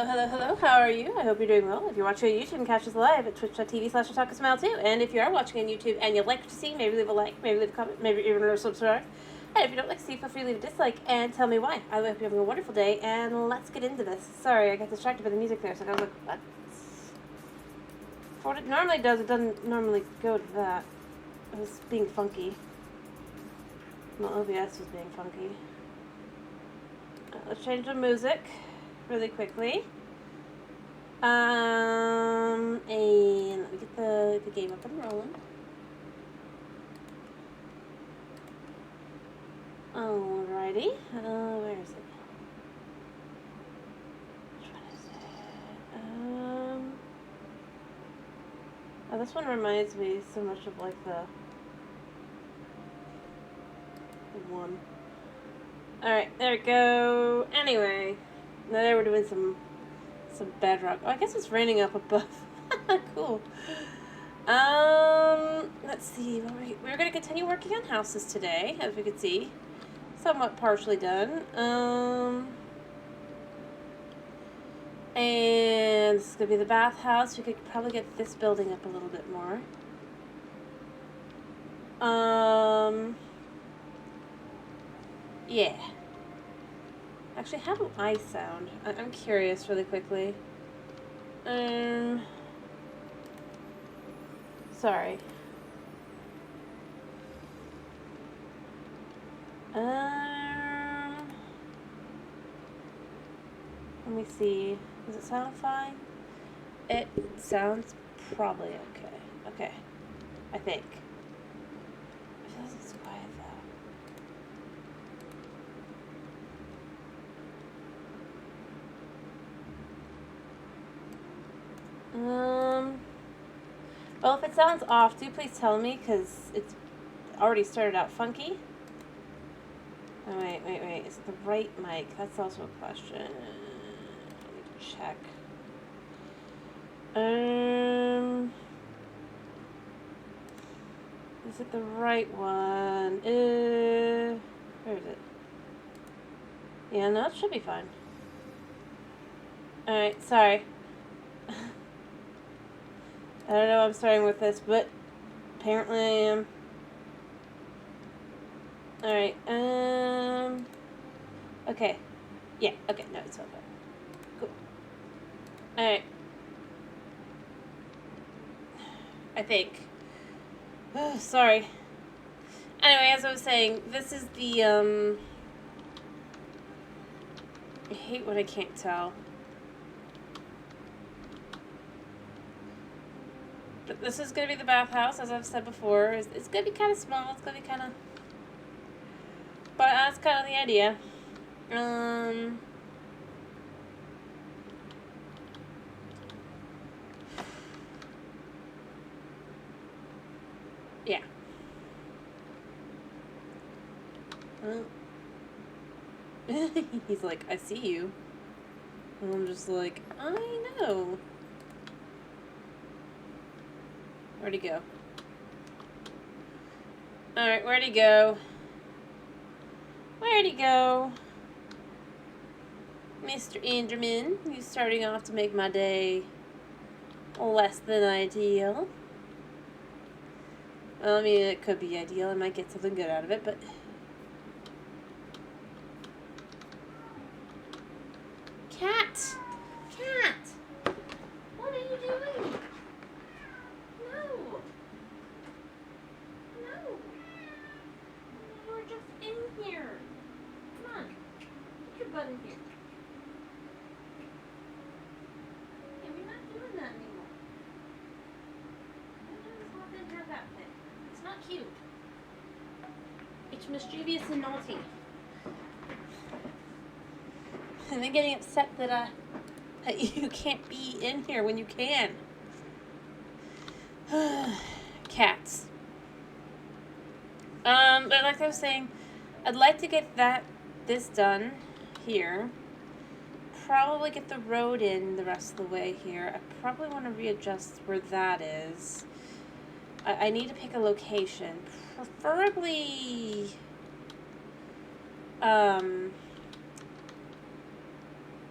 Hello, hello, hello. How are you? I hope you're doing well. If you're watching on YouTube, you can catch us live at twitch.tv/TalkASmile too. And if you are watching on YouTube and you'd like to see, maybe leave a like, maybe leave a comment, maybe even subscribe. And if you don't like to see, feel free to leave a dislike and tell me why. I hope you're having a wonderful day, and let's get into this. Sorry, I got distracted by the music there, so I was like, what? For what it normally does, it doesn't normally go to that. It was being funky. My OBS was being funky. Let's change the music really quickly. And let me get the game up and rolling. Alrighty. Where is it? Which one is it? Oh, this one reminds me so much of like the one. Alright, there we go. Anyway, now we're doing some Bedrock. Oh, I guess it's raining up above. Cool. Let's see. We're going to continue working on houses today, as we could see. Somewhat partially done. And this is going to be the bathhouse. We could probably get this building up a little bit more. Yeah. Actually, how do I sound? I'm curious really quickly. Sorry. Let me see. Does it sound fine? It sounds probably okay. Okay. I think. It feels it's quiet though. Well, if it sounds off, do please tell me, because it's already started out funky. Oh, wait. Is it the right mic? That's also a question. Let me check. Is it the right one? Where is it? Yeah, no, it should be fine. Alright, sorry. I don't know I'm starting with this, but apparently I am. Alright, okay. Yeah, okay, no, it's okay. Cool. Alright. I think. Oh, sorry. Anyway, as I was saying, this is the, I hate when I can't tell. But this is going to be the bathhouse, as I've said before. It's going to be kind of small. It's going to be kind of... But that's kind of the idea. Yeah. He's like, I see you. And I'm just like, I know. Where'd he go? Alright, where'd he go? Where'd he go? Mr. Enderman, you starting off to make my day less than ideal. Well, I mean, it could be ideal. I might get something good out of it, but... Cat! Cat! What are you doing? No! No! You were just in here. Come on. Get your butt in here. Yeah, we're not doing that anymore. You just hop in here that thing. It's not cute. It's mischievous and naughty. And then getting upset that you can't be in here when you can. Cats. But like I was saying, I'd like to get this done here. Probably get the road in the rest of the way here. I probably want to readjust where that is. I need to pick a location. Preferably,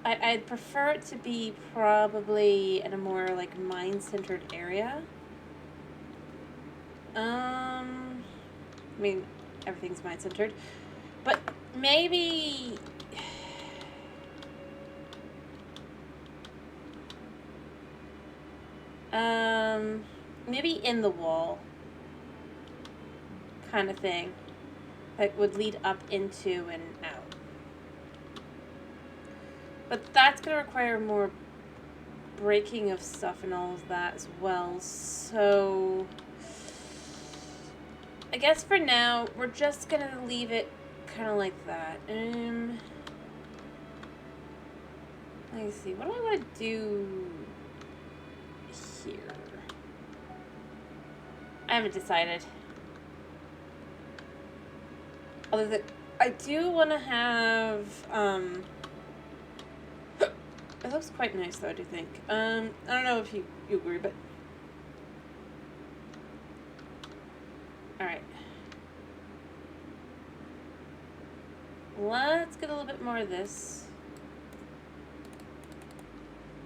I'd prefer it to be probably in a more like mind-centered area. I mean, everything's mind-centered, but maybe. Maybe in the wall kind of thing that would lead up into and out. But that's going to require more breaking of stuff and all of that as well. So I guess for now, we're just going to leave it kind of like that. Let me see. What do I want to do here? I haven't decided. Although I do want to have, it looks quite nice though, I do think. I don't know if you agree, but. Alright. Let's get a little bit more of this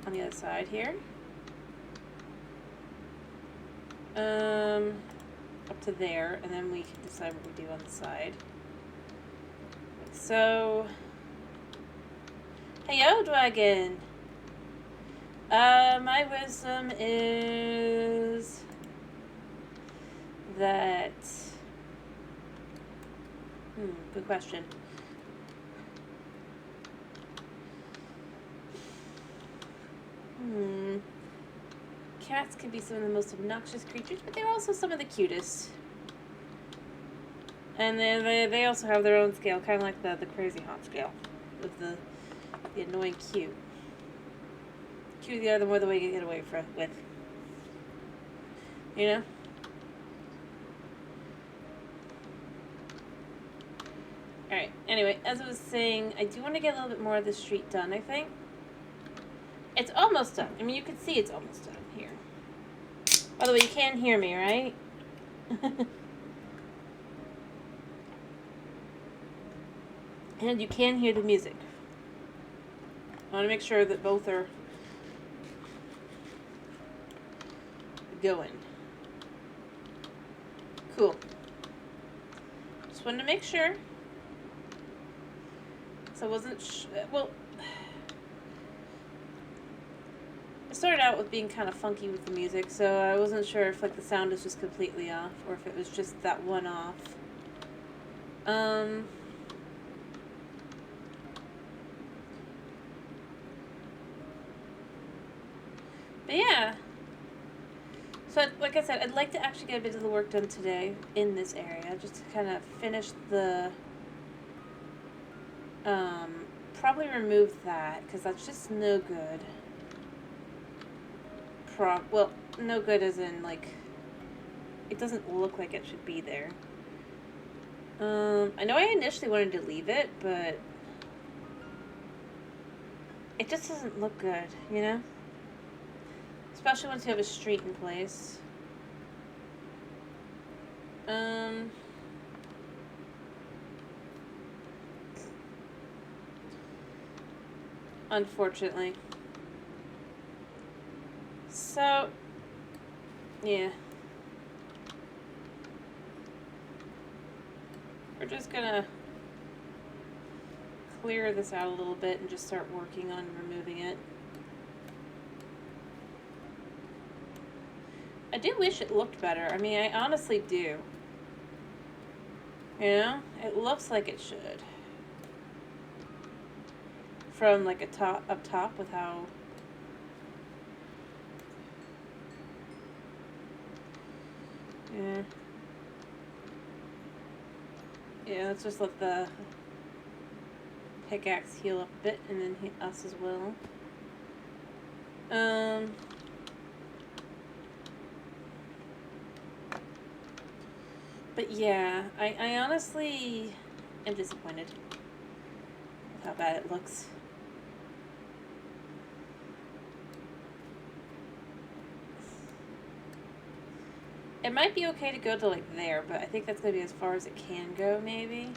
on the other side here. Up to there, and then we can decide what we do on the side. So, heyo, dragon. My wisdom is that. Good question. Cats can be some of the most obnoxious creatures, but they're also some of the cutest. And they also have their own scale, kind of like the crazy hot scale, with the annoying cute. Cute the more the way you get away with. You know? Alright, anyway, as I was saying, I do want to get a little bit more of this street done, I think. It's almost done. I mean, you can see it's almost done here. By the way, you can hear me, right? And you can hear the music. I want to make sure that both are going. Cool. Just wanted to make sure. So I wasn't well, it started out with being kind of funky with the music, so I wasn't sure if like the sound is just completely off or if it was just that one off. But yeah. So like I said, I'd like to actually get a bit of the work done today in this area, just to kind of finish the probably remove that, because that's just no good. Well, no good as in, like, it doesn't look like it should be there. I know I initially wanted to leave it, but it just doesn't look good, you know? Especially once you have a street in place. Unfortunately. So, yeah. We're just gonna clear this out a little bit and just start working on removing it. I do wish it looked better. I mean, I honestly do. You know? It looks like it should. From like up top with how yeah, let's just let the pickaxe heal up a bit, and then us as well. But yeah, I honestly am disappointed with how bad it looks. It might be okay to go to like there, but I think that's going to be as far as it can go, maybe.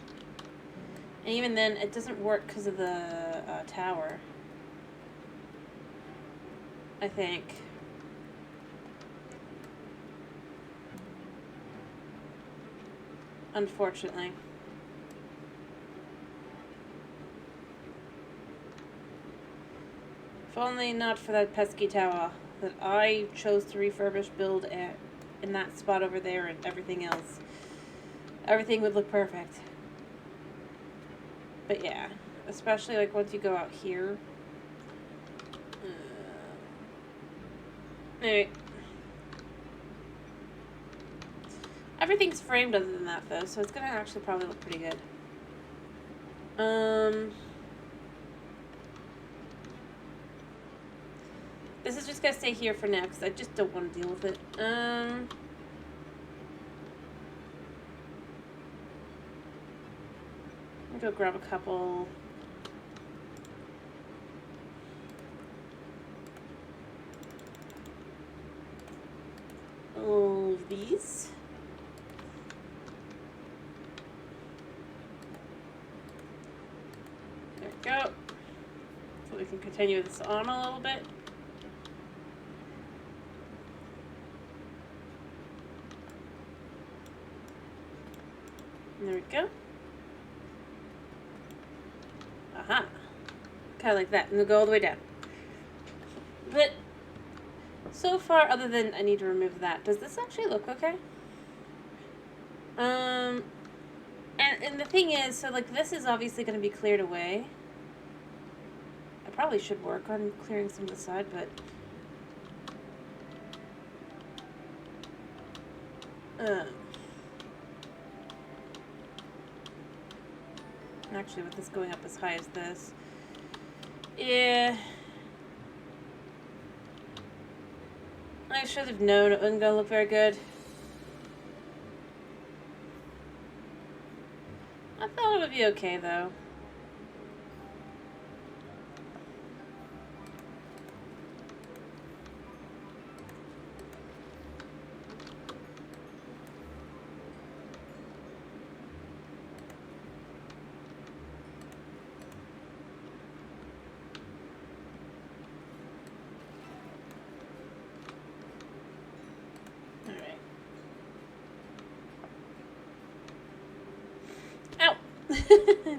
And even then, it doesn't work because of the tower. I think. Unfortunately. If only not for that pesky tower that I chose to refurbish, build in that spot over there, and everything else. Everything would look perfect. But yeah, especially like once you go out here. Anyway. Everything's framed other than that though, so it's gonna actually probably look pretty good. This is just gonna stay here for now because I just don't want to deal with it. I'm gonna go grab a couple. Of these. There we go. So we can continue this on a little bit. There we go. Aha. Kind of like that. And we'll go all the way down. But so far, other than I need to remove that, does this actually look okay? And the thing is, so like this is obviously going to be cleared away. I probably should work on clearing some of the side, but actually with this going up as high as this, yeah, I should have known it wasn't going to look very good. I thought it would be okay though.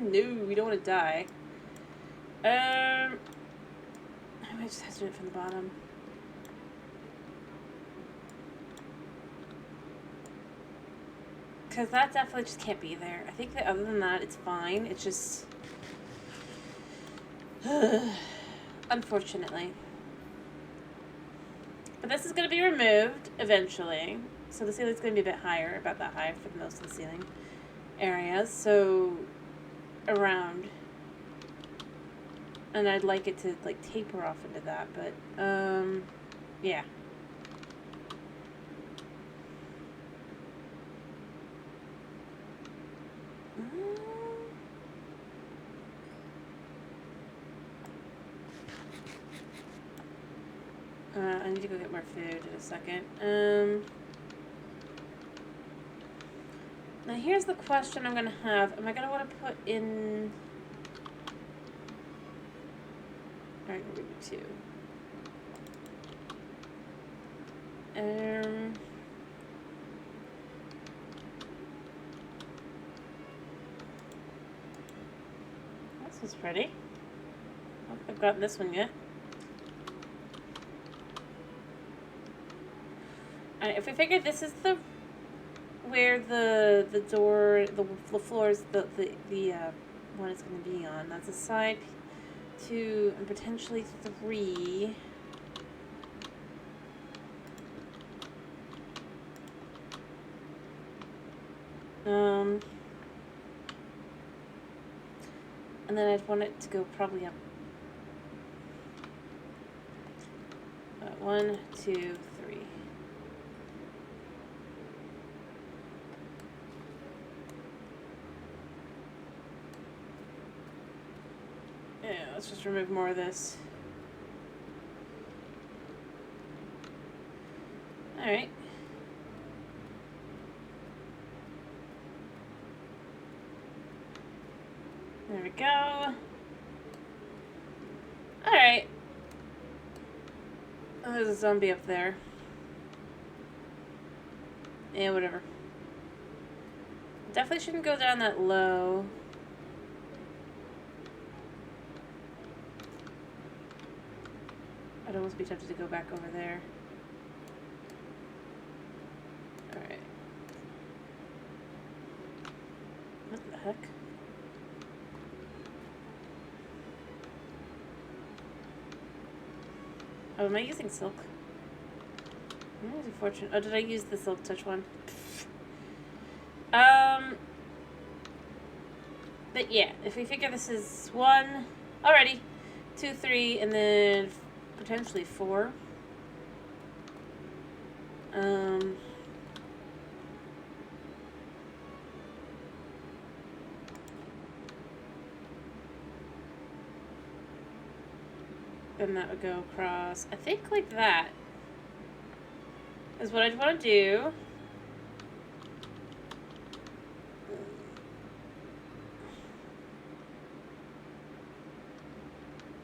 No, we don't want to die. I might just have to do it from the bottom. Because that definitely just can't be there. I think that other than that, it's fine. It's just... unfortunately. But this is going to be removed eventually. So the ceiling's going to be a bit higher, about that high for most of the ceiling areas. So... around, and I'd like it to like taper off into that, but yeah. I need to go get more food in a second. Now here's the question I'm gonna have. Am I gonna want to put in... Alright, we're gonna do 2. This is pretty. I don't think I've gotten this one yet. Alright, if we figure this is the... where the door, the floors, the one is going to be on. That's a side 2 and potentially 3. And then I'd want it to go probably up. 1, 2, 3. Yeah, let's just remove more of this. Alright. There we go. Alright. Oh, there's a zombie up there. Yeah, whatever. Definitely shouldn't go down that low. I'd almost be tempted to go back over there. Alright. What the heck? Oh, am I using silk? I'm using fortune. Oh, did I use the silk touch one? But yeah, if we figure this is 1, already, 2, 3, and then potentially 4. Then that would go across. I think like that is what I'd want to do.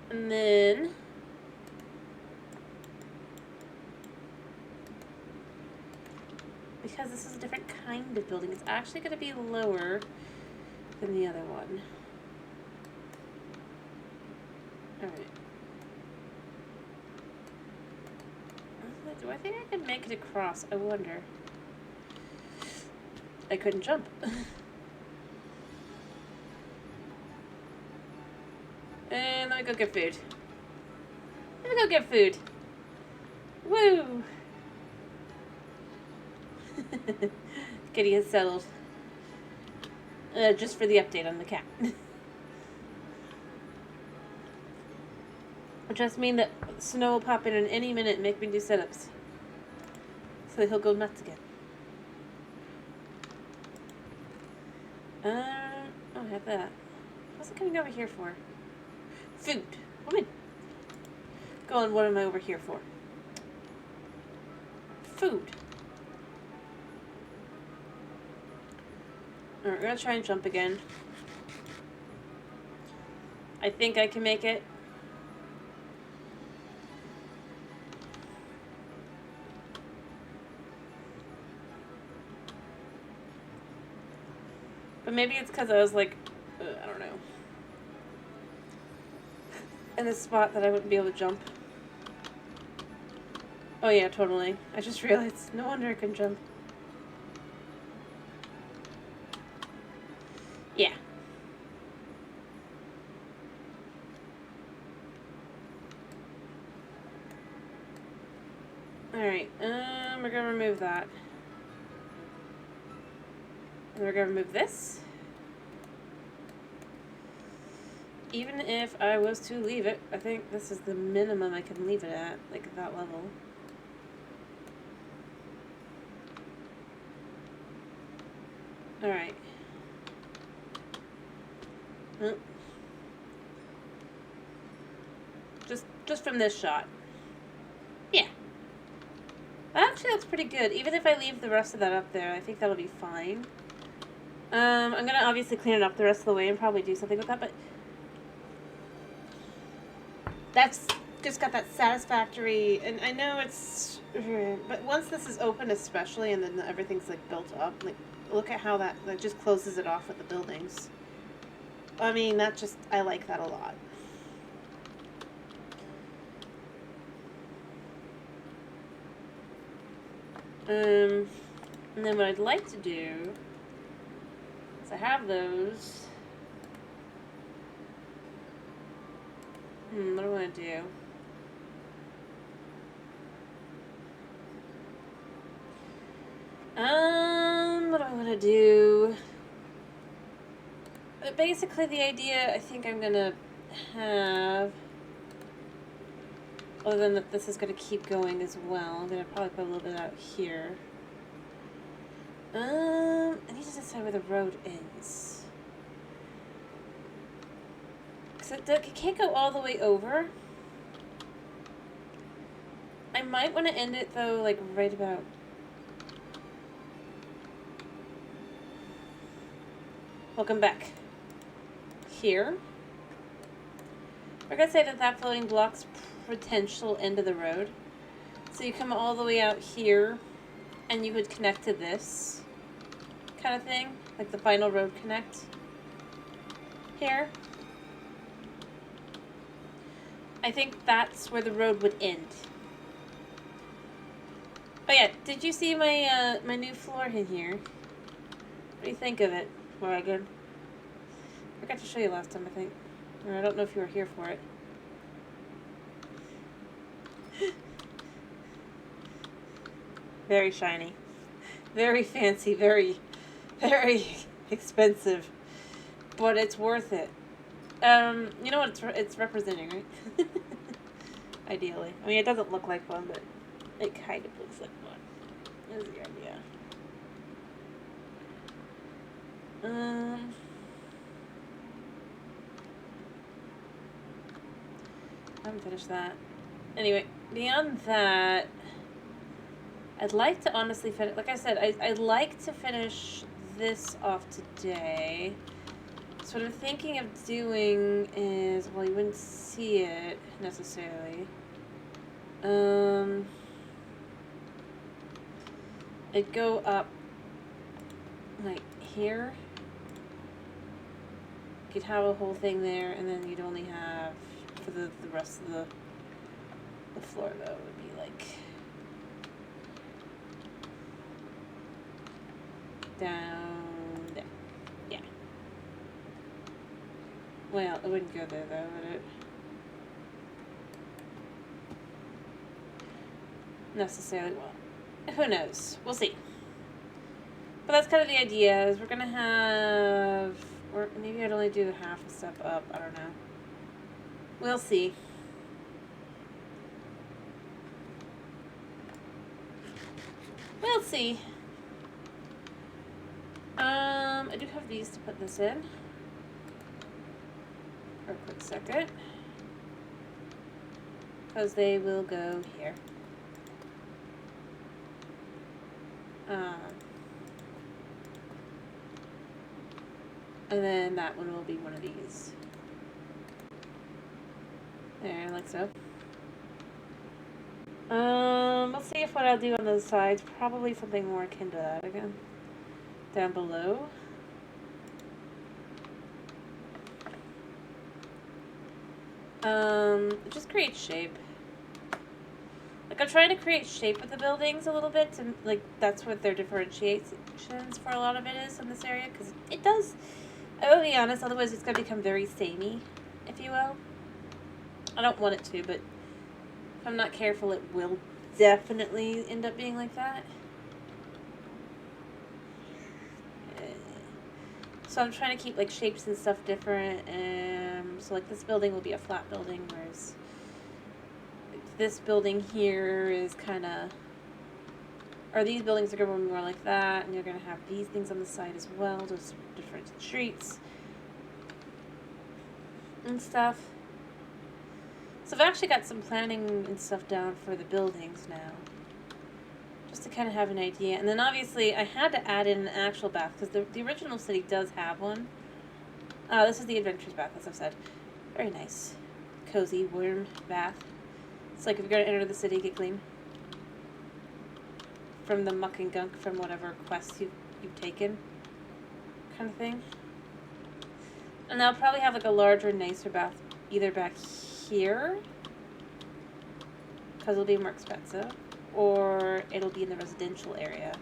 And then because this is a different kind of building, it's actually going to be lower than the other one. Alright. Do I think I can make it across? I wonder. I couldn't jump. And let me go get food. Let me go get food. Woo! Kitty has settled. Just for the update on the cat. Which just mean that Snow will pop in any minute and make me do setups. So that he'll go nuts again. Oh, I have that. What's it coming over here for? Food. Come in. Go on, what am I over here for? Food. Alright, we're gonna try and jump again. I think I can make it. But maybe it's because I was like, I don't know, in a spot that I wouldn't be able to jump. Oh yeah, totally. I just realized, no wonder I couldn't jump. Yeah. Alright, we're gonna remove that. And we're gonna remove this. Even if I was to leave it, I think this is the minimum I can leave it at, like at that level. Alright. Oh. Just from this shot. Yeah. Actually, that's pretty good. Even if I leave the rest of that up there, I think that'll be fine. I'm gonna obviously clean it up the rest of the way and probably do something with that, but that's just got that satisfactory, and I know it's, but once this is open especially, and then everything's like built up, like look at how that just closes it off with the buildings. I mean, that just, I like that a lot. And then what I'd like to do is I have those. What do I want to do? What do I want to do? But basically the idea I think I'm gonna have, other than that this is gonna keep going as well, I'm gonna probably put a little bit out here. I need to decide where the road ends. Because it can't go all the way over. I might want to end it though, like right about welcome back here. We're gonna say that that floating block's potential end of the road. So you come all the way out here, and you would connect to this kind of thing, like the final road connect here. I think that's where the road would end. But yeah, did you see my my new floor in here? What do you think of it, Morgan? I forgot to show you last time, I think. Or I don't know if you were here for it. Very shiny. Very fancy, very expensive. But it's worth it. You know what it's representing, right? Ideally. I mean, it doesn't look like one, but it kind of looks like one. Is the idea. I haven't finished that. Anyway, beyond that, I'd like to honestly finish, like I said, I'd like to finish this off today. So what I'm thinking of doing is, well, you wouldn't see it necessarily. It'd go up like here. You'd have a whole thing there, and then you'd only have, for the rest of the floor though, it would be like down there. Yeah. Well, it wouldn't go there though, would it? Necessarily. Well, who knows? We'll see. But that's kind of the idea, is we're gonna have, or maybe I'd only do half a step up, I don't know. We'll see. We'll see. I do have these to put this in. For a quick second. Because they will go here. And then that one will be one of these. There, like so. Let's see if what I'll do on those sides, probably something more akin to that again. Down below. Just create shape. Like, I'm trying to create shape with the buildings a little bit, to, like, that's what their differentiations for a lot of it is in this area, because it does, I will be honest, otherwise it's going to become very samey, if you will. I don't want it to, but if I'm not careful, it will definitely end up being like that. So I'm trying to keep, like, shapes and stuff different, so, like, this building will be a flat building, whereas this building here is kind of, or these buildings are going to be more like that, and you're going to have these things on the side as well, just different streets and stuff. So I've actually got some planning and stuff down for the buildings now, just to kind of have an idea. And then obviously I had to add in an actual bath, because the original city does have one. This is the Adventurers bath, as I've said. Very nice, cozy, warm bath. It's like if you're going to enter the city, get clean from the muck and gunk from whatever quests you've taken, kind of thing. And I'll probably have like a larger, nicer bath either back here, because it'll be more expensive, or it'll be in the residential area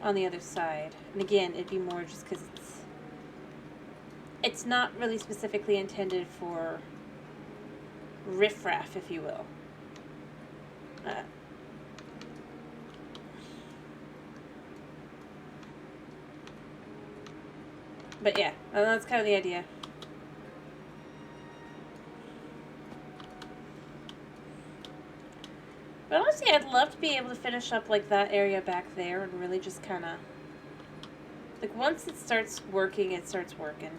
on the other side. And again, it'd be more just because it's not really specifically intended for riffraff, if you will. But yeah, that's kind of the idea. But honestly, I'd love to be able to finish up like that area back there and really just kind of, like, once it starts working, it starts working.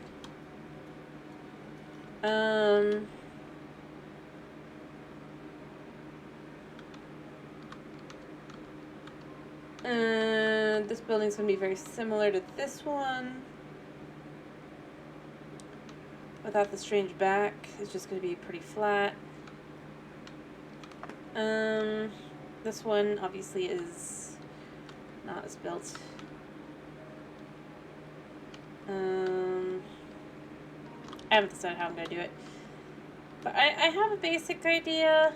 This building's going to be very similar to this one. Without the strange back, it's just going to be pretty flat. This one obviously is not as built. I haven't decided how I'm going to do it. But I have a basic idea.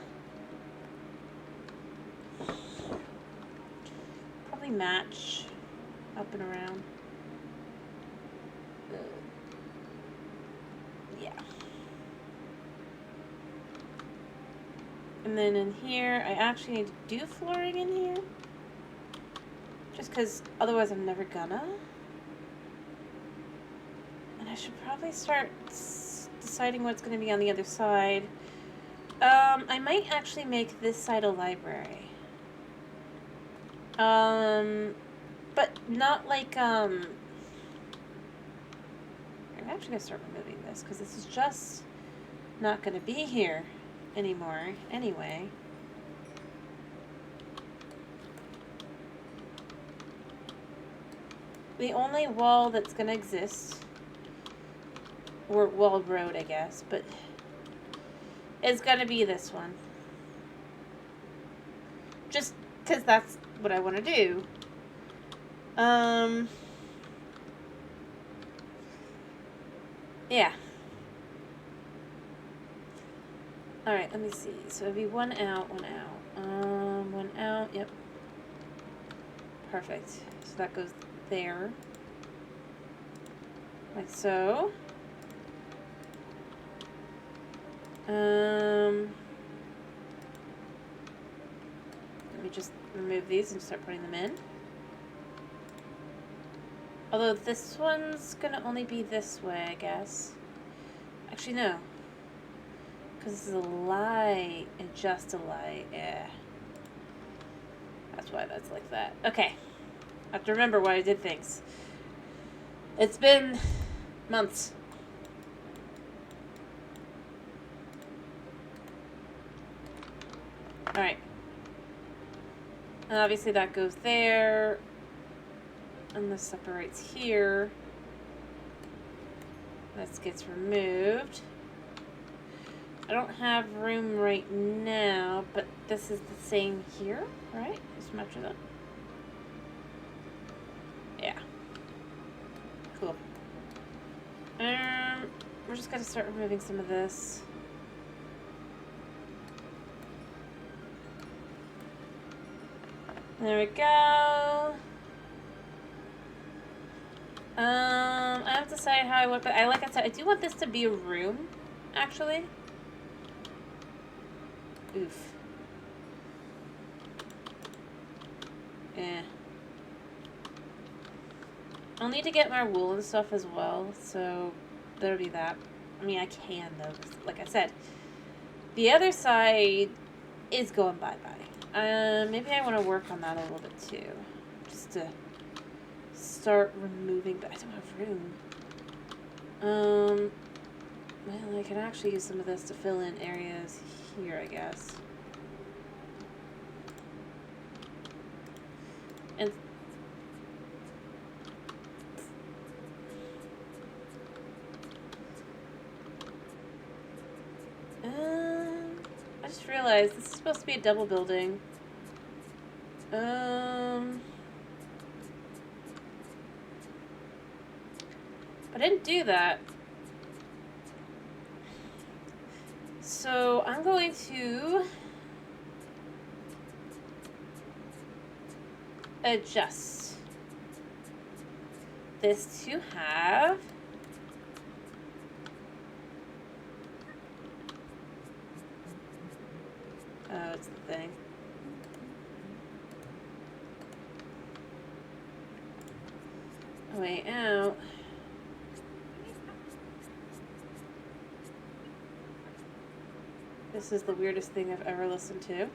Probably match up and around. Yeah. And then in here, I actually need to do flooring in here. Just because otherwise I'm never gonna. And I should probably start deciding what's going to be on the other side. I might actually make this side a library. But not like, I'm actually going to start removing this, because this is just not going to be here anymore, anyway. The only wall that's going to exist, or wall road, I guess, but is going to be this one. Just because that's what I want to do. Yeah. Alright, let me see. So it'd be one out, one out. One out, yep. Perfect. So that goes there. Like so. Let me just remove these and start putting them in. Although this one's gonna only be this way, I guess. Actually, no. Because this is a light and just a light. Yeah. That's why that's like that. Okay. I have to remember why I did things. It's been months. Alright. And obviously that goes there. And this separates here. This gets removed. I don't have room right now, but this is the same here, right? Just measure that. Yeah. Cool. We're just gonna start removing some of this. There we go. I have to decide how I want, but like I said, I do want this to be a room, actually. Oof. Yeah. I'll need to get more wool and stuff as well, so there'll be that. I mean, I can, though, 'cause like I said, the other side is going bye-bye. Maybe I want to work on that a little bit, too. Just to start removing, but I don't have room. Well, I can actually use some of this to fill in areas here, I guess. And I just realized this is supposed to be a double building. But I didn't do that. So I'm going to adjust this to have it's the thing. Way out. This is the weirdest thing I've ever listened to.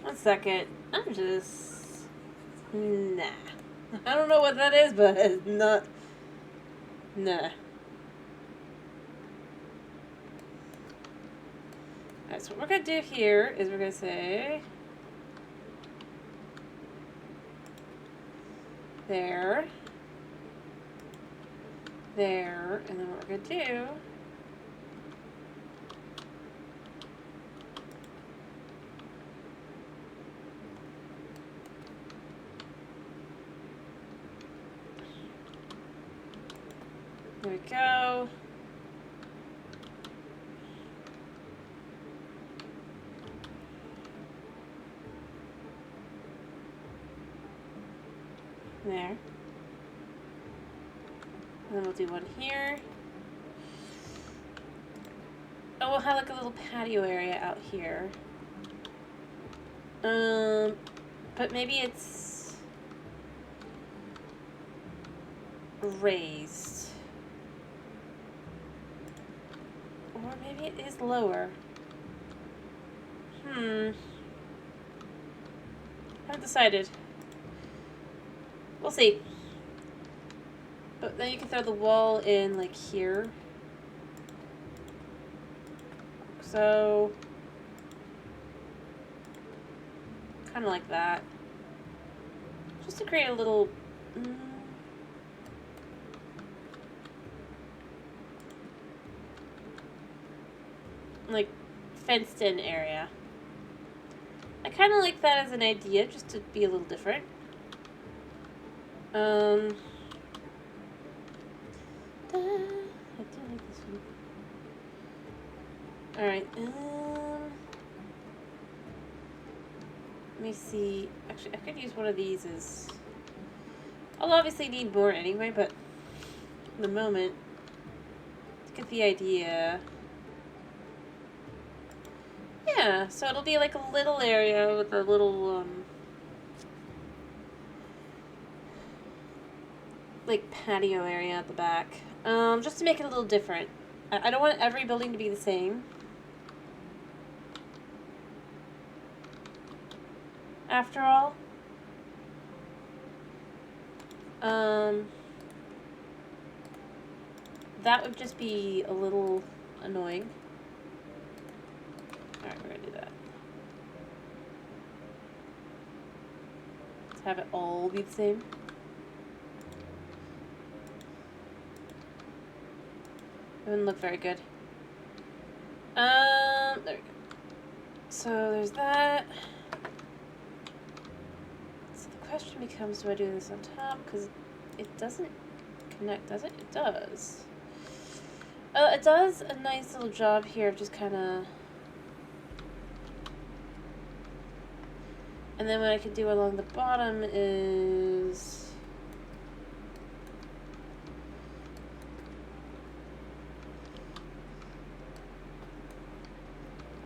One second. I'm just... Nah. I don't know what that is, but it's not... Nah. so what we're going to do here is we're going to say there, there, and then what we're going to do there we go. There. And then we'll do one here. Oh, we'll have like a little patio area out here. But maybe it's raised. Or maybe it is lower. Haven't decided. We'll see. But then you can throw the wall in like here. So kind of like that. Just to create a little like fenced in area. I kind of like that as an idea, just to be a little different. I do like this one. Alright, let me see. Actually, I could use one of these as... I'll obviously need more anyway, but in the moment, to get the idea... Yeah, so it'll be like a little area with a little, like patio area at the back. Just to make it a little different. I don't want every building to be the same. After all. That would just be a little annoying. Alright, we're gonna do that. Let's have it all be the same. It wouldn't look very good. There we go. So there's that. So the question becomes, do I do this on top? Because it doesn't connect, does it? It does. It does a nice little job here of just kind of... And then what I could do along the bottom is...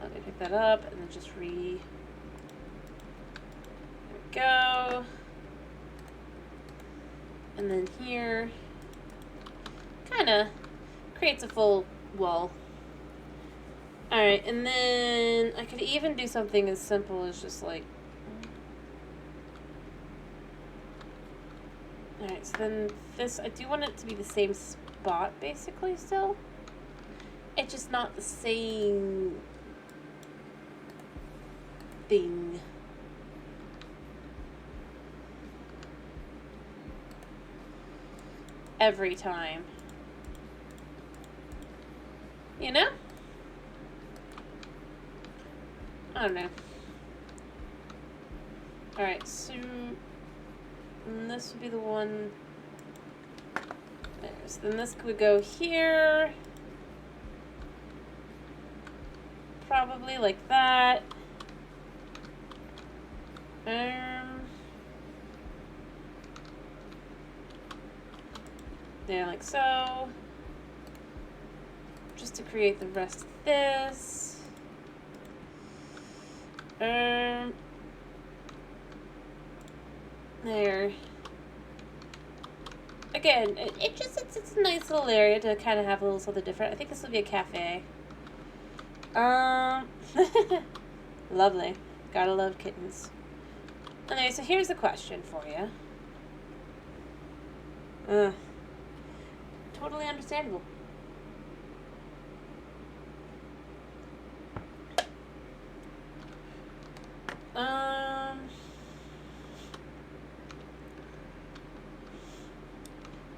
Let me pick that up and then just There we go. And then here, kind of creates a full wall. Alright, and then I could even do something as simple as just like... Alright, so then this, I do want it to be the same spot, basically, still. It's just not the same thing. Every time. You know? I don't know. Alright, so... And this would be the one... There, so then this would go here. Probably like that. There, like so. Just to create the rest of this. There. Again, it's a nice little area to kind of have a little something different. I think this will be a cafe. Lovely. Gotta love kittens. Anyway, so here's the question for you. Totally understandable.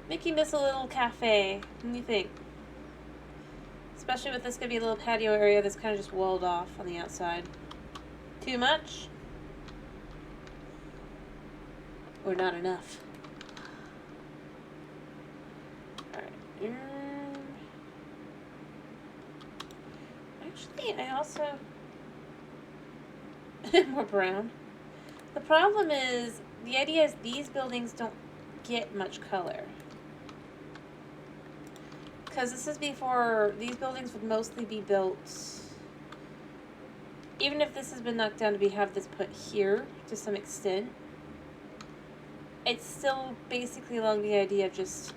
Making this a little cafe. What do you think? Especially with this gonna be a little patio area that's kind of just walled off on the outside. Too much? Or not enough? Alright. Actually, I also... more brown. The problem is, the idea is these buildings don't get much color. Because this is before, these buildings would mostly be built, even if this has been knocked down to have this put here to some extent, it's still basically along the idea of just,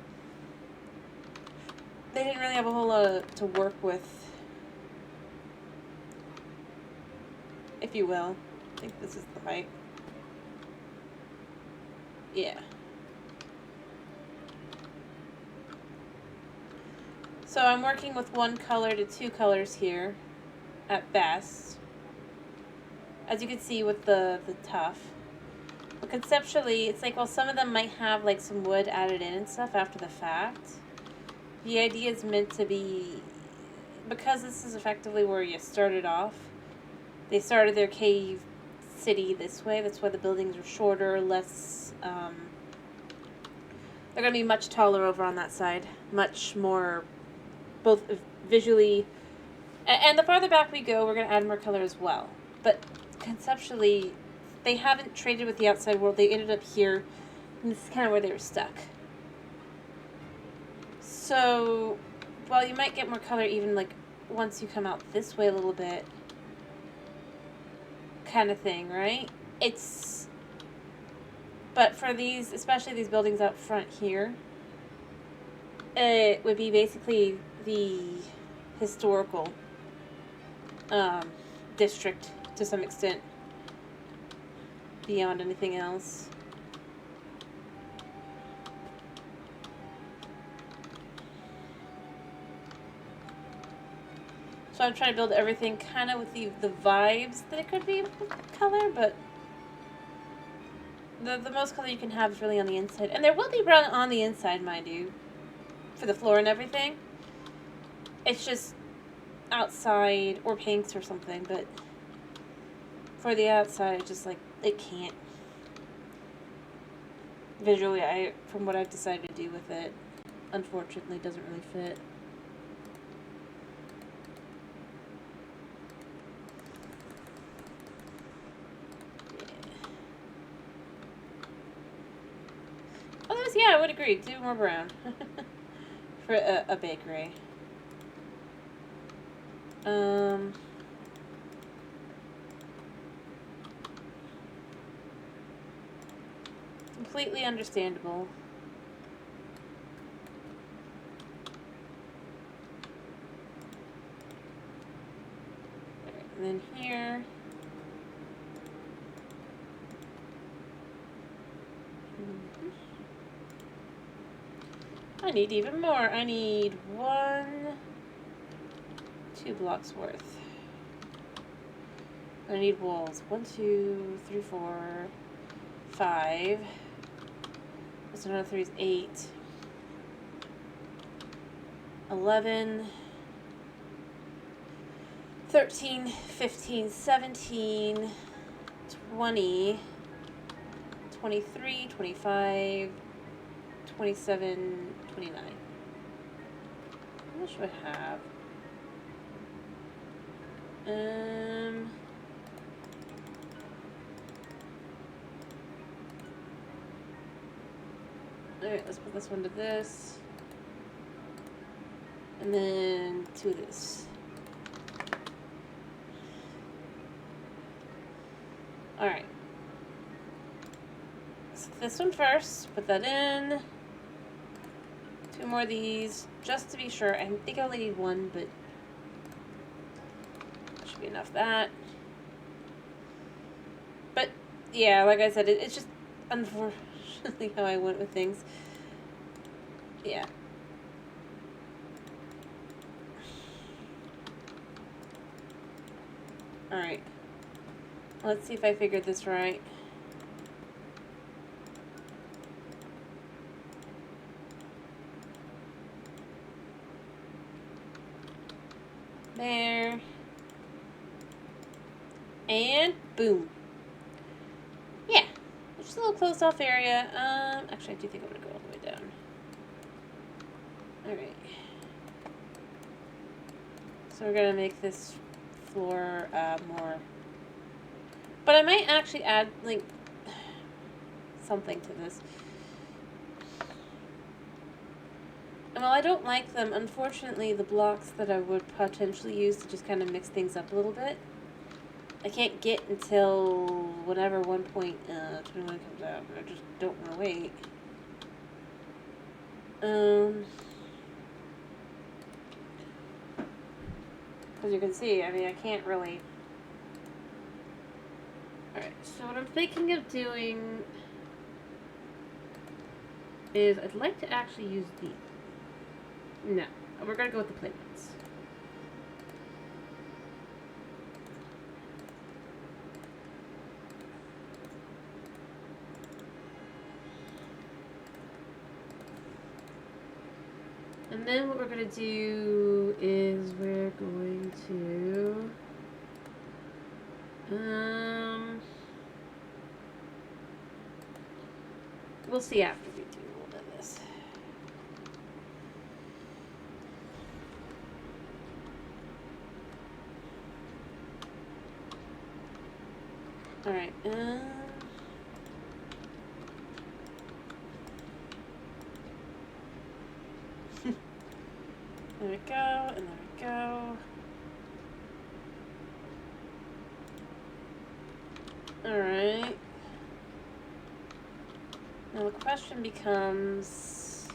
they didn't really have a whole lot to work with, if you will. I think this is the height. Yeah. So I'm working with one color to two colors here, at best. As you can see with the tuff. But conceptually, it's like, well, some of them might have like some wood added in and stuff after the fact. The idea is meant to be, because this is effectively where you started off, they started their cave city this way. That's why the buildings are shorter, less, they're going to be much taller over on that side. Much more, both visually, and the farther back we go, we're going to add more color as well. But conceptually, they haven't traded with the outside world. They ended up here, and this is kind of where they were stuck. So, while you might get more color even like once you come out this way a little bit, kind of thing, right? It's, but for these, especially these buildings out front here, it would be basically the historical district to some extent, beyond anything else. So I'm trying to build everything kind of with the vibes that it could be with color, but the most color you can have is really on the inside. And there will be brown on the inside, mind you, for the floor and everything. It's just outside, or pinks or something, but for the outside, it's just like, it can't. Visually, from what I've decided to do with it, unfortunately doesn't really fit. Otherwise, yeah, I would agree. Do more brown for a bakery. Completely understandable. And then here. I need even more. I need 2 blocks worth. I need walls. 1, 2, 3, 4, 5. That's another 3 is 8. 11. 13, 15, 17, 20, 23, 25, 27, 29. How much do I have? Alright, let's put this one to this. And then 2 of this. Alright. So this one first, put that in. 2 more of these, just to be sure. I think I only need 1, but that should be enough of that. But, yeah, like I said, it's just unfortunately how I went with things. Yeah. Alright. Let's see if I figured this right. There. And boom. Yeah. Just a little closed off area. Actually, I do think I'm going to go all the way down. Alright. So we're going to make this floor more. But I might actually add, like, something to this. And while I don't like them, unfortunately, the blocks that I would potentially use to just kind of mix things up a little bit, I can't get until whatever 1.21 comes out. I just don't want to wait. As you can see, I mean, I can't really... Alright, so what I'm thinking of doing is I'd like to actually use these. No, we're going to go with the plain ones. And then what we're going to do is we're going to... we'll see after we do a little bit of this. Alright, there we go, and there we go. Alright. Now the question becomes...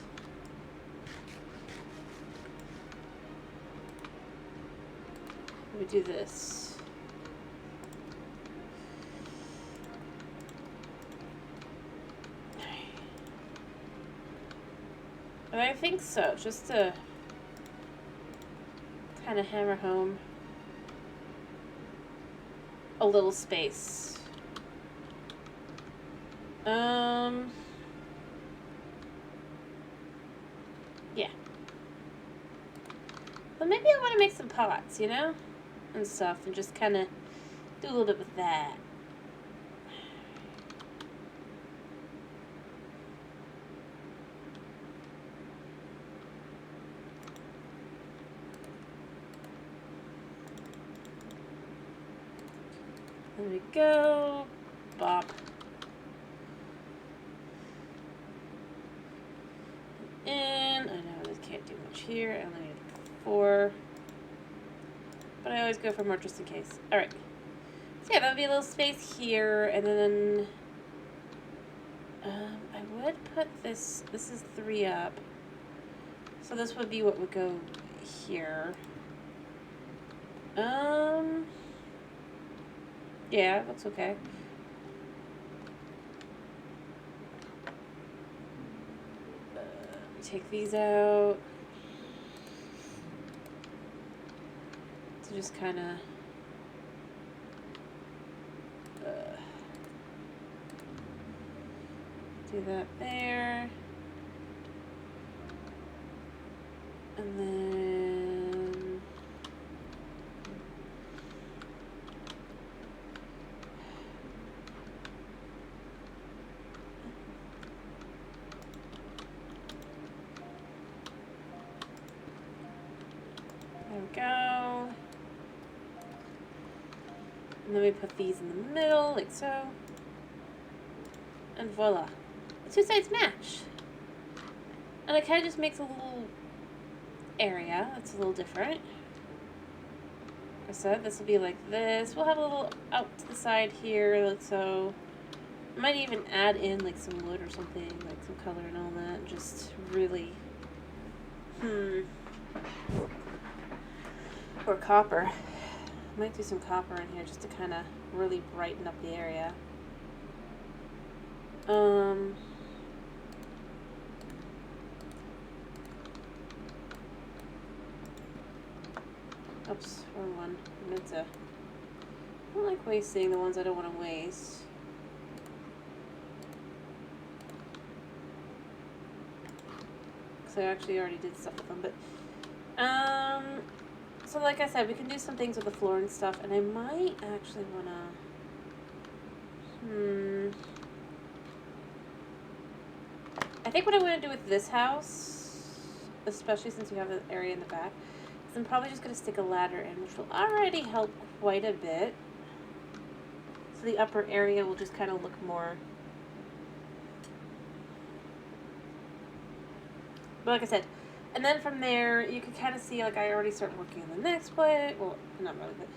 we do this. And I think so, just to kind of hammer home a little space. Yeah. But maybe I want to make some pots, you know? And stuff, and just kind of do a little bit with that. There we go. Bop. And I know I can't do much here. I only need 4. But I always go for more just in case. Alright. So yeah, that would be a little space here. And then I would put this. This is 3 up. So this would be what would go here. Yeah, that's okay. Take these out. To just kind of do that there. And then there we go. And then we put these in the middle, like so. And voila. The 2 sides match. And it kind of just makes a little area that's a little different. Like I said, this will be like this. We'll have a little out to the side here, like so. I might even add in like some wood or something, like some color and all that. Just really, or copper. Might do some copper in here just to kind of really brighten up the area. Oops, wrong one. I meant to. I don't like wasting the ones I don't want to waste. Because I actually already did stuff with them, but so like I said, we can do some things with the floor and stuff, and I might actually wanna I think what I want to do with this house, especially since you have an area in the back, is I'm probably just going to stick a ladder in, which will already help quite a bit. So the upper area will just kind of look more... But like I said, and then from there, you can kind of see, like, I already start working on the next plate. Well, not really, but...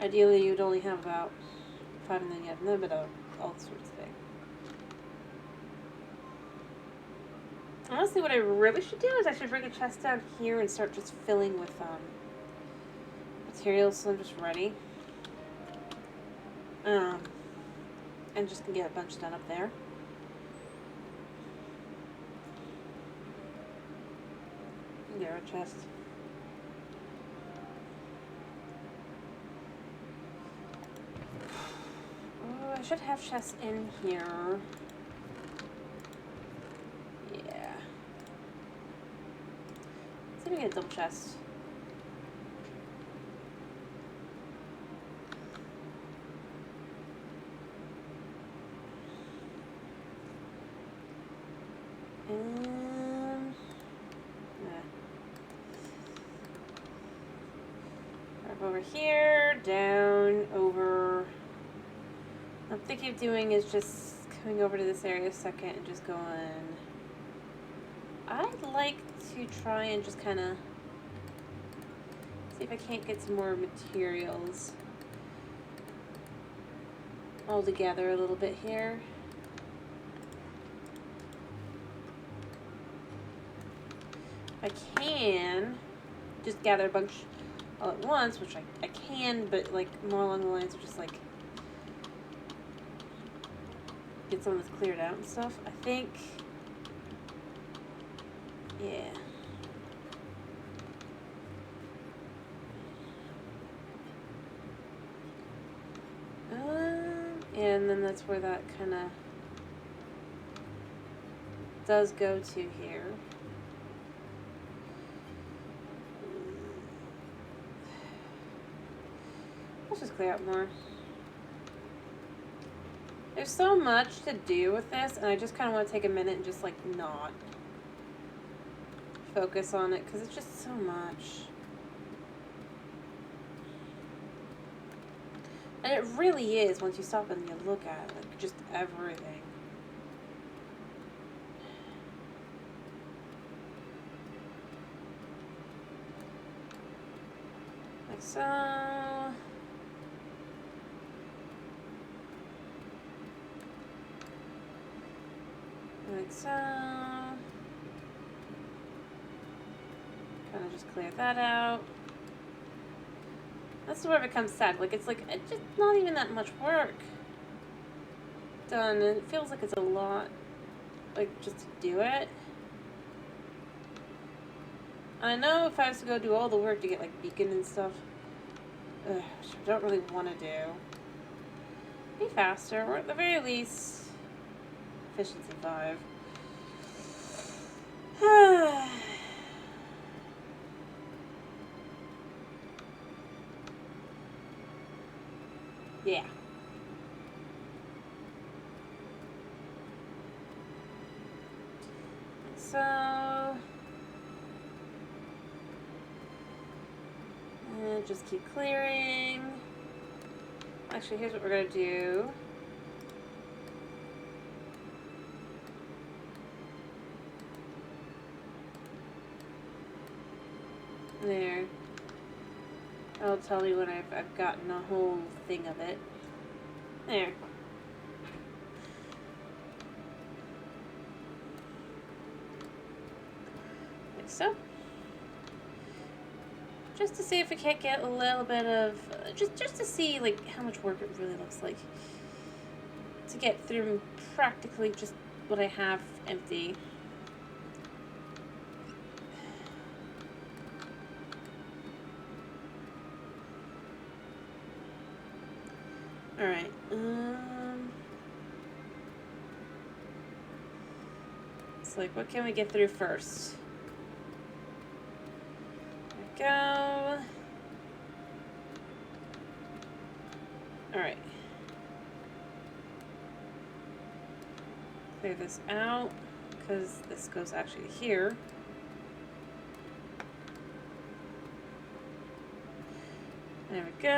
Ideally, you'd only have about 5, and then you have a little bit of all sorts of things. Honestly, what I really should do is I should bring a chest down here and start just filling with materials so I'm just ready. And just can get a bunch done up there. There, a chest. Oh, I should have chests in here. Yeah. Let's see if we get a double chest. Over here, down, over. What I'm thinking of doing is just coming over to this area a second and just going. I'd like to try and just kind of see if I can't get some more materials all together a little bit here. I can just gather a bunch all at once, which I can, but like more along the lines of just like get some of this cleared out and stuff. I think, yeah. And then that's where that kind of does go to here. Let's just clear out more. There's so much to do with this, and I just kind of want to take a minute and just like not focus on it because it's just so much. And it really is once you stop and you look at it, like just everything. Like so. Like so. Kind of just clear that out. That's where it becomes sad. Like, it's just not even that much work done. And it feels like it's a lot, like, just to do it. I know if I was to go do all the work to get, like, beacon and stuff, which I don't really want to do. Be faster, or at the very least, efficiency 5. Yeah. So, and just keep clearing. Actually, here's what we're gonna do. There. I'll tell you when I've gotten a whole thing of it. There. Like so. Just to see if we can't get a little bit of, just to see like how much work it really looks like to get through practically just what I have empty. Alright, it's like, what can we get through first? There we go. Alright. Clear this out, because this goes actually here. There we go,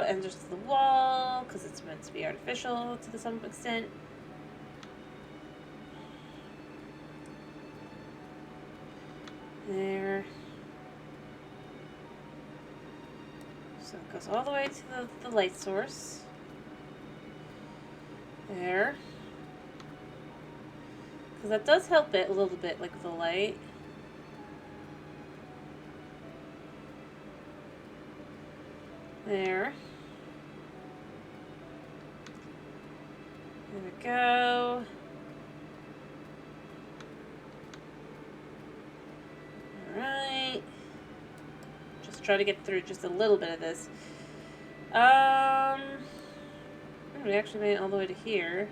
and just the wall, because it's meant to be artificial to some extent. There. So it goes all the way to the light source. There. Because that does help it a little bit, like with the light. There. There we go. Alright. Just try to get through just a little bit of this. We actually made it all the way to here.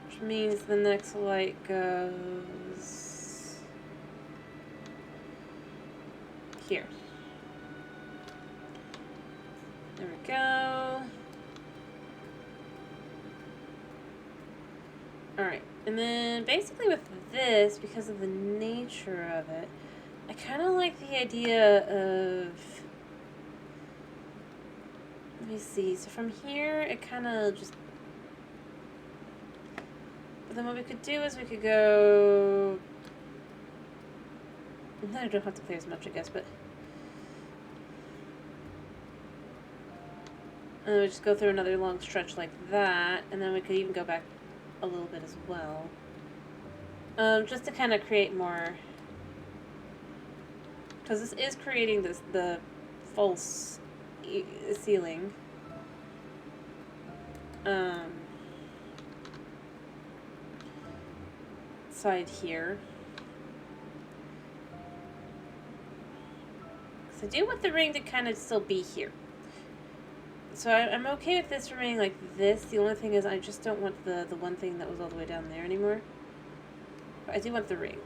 Which means the next light goes here. There we go. Alright, and then basically with this, because of the nature of it, I kind of like the idea of, let me see, so from here it kind of just, but then what we could do is we could go, I don't have to clear as much I guess, but we just go through another long stretch like that, and then we could even go back a little bit as well. Just to kind of create more, because this is creating the false ceiling. Side here. So I do want the ring to kind of still be here. So I'm okay with this remaining like this. The only thing is I just don't want the one thing that was all the way down there anymore. But I do want the ring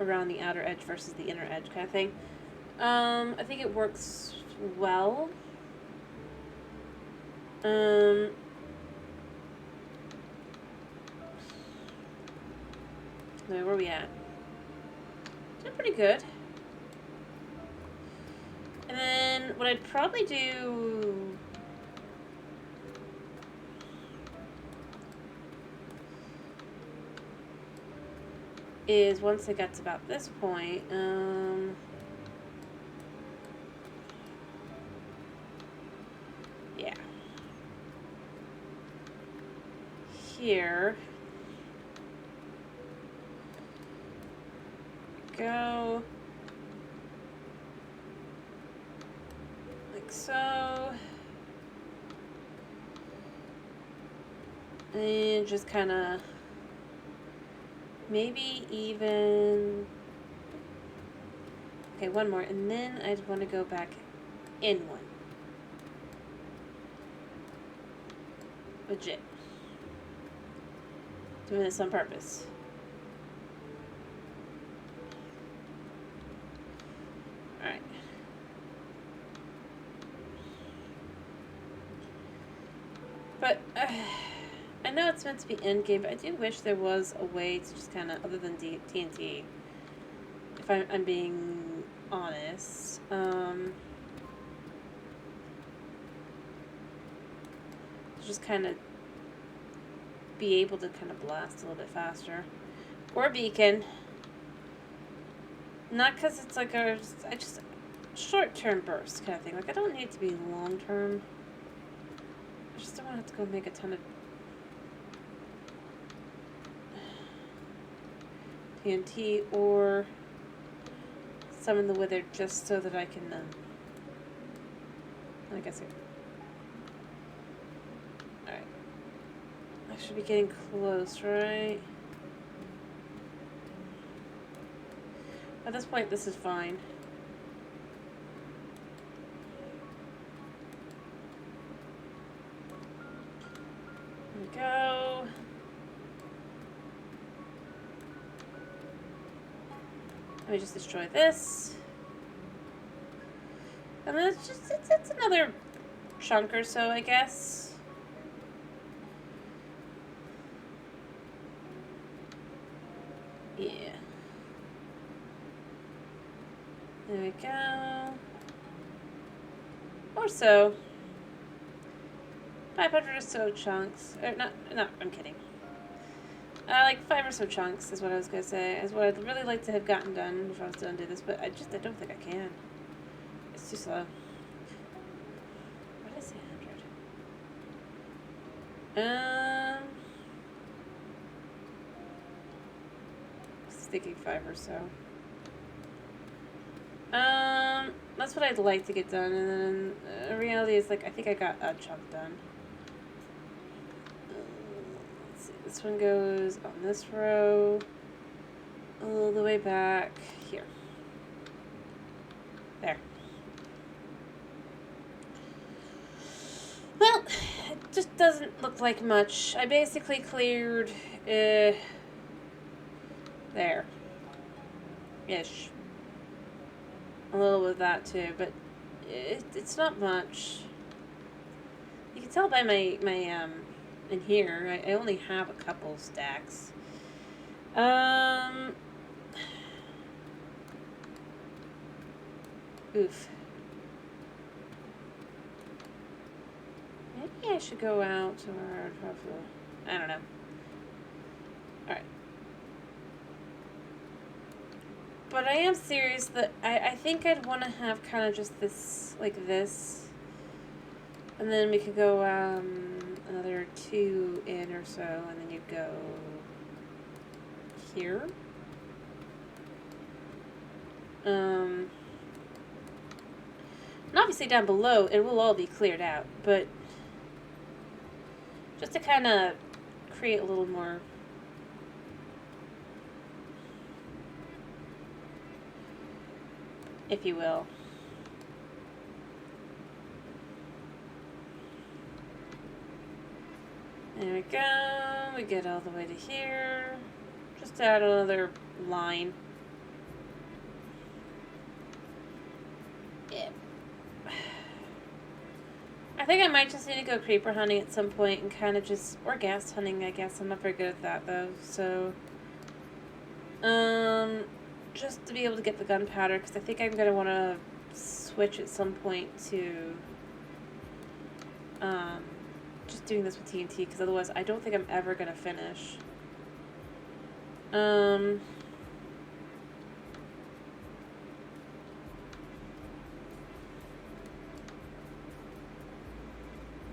around the outer edge versus the inner edge kind of thing. I think it works well. Where are we at? Doing pretty good. And then what I'd probably do is once it gets about this point, yeah, here, go, like so, and just kind of maybe even, okay, one more, and then I'd want to go back in one. Legit. Doing this on purpose. Alright. But, I know it's meant to be endgame, but I do wish there was a way to just kind of, other than TNT, if I'm being honest, to just kind of be able to kind of blast a little bit faster. Or beacon. Not because it's like I just short-term burst kind of thing. Like, I don't need it to be long-term. I just don't want to have to go make a ton of TNT or summon the wither just so that I can, I guess alright. I should be getting close, right? At this point, this is fine. we go. Let me just destroy this. And then it's another chunk or so, I guess. Yeah. There we go. Or so. 500 or so chunks. Or not, I'm kidding. Like 5 or so chunks is what I was going to say. Is what I'd really like to have gotten done if I was done to do this, but I don't think I can. It's too slow. What is 100? I was thinking 5 or so. That's what I'd like to get done, and then reality is, like, I think I got a chunk done. Let's see, this one goes on this row, all the way back here. There. Well, it just doesn't look like much. I basically cleared, there. Ish. A little bit of that too, but it's not much. You can tell by my in here, I only have a couple stacks. Oof. Maybe I should go out to our truffle. I don't know. Alright. But I am serious that I think I'd want to have kind of just this, like this. And then we could go another 2 in or so, and then you'd go here. And obviously down below, it will all be cleared out, but just to kind of create a little more if you will. There we go. We get all the way to here. Just add another line. Yeah. I think I might just need to go creeper hunting at some point and kind of just, or gas hunting, I guess. I'm not very good at that though, so just to be able to get the gunpowder, because I think I'm going to want to switch at some point to just doing this with TNT, because otherwise I don't think I'm ever going to finish.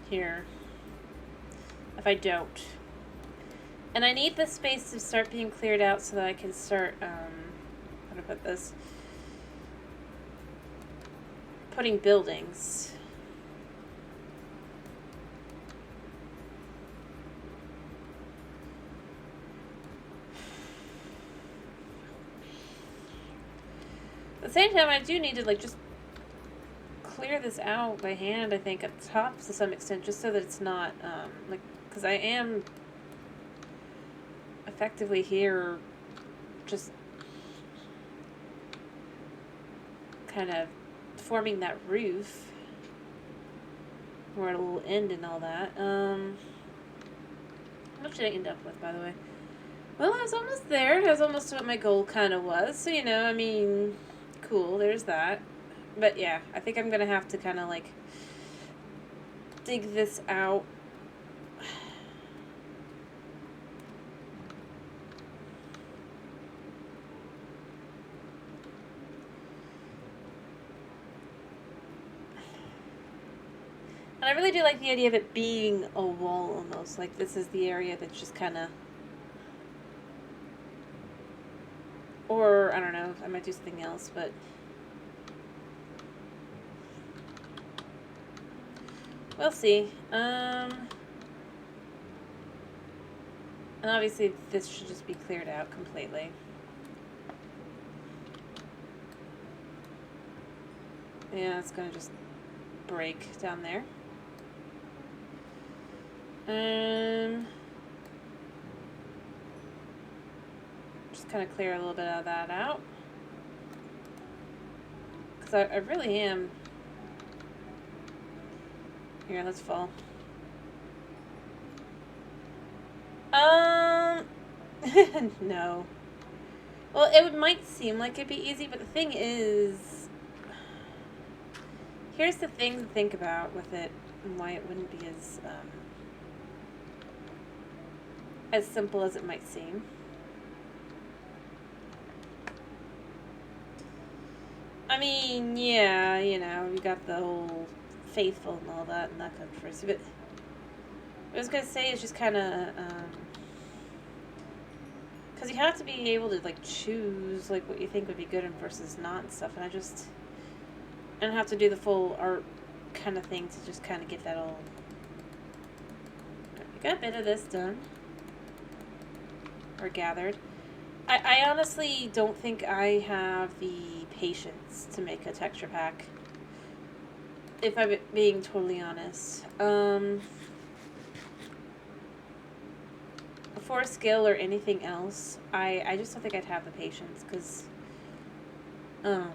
Here. If I don't. And I need this space to start being cleared out so that I can start, how to put this? Putting buildings. At the same time, I do need to, like, just clear this out by hand, I think, at the top to some extent, just so that it's not, like, because I am effectively here just kind of forming that roof where it will end and all that. How much did I end up with, by the way? Well, I was almost there. I was almost to what my goal kind of was. So, you know, I mean, cool, there's that. But yeah, I think I'm going to have to kind of, like, dig this out. And I really do like the idea of it being a wall almost. Like, this is the area that's just kind of... Or, I don't know, I might do something else, but... We'll see. And obviously this should just be cleared out completely. Yeah, it's gonna just break down there. Just kind of clear a little bit of that out. Because I really am. Here, let's fall. No. Well, it might seem like it'd be easy, but the thing is, here's the thing to think about with it and why it wouldn't be as simple as it might seem. I mean, yeah, you know, you got the whole faithful and all that, and that comes first. But what I was gonna say is just kind of, because you have to be able to like choose like what you think would be good and versus not and stuff. And I don't have to do the full art kind of thing to just kind of get that all. I got a bit of this done or gathered. I honestly don't think I have the patience to make a texture pack, if I'm being totally honest. For skill or anything else, I just don't think I'd have the patience, because you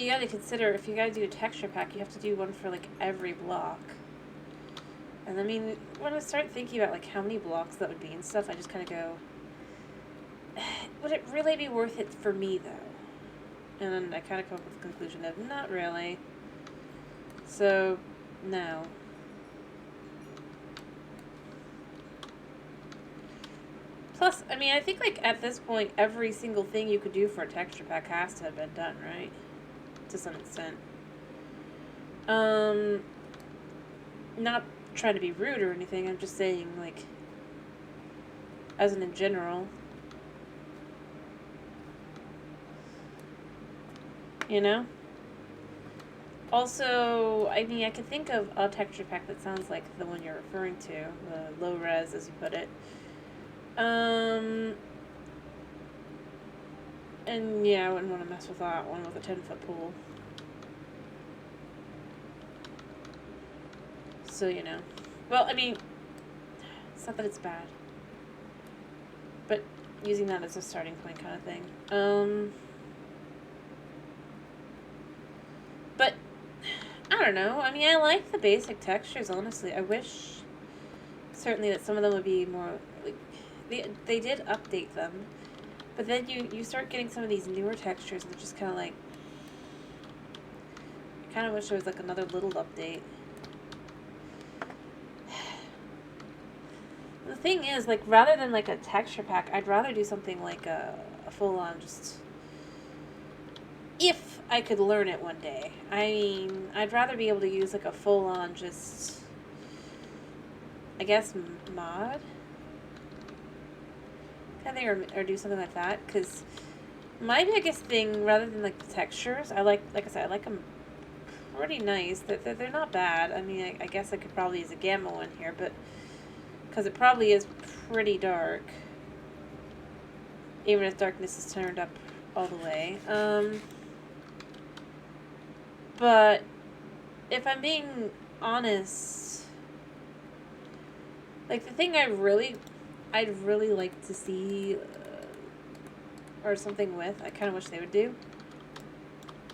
gotta consider, if you gotta do a texture pack, you have to do one for like every block. And I mean, when I start thinking about like how many blocks that would be and stuff, I just kind of go, would it really be worth it for me though? And then I kind of come up with the conclusion of not really. So, no. Plus, I mean, I think like at this point, every single thing you could do for a texture pack has to have been done, right? To some extent. Not trying to be rude or anything, I'm just saying, like, as in general. You know? Also, I mean, I can think of a texture pack that sounds like the one you're referring to, the low res, as you put it. And yeah, I wouldn't want to mess with that one with a 10-foot pool. So, you know. Well, I mean, it's not that it's bad. But using that as a starting point kind of thing. But, I don't know. I mean, I like the basic textures, honestly. I wish, certainly, that some of them would be more, like, they did update them. But then you start getting some of these newer textures and it's just kind of like, I kind of wish there was, like, another little update. The thing is, like, rather than, like, a texture pack, I'd rather do something like a full-on just... If I could learn it one day. I mean, I'd rather be able to use, like, a full-on just... I guess, mod? Kind of thing, or do something like that, because my biggest thing, rather than, like, the textures, I like I said, I like them pretty nice. They're not bad. I mean, I guess I could probably use a gamma one here, but... because it probably is pretty dark, even if darkness is turned up all the way. But if I'm being honest, like, the thing I'd really like to see, or something with, I kind of wish they would do,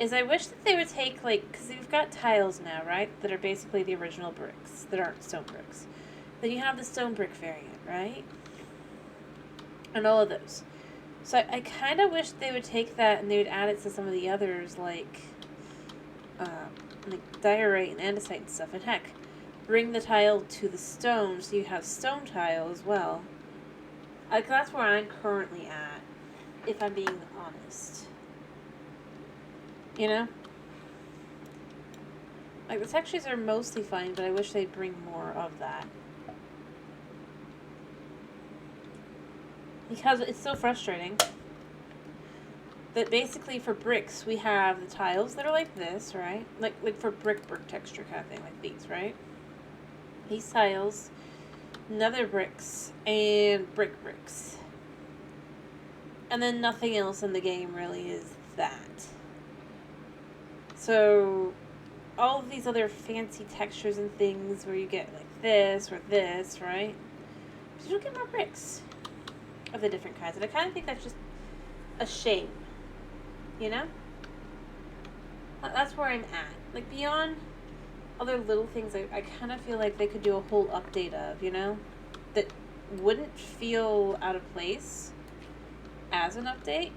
is I wish that they would take, like, because we've got tiles now, right, that are basically the original bricks, that aren't stone bricks. Then you have the stone brick variant, right? And all of those. So I kind of wish they would take that and they would add it to some of the others, like diorite and andesite and stuff. And heck, bring the tile to the stone so you have stone tile as well. Like, that's where I'm currently at, if I'm being honest. You know? Like, the textures are mostly fine, but I wish they'd bring more of that. Because it's so frustrating that basically for bricks, we have the tiles that are like this, right? Like for brick texture kind of thing, like these, right? These tiles, nether bricks, and bricks. And then nothing else in the game really is that. So all of these other fancy textures and things where you get like this or this, right? But you don't get more bricks of the different kinds. And I kind of think that's just a shame, you know? That's where I'm at. Like, beyond other little things, I kind of feel like they could do a whole update of, you know? That wouldn't feel out of place as an update.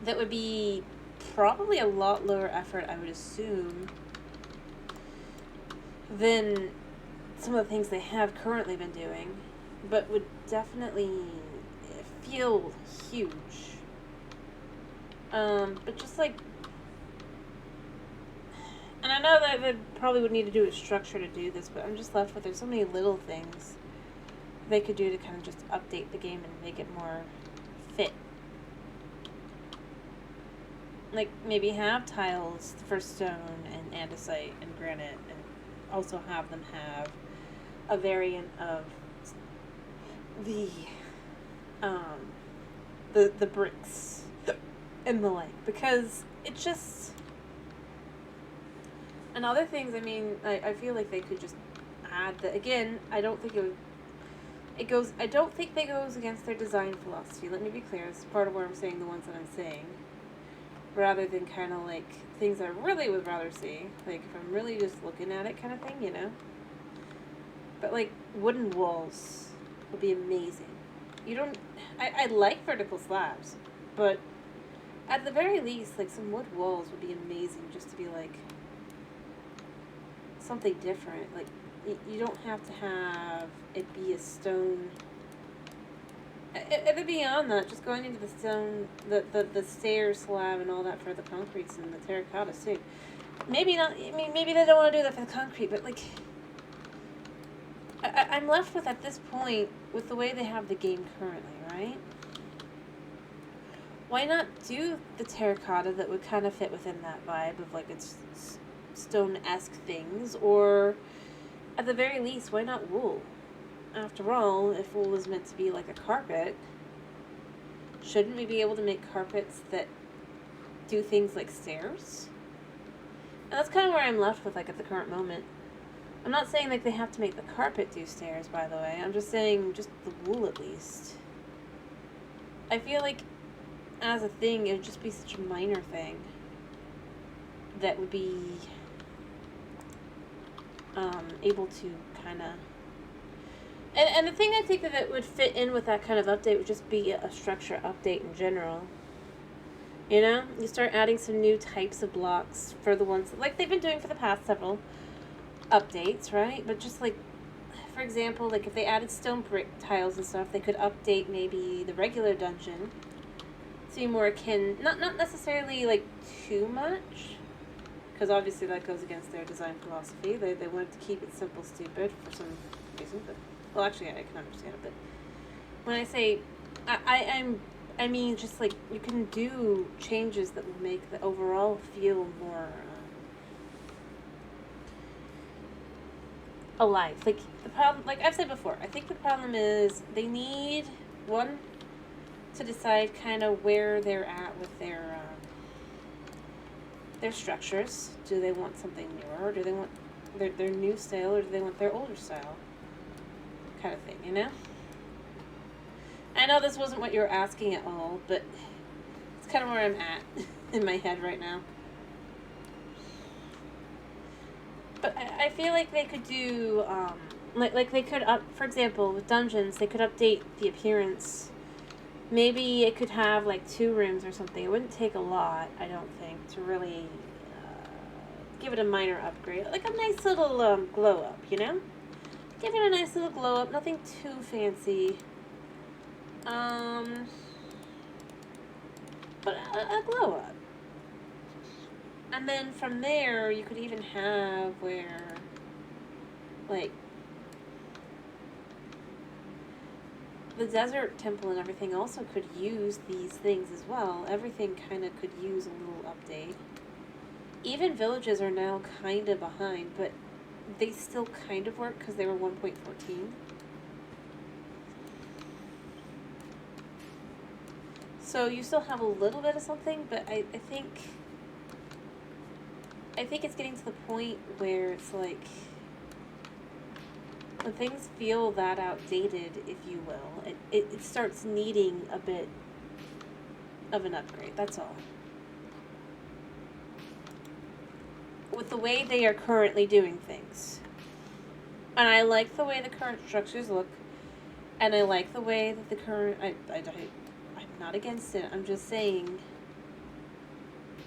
That would be probably a lot lower effort, I would assume, than some of the things they have currently been doing, but would definitely feel huge. But just like, and I know that they probably would need to do a structure to do this, but I'm just left with there's so many little things they could do to kind of just update the game and make it more fit. Like, maybe have tiles for stone and andesite and granite, and also have them have a variant of the bricks and the like, because it just, and other things, I mean, I feel like they could just add that. Again, I don't think I don't think they goes against their design philosophy. Let me be clear. This is part of where I'm saying the ones that I'm saying, rather than kind of like things I really would rather see, like if I'm really just looking at it kind of thing, you know? But like wooden walls would be amazing. You don't, I like vertical slabs, but at the very least, like some wood walls would be amazing, just to be like something different. Like you don't have to have it be a stone. And beyond that, just going into the stone, the stair slab and all that for the concretes and the terracottas too. Maybe not, I mean, maybe they don't want to do that for the concrete, but like, I'm left with, at this point, with the way they have the game currently, right? Why not do the terracotta that would kind of fit within that vibe of like it's stone-esque things, or at the very least, why not wool? After all, if wool is meant to be like a carpet, shouldn't we be able to make carpets that do things like stairs? And that's kind of where I'm left with, like, at the current moment. I'm not saying like they have to make the carpet do stairs, by the way. I'm just saying just the wool at least. I feel like as a thing, it would just be such a minor thing that would be able to kind of... And the thing I think that would fit in with that kind of update would just be a structure update in general. You know? You start adding some new types of blocks for the ones, like they've been doing for the past several updates, right? But just like, for example, like if they added stone brick tiles and stuff, they could update maybe the regular dungeon to be more akin, not necessarily like too much, because obviously that goes against their design philosophy. They wanted to keep it simple, stupid for some reason, but, well, actually, I can understand it, but when I say, I mean just like, you can do changes that will make the overall feel more alive. Like, the problem, like I've said before, I think the problem is they need, one, to decide kind of where they're at with their structures. Do they want something newer, or do they want their new style, or do they want their older style kind of thing, you know? I know this wasn't what you were asking at all, but it's kind of where I'm at in my head right now. But I feel like they could do, like they could for example, with dungeons, they could update the appearance. Maybe it could have like 2 rooms or something. It wouldn't take a lot, I don't think, to really give it a minor upgrade. Like a nice little glow up, you know? Give it a nice little glow up, nothing too fancy. But a glow up. And then from there, you could even have where, like, the desert temple and everything also could use these things as well. Everything kind of could use a little update. Even villages are now kind of behind, but they still kind of work because they were 1.14. So you still have a little bit of something, but I think it's getting to the point where it's like, when things feel that outdated, if you will, it starts needing a bit of an upgrade. That's all. With the way they are currently doing things. And I like the way the current structures look. And I like the way that the current... I'm not against it. I'm just saying...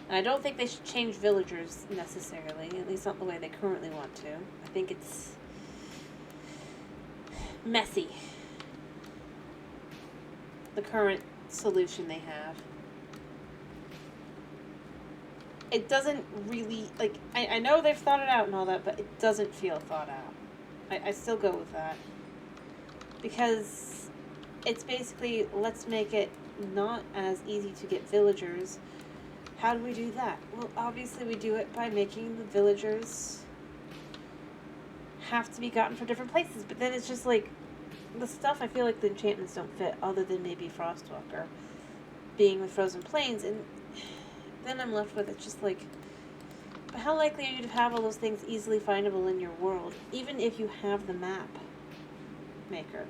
I don't think they should change villagers necessarily. At least not the way they currently want to. I think it's... messy. The current solution they have. It doesn't really, like, I know they've thought it out and all that, but it doesn't feel thought out. I still go with that. Because it's basically, let's make it not as easy to get villagers. How do we do that? Well, obviously we do it by making the villagers have to be gotten from different places. But then it's just like, the stuff, I feel like the enchantments don't fit, other than maybe Frostwalker being the Frozen Plains, and then I'm left with, it's just like, but how likely are you to have all those things easily findable in your world, even if you have the map maker?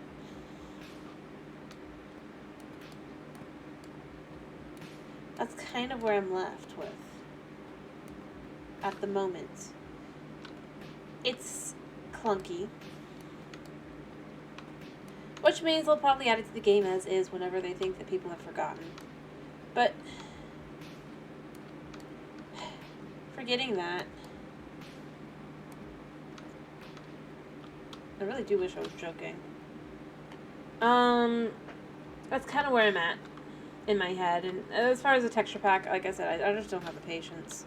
That's kind of where I'm left with at the moment. It's clunky. Which means they'll probably add it to the game as is whenever they think that people have forgotten. But forgetting that, I really do wish I was joking. That's kind of where I'm at in my head. And as far as the texture pack, like I said, I just don't have the patience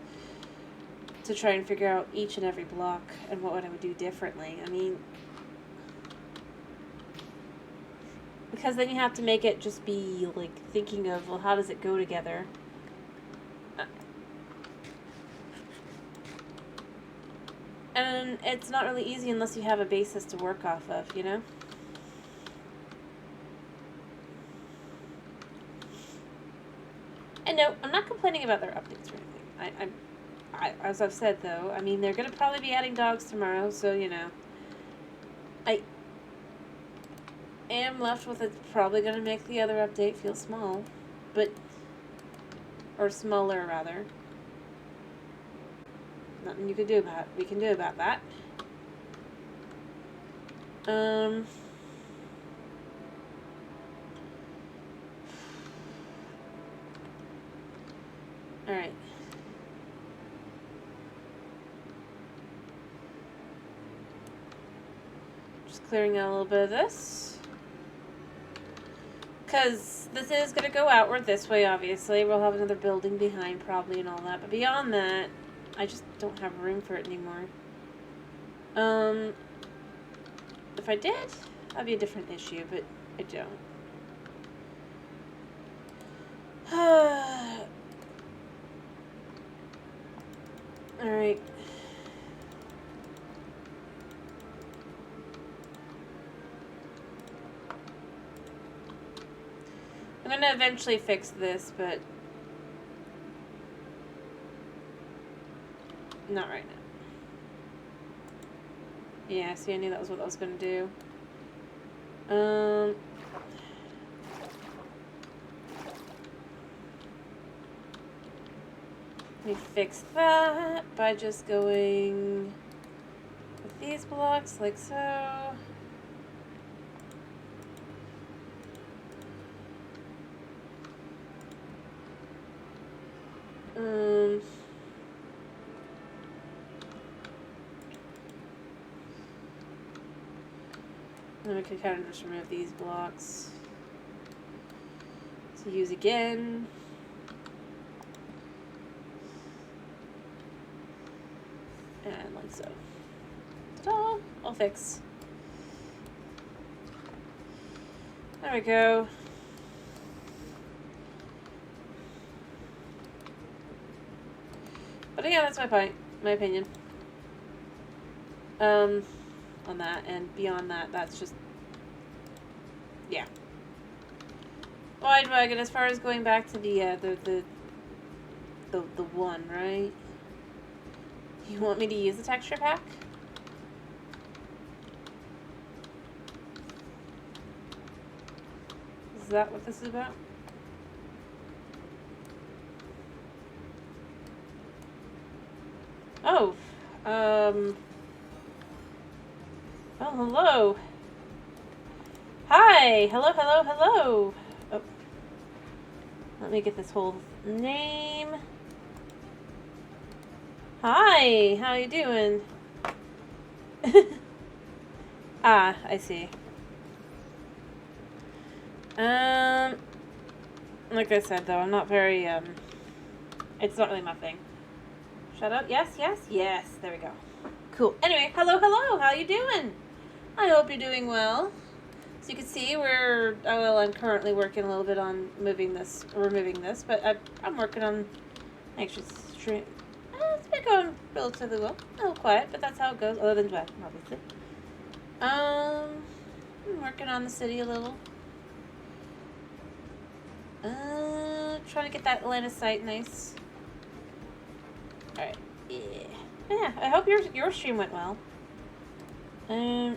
to try and figure out each and every block and what I would do differently. I mean, because then you have to make it just be, like, thinking of, well, how does it go together? And it's not really easy unless you have a basis to work off of, you know? And no, I'm not complaining about their updates or anything. As I've said, though, I mean, they're going to probably be adding dogs tomorrow, so, you know. I am left with, it's probably going to make the other update feel small, but, or smaller rather. Nothing you can do about, we can do about that. Alright. Just clearing out a little bit of this. Because this is going to go outward this way, obviously. We'll have another building behind, probably, and all that. But beyond that, I just don't have room for it anymore. If I did, that'd be a different issue, but I don't. Alright. I'm gonna eventually fix this, but not right now. Yeah, see, I knew that was what I was gonna do. Let me fix that by just going with these blocks like so. Then we can kind of just remove these blocks to use again. And like so. Ta-da! All fix. There we go. But yeah, that's my opinion. On that, and beyond that, that's just, yeah. Well, wide wagon as far as going back to the one, right? You want me to use the texture pack? Is that what this is about? Oh, oh, hello. Hi, hello. Oh, let me get this whole name. Hi, how you doing? Ah, I see. Like I said, though, I'm not very, it's not really my thing. Shut up. Yes. There we go. Cool. Anyway, hello. How you doing? I hope you're doing well. So you can see I'm currently working a little bit on removing this, but I'm working on actually stream. It's been going relatively well. A little quiet, but that's how it goes, other than Dwayne, obviously. I'm working on the city a little. Trying to get that line of sight nice. Alright. Yeah, I hope your stream went well. There.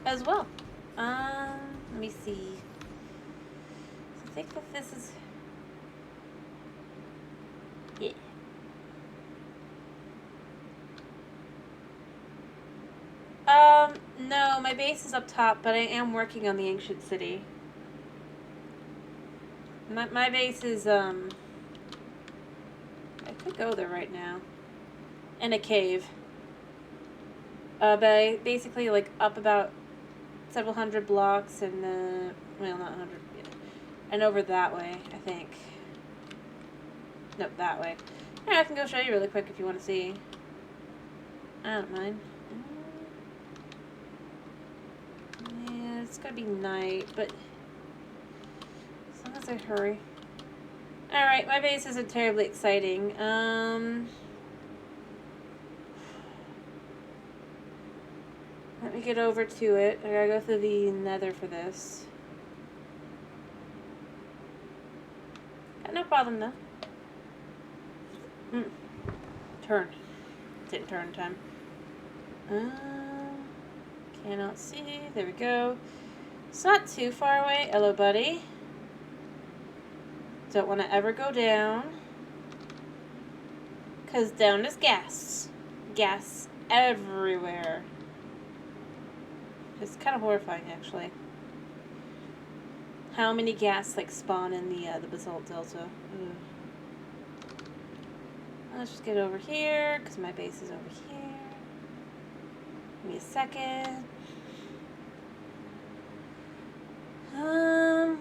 As well. Let me see. So I think that this is... Yeah. No, my base is up top, but I am working on the ancient city. My base is, I could go there right now. In a cave. But basically, like, up about several hundred blocks and, well, not 100, yeah. And over that way, I think. Nope, that way. Yeah, I can go show you really quick if you want to see. I don't mind. Yeah, it's gonna be night, but as long as I hurry. Alright, my base isn't terribly exciting. Let me get over to it. I gotta go through the nether for this. Got no problem though. Turn. Didn't turn in time. Cannot see. There we go. It's not too far away. Hello, buddy. Don't want to ever go down. Because down is gas. Gas everywhere. It's kind of horrifying, actually. How many gas, like, spawn in the basalt delta? Ugh. Let's just get over here, because my base is over here. Give me a second. Let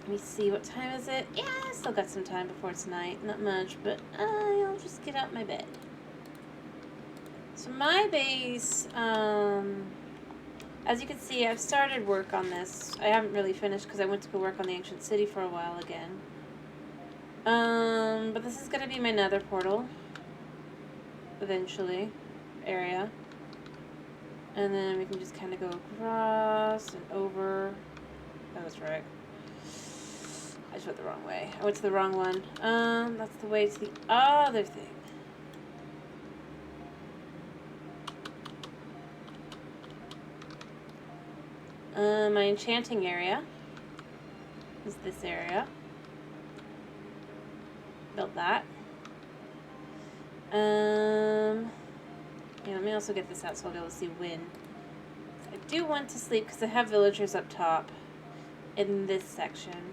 me see, what time is it? Yeah, I still got some time before it's night. Not much, but I'll just get out my bed. So my base, as you can see, I've started work on this. I haven't really finished because I went to go work on the ancient city for a while again. But this is going to be my nether portal. Eventually. Area. And then we can just kind of go across and over. That was right. I just went the wrong way. I went to the wrong one. That's the way to the other thing. My enchanting area is this area. Built that. Yeah, let me also get this out so I'll be able to see when. I do want to sleep because I have villagers up top in this section.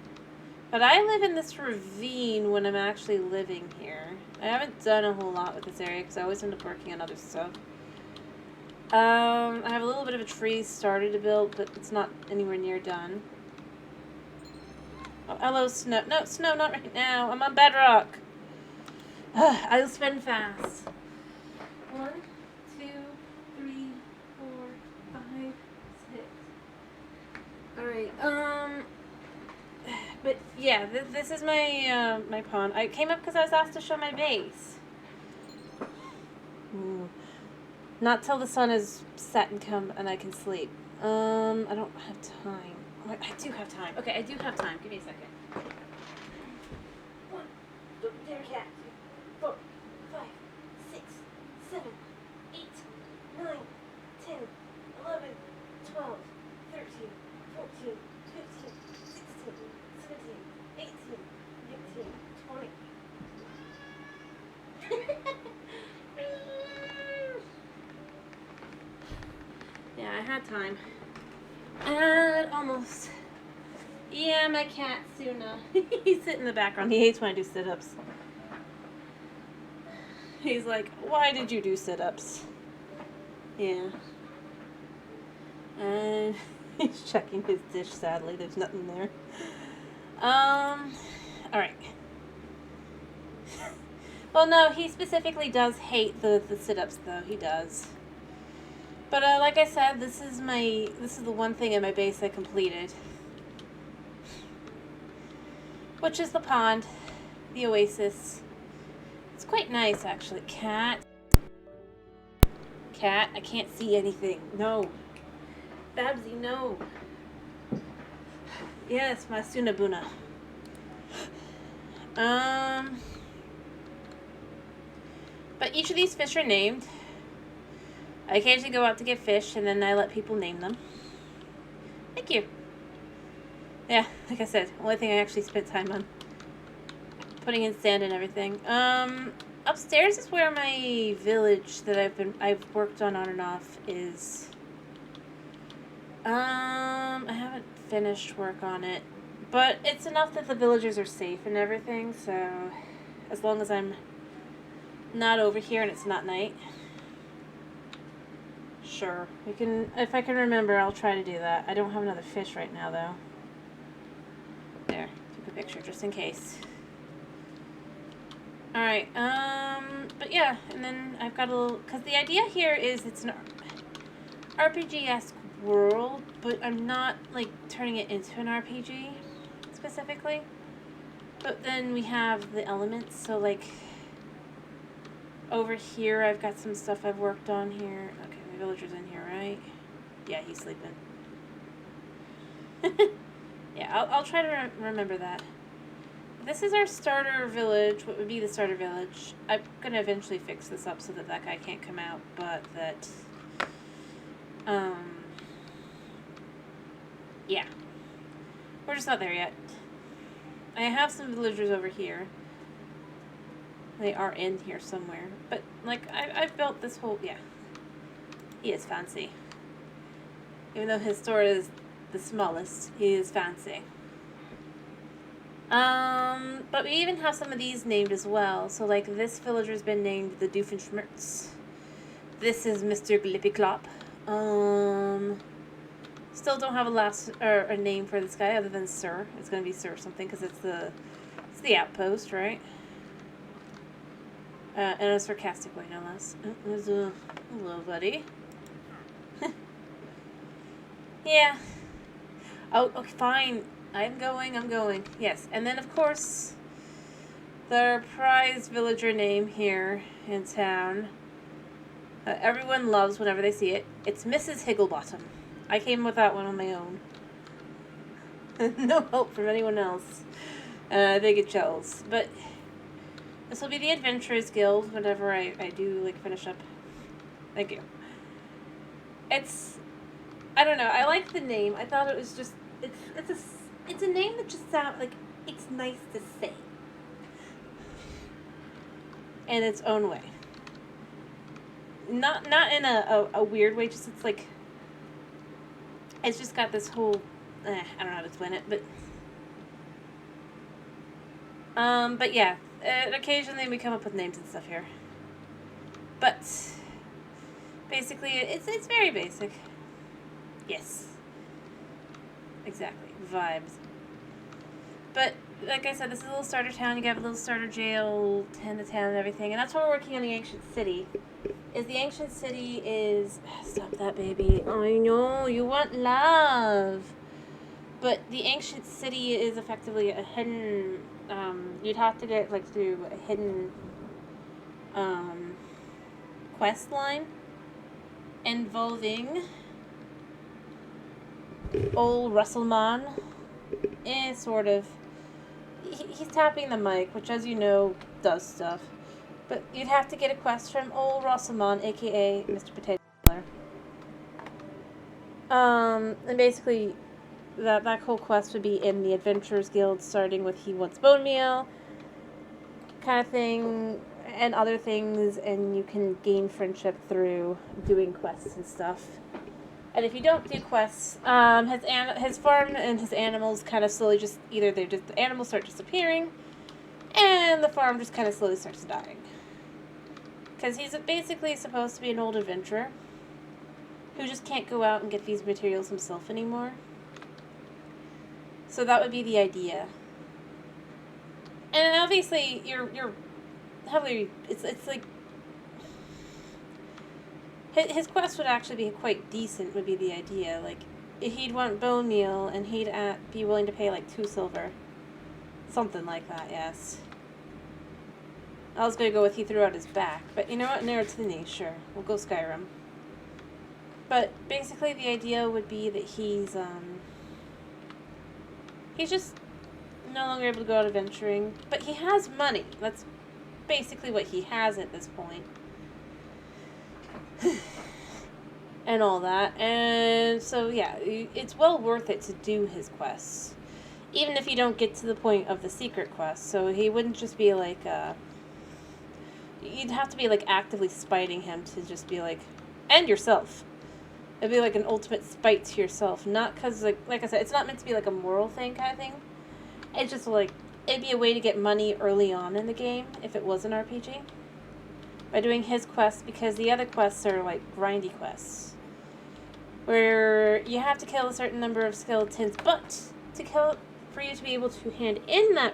But I live in this ravine when I'm actually living here. I haven't done a whole lot with this area because I always end up working on other stuff. I have a little bit of a tree started to build, but it's not anywhere near done. Oh, hello, snow. No, snow, not right now. I'm on Bedrock. I'll spin fast. 1, 2, 3, 4, 5, 6. Alright, but yeah, this is my, my pond. I came up because I was asked to show my base. Ooh. Not till the sun is set and come and I can sleep. I don't have time. I do have time. Okay, I do have time. Give me a second. 1, don't be there, cat. 4, 5, 6, 7, 8, 9, 10, 11, 12, 13, 14, 15, 16, 17, 18, 19, 20. Yeah, I had time. And almost. Yeah, my cat, Suna. He's sitting in the background. He hates when I do sit-ups. He's like, why did you do sit-ups? Yeah. And he's checking his dish, sadly. There's nothing there. Alright. Well, no, he specifically does hate the sit-ups, though. He does. But, like I said, this is the one thing in my base I completed. Which is the pond. The oasis. It's quite nice, actually. Cat, I can't see anything. No. Babsy, no. Yes, my Sunabuna. But each of these fish are named. I occasionally go out to get fish, and then I let people name them. Thank you. Yeah, like I said, only thing I actually spent time on. Putting in sand and everything. Upstairs is where my village that I've worked on and off is. I haven't finished work on it, but it's enough that the villagers are safe and everything, so as long as I'm not over here and it's not night. Sure, we can, if I can remember, I'll try to do that. I don't have another fish right now, though. There, took a picture just in case. Alright, but yeah, and then I've got a little, because the idea here is it's an RPG-esque world, but I'm not, like, turning it into an RPG, specifically. But then we have the elements, so, like, over here I've got some stuff I've worked on here. Okay, my villager's in here, right? Yeah, he's sleeping. Yeah, I'll try to remember that. This is our starter village. What would be the starter village? I'm going to eventually fix this up so that that guy can't come out, but that, yeah. We're just not there yet. I have some villagers over here. They are in here somewhere. But, like, I've built this whole, yeah. He is fancy. Even though his store is the smallest, he is fancy. But we even have some of these named as well. So, like, this villager's been named the Doofenshmirtz. This is Mr. Glippyclop. Still don't have a name for this guy other than Sir. It's gonna be Sir something because it's the outpost, right? In a sarcastic way, no less. Hello, buddy. Yeah. Oh, okay, fine. I'm going. Yes, and then, of course, the prize villager name here in town. Everyone loves whenever they see it. It's Mrs. Higglebottom. I came with that one on my own. No help from anyone else. They get jealous. But this will be the Adventurers Guild whenever I do, like, finish up. Thank you. I don't know. I like the name. I thought it was just... It's a name that just sounds like it's nice to say. In its own way. Not in a weird way, just it's like... It's just got this whole... I don't know how to explain it, but yeah. Occasionally we come up with names and stuff here. But... Basically, it's very basic. Yes. Exactly. Vibes. But, like I said, this is a little starter town. You got a little starter jail, 10 to 10 and everything. And that's why we're working on the ancient city. The ancient city is... Stop that, baby. I know, you want love. But the ancient city is effectively a hidden... you'd have to get, like, through a hidden... quest line. involving old Russellman. Sort of. He's tapping the mic, which, as you know, does stuff. But you'd have to get a quest from old Russellman, aka Mr. Potato Killer. And basically, that whole quest would be in the Adventurers Guild, starting with he wants bone meal, kind of thing, and other things, and you can gain friendship through doing quests and stuff. And if you don't do quests, his farm and his animals kind of slowly just, either the animals start disappearing, and the farm just kind of slowly starts dying. Because he's basically supposed to be an old adventurer who just can't go out and get these materials himself anymore. So that would be the idea. And obviously, you're heavily, it's like, his quest would actually be quite decent, would be the idea. Like, he'd want bone meal, and he'd be willing to pay like 2 silver. Something like that, yes. I was going to go with he threw out his back, but you know what? Narrow to the knee, sure. We'll go Skyrim. But basically the idea would be that he's just no longer able to go out adventuring, but he has money. That's basically what he has at this point. And all that. And so, yeah, it's well worth it to do his quests. Even if you don't get to the point of the secret quest. So he wouldn't just be like, you'd have to be like actively spiting him to just be like, and yourself. It'd be like an ultimate spite to yourself. Not because, like I said, it's not meant to be like a moral thing kind of thing. It's just like, it'd be a way to get money early on in the game if it was an RPG. By doing his quests, because the other quests are like grindy quests. Where you have to kill a certain number of skeletons, but for you to be able to hand in that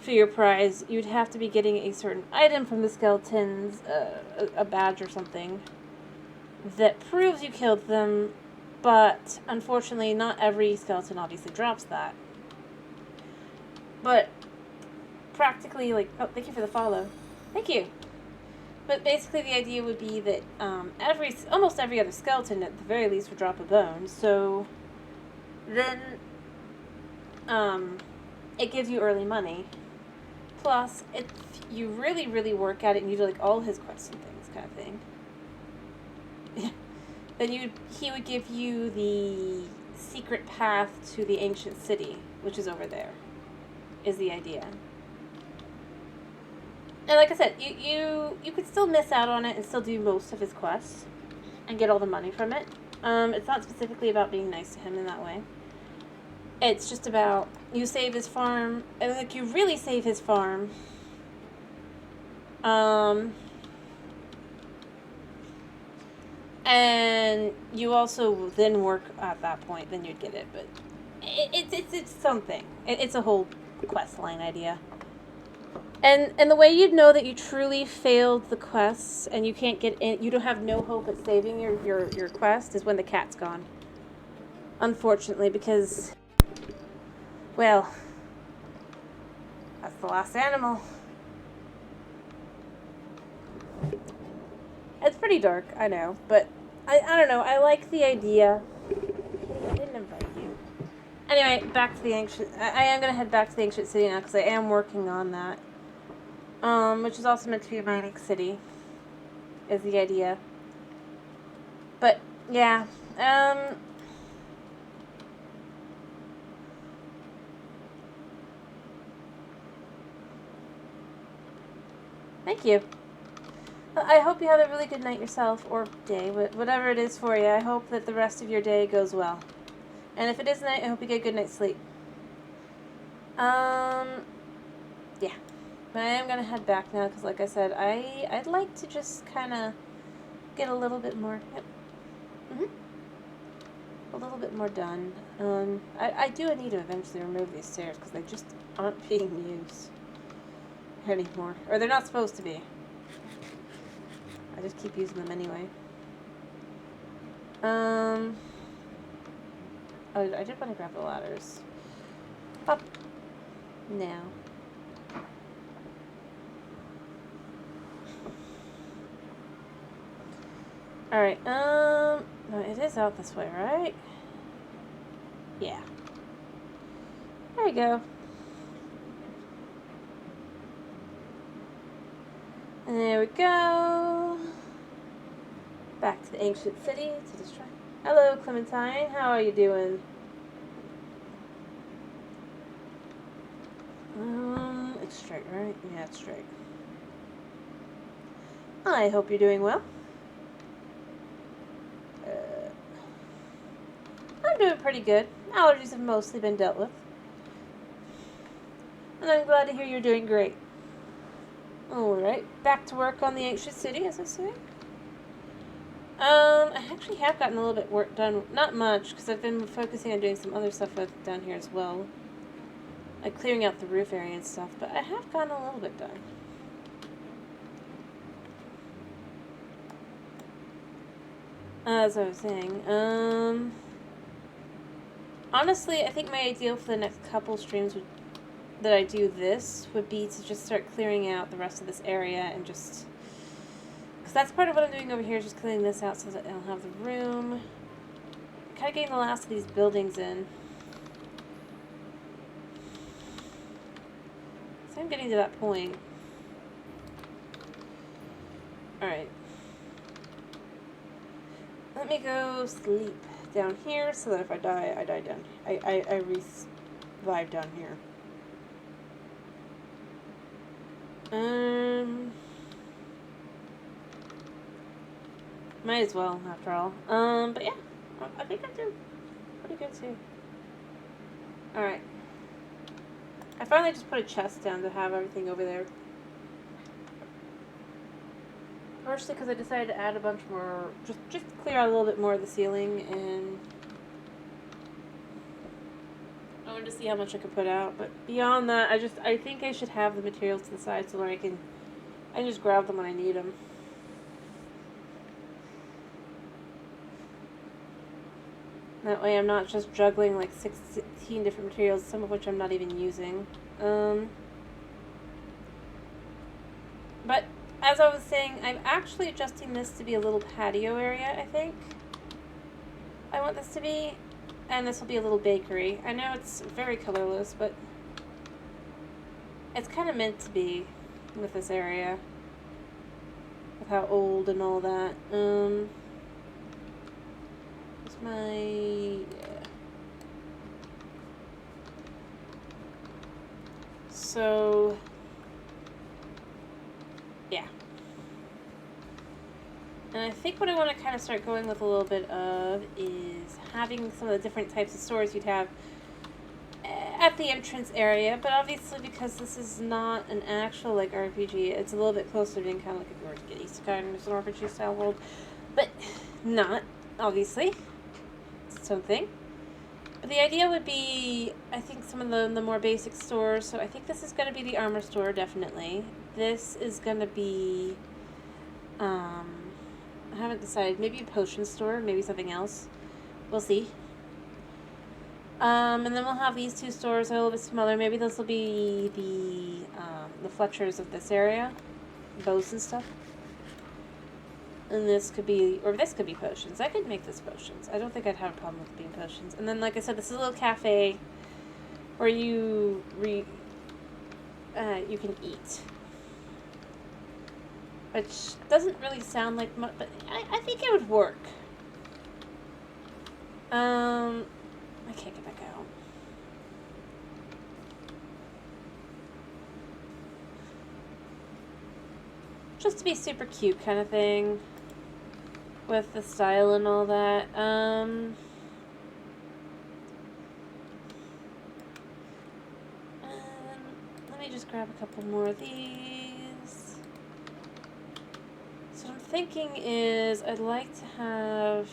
for your prize, you'd have to be getting a certain item from the skeletons, a badge or something, that proves you killed them, but unfortunately not every skeleton obviously drops that. But practically, like, oh, thank you for the follow. Thank you. But basically the idea would be that almost every other skeleton at the very least would drop a bone, so then it gives you early money. Plus, if you really, really work at it and you do like all his quests and things kind of thing, then he would give you the secret path to the ancient city, which is over there, is the idea. And like I said, you could still miss out on it and still do most of his quests and get all the money from it. It's not specifically about being nice to him in that way. It's just about you save his farm, and like you really save his farm. And you also then work at that point, then you'd get it. But it's something. It's a whole quest line idea. And the way you'd know that you truly failed the quests and you can't get in, you don't have no hope at saving your quest, is when the cat's gone. Unfortunately, because, well, that's the last animal. It's pretty dark, I know, but I don't know, I like the idea. I didn't invite you. Anyway, back to the ancient, I am going to head back to the ancient city now because I am working on that. Which is also meant to be a mining city, is the idea. But, yeah, thank you. I hope you have a really good night yourself, or day, whatever it is for you. I hope that the rest of your day goes well. And if it is night, I hope you get a good night's sleep. Yeah. But I am going to head back now, because like I said, I'd like to just kind of get a little bit more, a little bit more done. I do need to eventually remove these stairs, because they just aren't being used anymore. Or they're not supposed to be. I just keep using them anyway. Oh, I did want to grab the ladders. Up. Now. Alright, no, it is out this way, right? Yeah. There we go. And there we go. Back to the ancient city to destroy. Hello, Clementine. How are you doing? It's straight, right? Yeah, it's straight. I hope you're doing well. I'm doing pretty good. Allergies have mostly been dealt with. And I'm glad to hear you're doing great. Alright, back to work on the ancient city, as I say. I actually have gotten a little bit work done. Not much, because I've been focusing on doing some other stuff down here as well. Like clearing out the roof area and stuff, but I have gotten a little bit done. As I was saying, honestly, I think my ideal for the next couple streams that I do this would be to just start clearing out the rest of this area and just... Because that's part of what I'm doing over here, is just clearing this out so that I'll have the room. Kind of getting the last of these buildings in. So I'm getting to that point. Alright. Let me go sleep down here so that if I die, I die down here. I revive down here. Might as well, after all. But yeah, I think I'm doing pretty good too. Alright. I finally just put a chest down to have everything over there. Partially because I decided to add a bunch more, just clear out a little bit more of the ceiling, and I wanted to see how much I could put out. But beyond that, I think I should have the materials to the side so that I can just grab them when I need them. That way I'm not just juggling like 16 different materials, some of which I'm not even using. But as I was saying, I'm actually adjusting this to be a little patio area, I think. I want this to be, and this will be a little bakery. I know it's very colorless, but it's kind of meant to be with this area. With how old and all that. So, yeah. And I think what I want to kind of start going with a little bit of is having some of the different types of stores you'd have at the entrance area, but obviously because this is not an actual like RPG, it's a little bit closer to being kind of like if you were to get Isekai in an RPG style world, but not, obviously. Something. But the idea would be, I think, some of the more basic stores. So I think this is going to be the armor store, definitely. This is going to be, I haven't decided. Maybe a potion store, maybe something else. We'll see. And then we'll have these two stores a little bit smaller. Maybe this will be the Fletchers of this area. Bows and stuff. And this could be, or this could be potions. I could make this potions. I don't think I'd have a problem with it being potions. And then, like I said, this is a little cafe where you can eat. Which doesn't really sound like much, but I think it would work. I can't get back out. Just to be super cute kind of thing. With the style and all that. And let me just grab a couple more of these. So what I'm thinking is I'd like to have...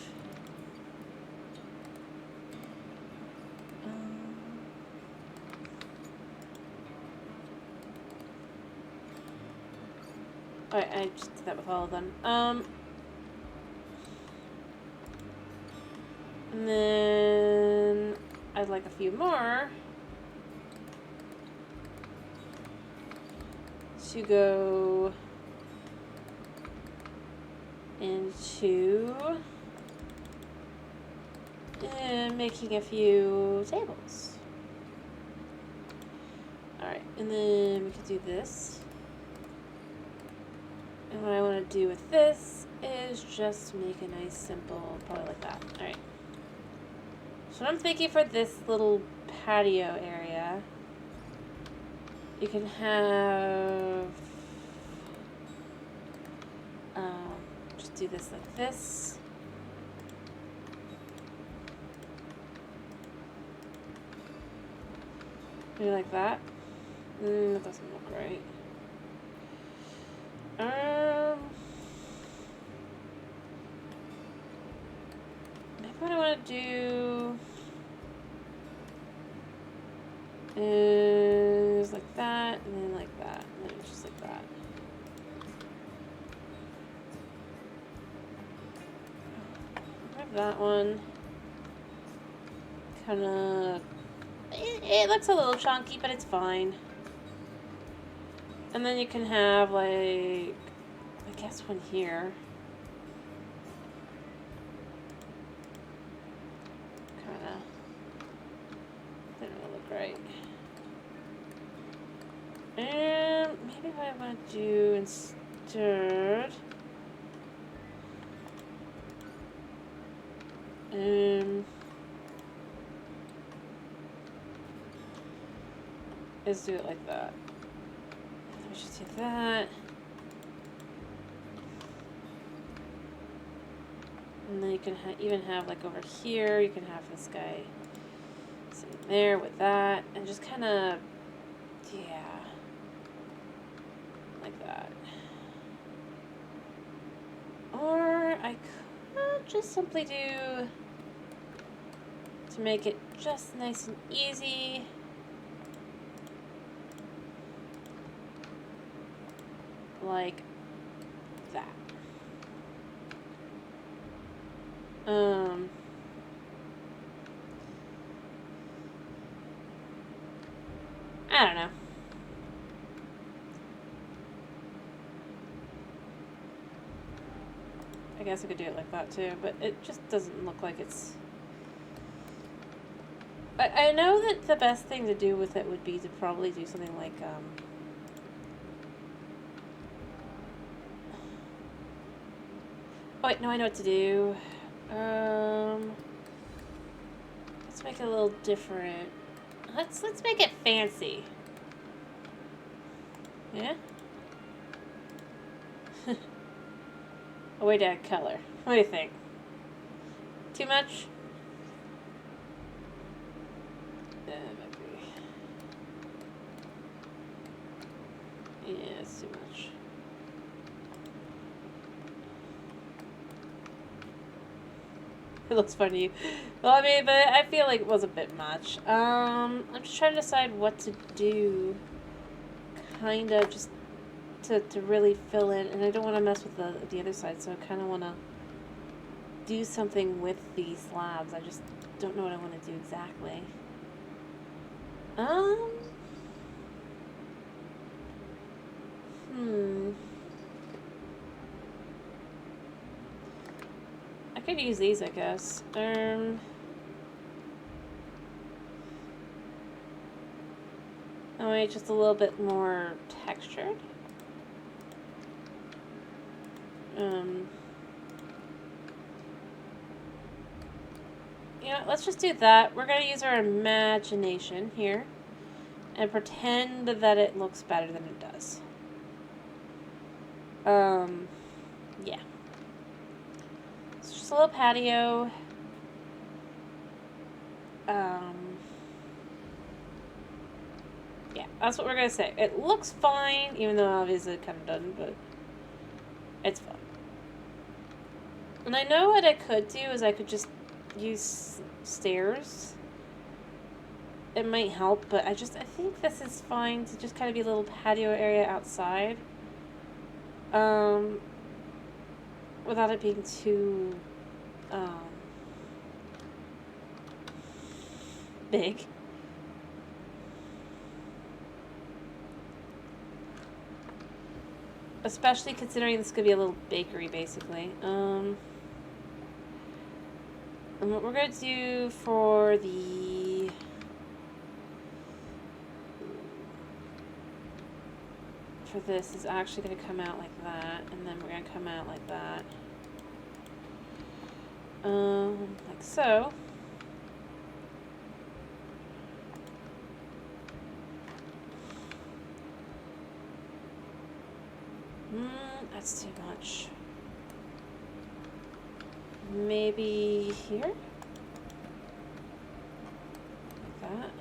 Alright, I just did that with all of them. And then I'd like a few more to go into making a few tables. Alright, and then we can do this. And what I want to do with this is just make a nice simple, probably like that. Alright. So what I'm thinking for this little patio area, you can have, just do this like this. Maybe like that. That doesn't look right. Maybe what I want to do is like that, and then like that, and then just like that. Grab that one. Kind of. It looks a little chunky, but it's fine. And then you can have, like, I guess one here. Kind of. Didn't really look right. And maybe what I want to do instead. Is do it like that. Let me just do that. And then you can even have, like, over here, you can have this guy sitting there with that, and just kind of, yeah, like that. Or I could just simply do, to make it just nice and easy, like that. I don't know. I guess I could do it like that too, but it just doesn't look like it's... I know that the best thing to do with it would be to probably do something like, oh wait, no, I know what to do. Let's make it a little different. Let's make it fancy. Yeah? A way to add color. What do you think? Too much? Might be. Yeah, it's too much. It looks fun to you. Well, I mean, but I feel like it was a bit much. I'm just trying to decide what to do. Kind of just to really fill in. And I don't want to mess with the other side, so I kind of want to do something with these slabs. I just don't know what I want to do exactly. I could use these, I guess. Oh wait, just a little bit more textured. You know, let's just do that. We're gonna use our imagination here and pretend that it looks better than it does. Yeah. It's just a little patio. Yeah, that's what we're gonna say. It looks fine, even though obviously it kind of doesn't, but it's fine. And I know what I could do is I could just use stairs. It might help, but I think this is fine to just kind of be a little patio area outside. Without it being too, big. especially considering this could be a little bakery, basically. And what we're going to do for this is actually going to come out like that, and then we're going to come out like that. Like so. That's too much. Maybe here? Like that.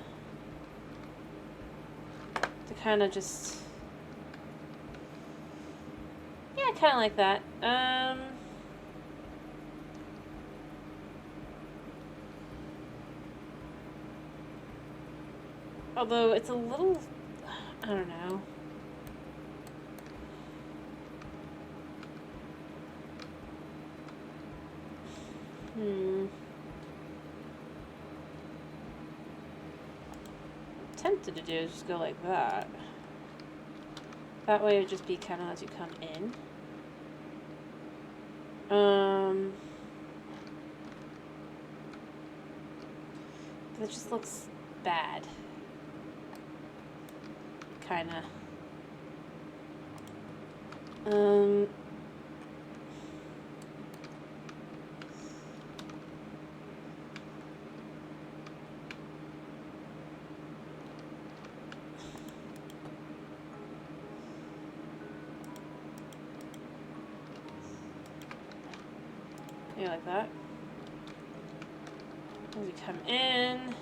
To kind of just... yeah, kind of like that. Although it's a little... I don't know. Tempted to do is just go like that. That way it would just be kind of as you come in. It just looks bad. Kinda. Yeah, like that. As we come in,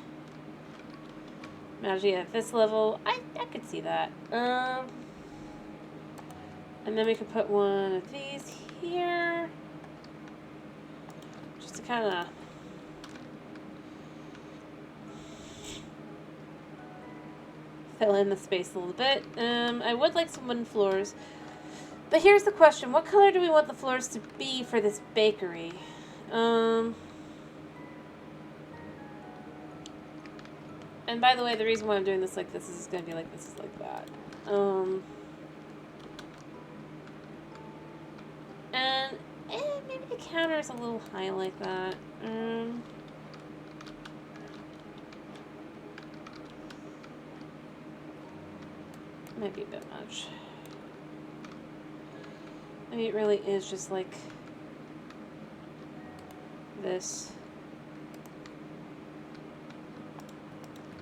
imagine at this level, I could see that. And then we could put one of these here, just to kind of fill in the space a little bit. I would like some wooden floors. But here's the question. What color do we want the floors to be for this bakery? And by the way, the reason why I'm doing this like this is going to be like this is like that. And maybe the counter is a little high like that. Might be a bit much. Maybe it really is just like this.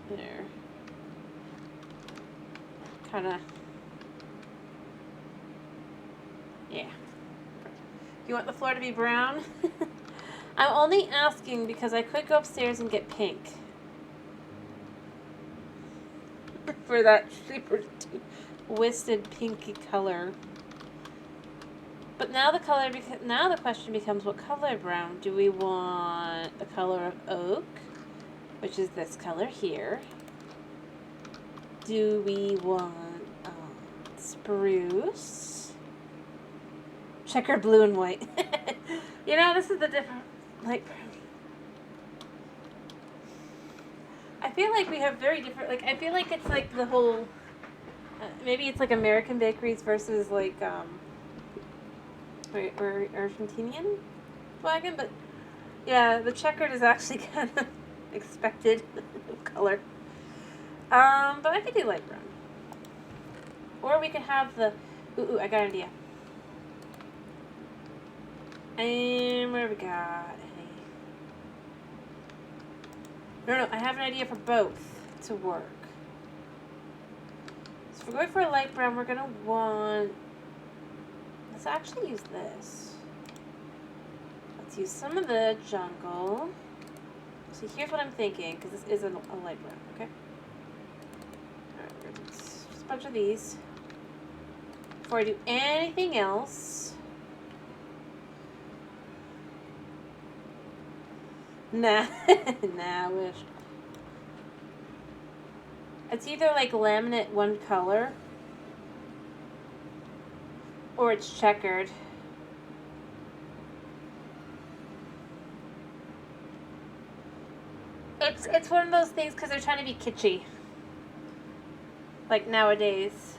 There. Kinda. Yeah. You want the floor to be brown? I'm only asking because I could go upstairs and get pink. For that super twisted pinky color. But now the question becomes, what color brown? Do we want the color of oak, which is this color here? Do we want spruce? Checkered blue and white. You know, this is the different, like, I feel like we have very different, like, I feel like it's like the whole, maybe it's like American bakeries versus like, or Argentinian wagon, but yeah, the checkered is actually kind of expected color. But I could do light brown. Or we could have the, ooh, I got an idea. And what have we got? No, I have an idea for both to work. So if we're going for a light brown, we're going to want, let's actually use this. Let's use some of the jungle. So here's what I'm thinking, because this is a light brown, okay? Alright, we're going to do just a bunch of these. Before I do anything else. Nah, nah, I wish. It's either like laminate one color, or it's checkered. It's one of those things because they're trying to be kitschy. Like nowadays.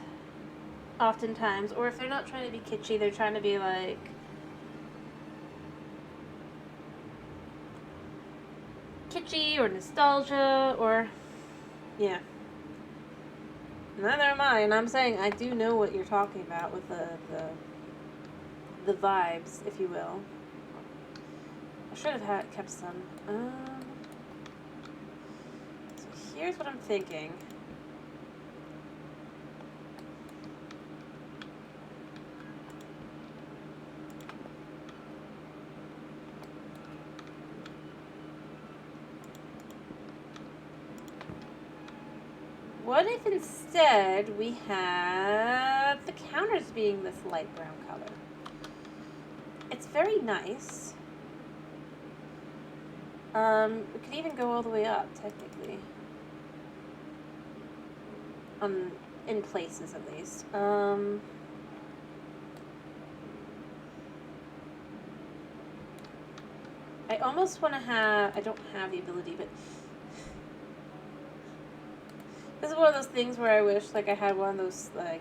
oftentimes. Or if they're not trying to be kitschy, they're trying to be like kitschy or nostalgia or yeah. Neither am I, and I'm saying I do know what you're talking about with the vibes, if you will. I should have kept some. So here's what I'm thinking. What if instead we have the counters being this light brown color? It's very nice. We could even go all the way up, technically. In places at least. I almost want to have, I don't have the ability, but this is one of those things where I wish, like, I had one of those, like,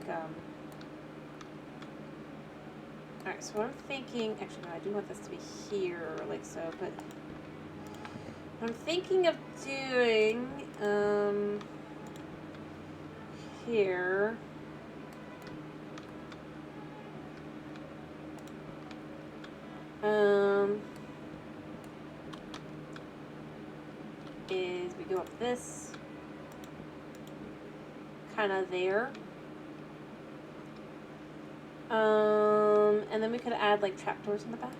alright, so I'm thinking, actually, no, I do want this to be here, like so, but I'm thinking of doing, here, is we go up this, kind of there, and then we could add like trapdoors in the back,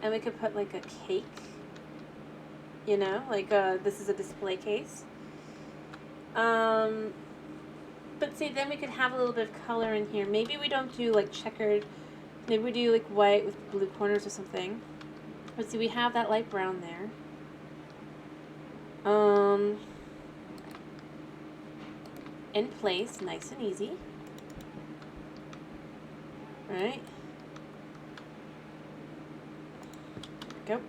and we could put like a cake, you know, like this is a display case. But see, then we could have a little bit of color in here. Maybe we don't do like checkered, maybe we do like white with blue corners or something. But see, we have that light brown there. In place, nice and easy. Right? Go.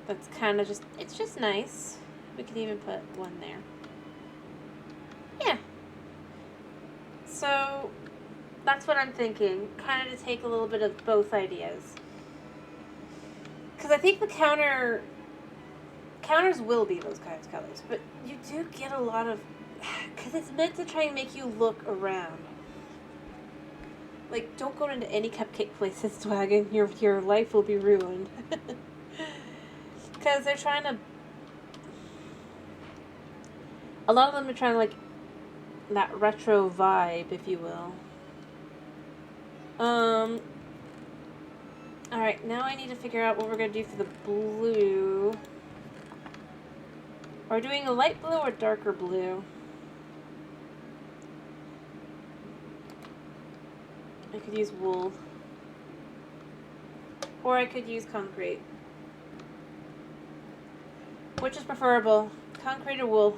That's kind of just, it's just nice. We could even put one there. Yeah. So, that's what I'm thinking. Kind of to take a little bit of both ideas. Because I think the counters will be those kinds of colors. But you do get a lot of, because it's meant to try and make you look around. Like, don't go into any cupcake places, Swaggin. Your life will be ruined. Because they're trying to, a lot of them are trying to, like, that retro vibe, if you will. Alright, now I need to figure out what we're going to do for the blue. Are we doing a light blue or darker blue? I could use wool. Or I could use concrete. Which is preferable? Concrete or wool?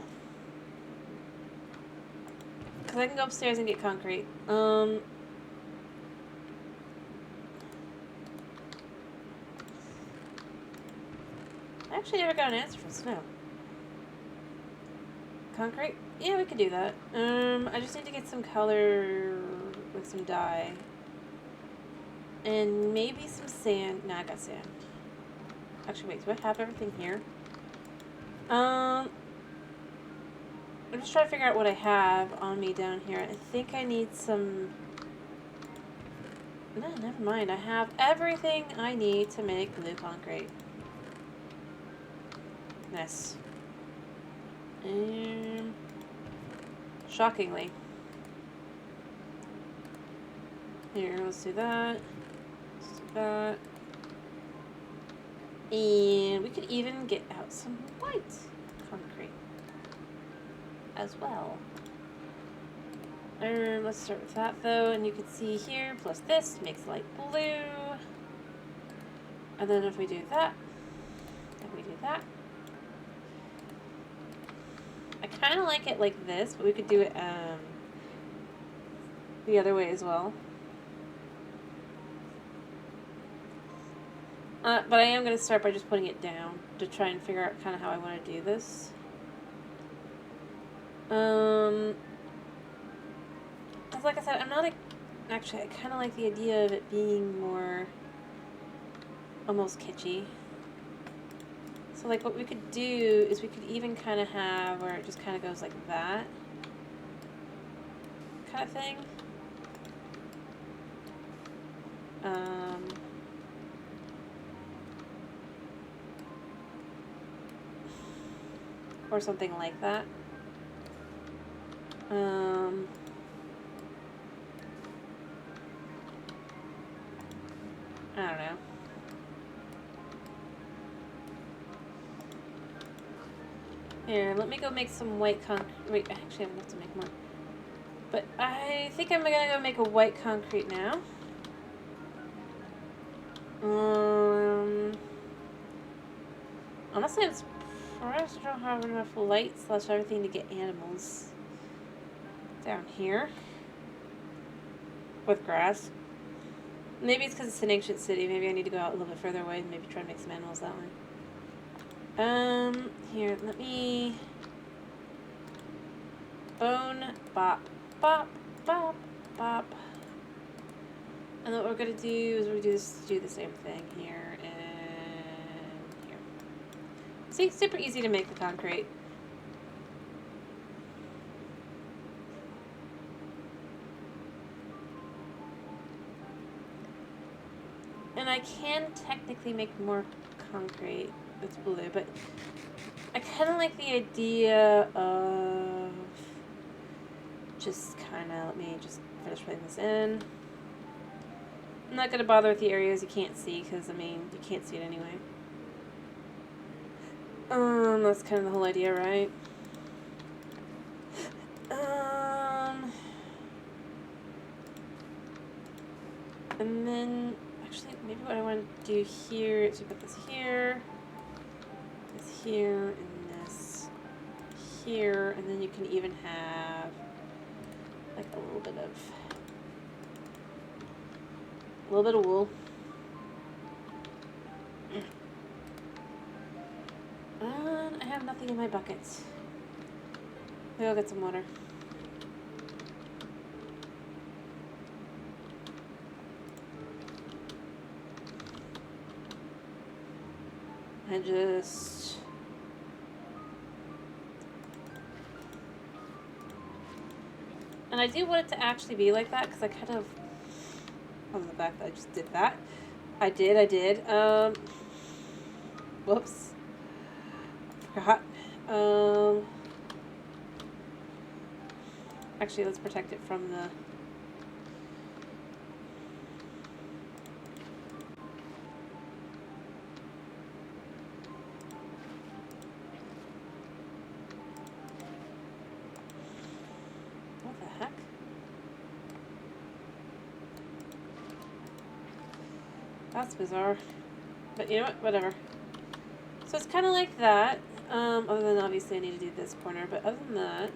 Because I can go upstairs and get concrete. I actually never got an answer from Snow. Concrete? Yeah, we could do that. I just need to get some color with some dye. And maybe some sand. No, I got sand. Actually, wait, do I have everything here? I'm just trying to figure out what I have on me down here. I think I need some... No, never mind. I have everything I need to make blue concrete. Nice. Shockingly. Here, let's do that. Let's do that. And we could even get out some white concrete as well. Let's start with that though, and you can see here, plus this makes light blue. And then if we do that, and we do that. I kind of like it like this, but we could do it the other way as well. But I am going to start by just putting it down to try and figure out kind of how I want to do this. Because like I said, I'm not actually, I kind of like the idea of it being more almost kitschy. So like what we could do is we could even kind of have where it just kind of goes like that kind of thing. Or something like that. I don't know. Here, let me go make some white concrete. Wait, actually, I have enough to make more. But I think I'm gonna go make a white concrete now. Honestly, I'm surprised I don't have enough light / everything to get animals down here with grass. Maybe it's because it's an ancient city. Maybe I need to go out a little bit further away and maybe try to make some animals that way. Here, let me bone, bop, bop, bop, bop. And then what we're gonna do is we're gonna do the same thing here and here. See, super easy to make the concrete. And I can technically make more concrete that's blue, but I kind of like the idea of just kind of, let me just finish putting this in. I'm not going to bother with the areas you can't see because, I mean, you can't see it anyway. That's kind of the whole idea, right? And then, actually, maybe what I want to do here is put this here, and this here, and then you can even have like a little bit of wool. And I have nothing in my buckets. Maybe I'll get some water. And I do want it to actually be like that because I kind of, other than the fact that I just did that. I did. Whoops. Forgot. Actually, let's protect it from the... What the heck? That's bizarre. But you know what? Whatever. So it's kind of like that. Other than obviously I need to do this corner, but other than that...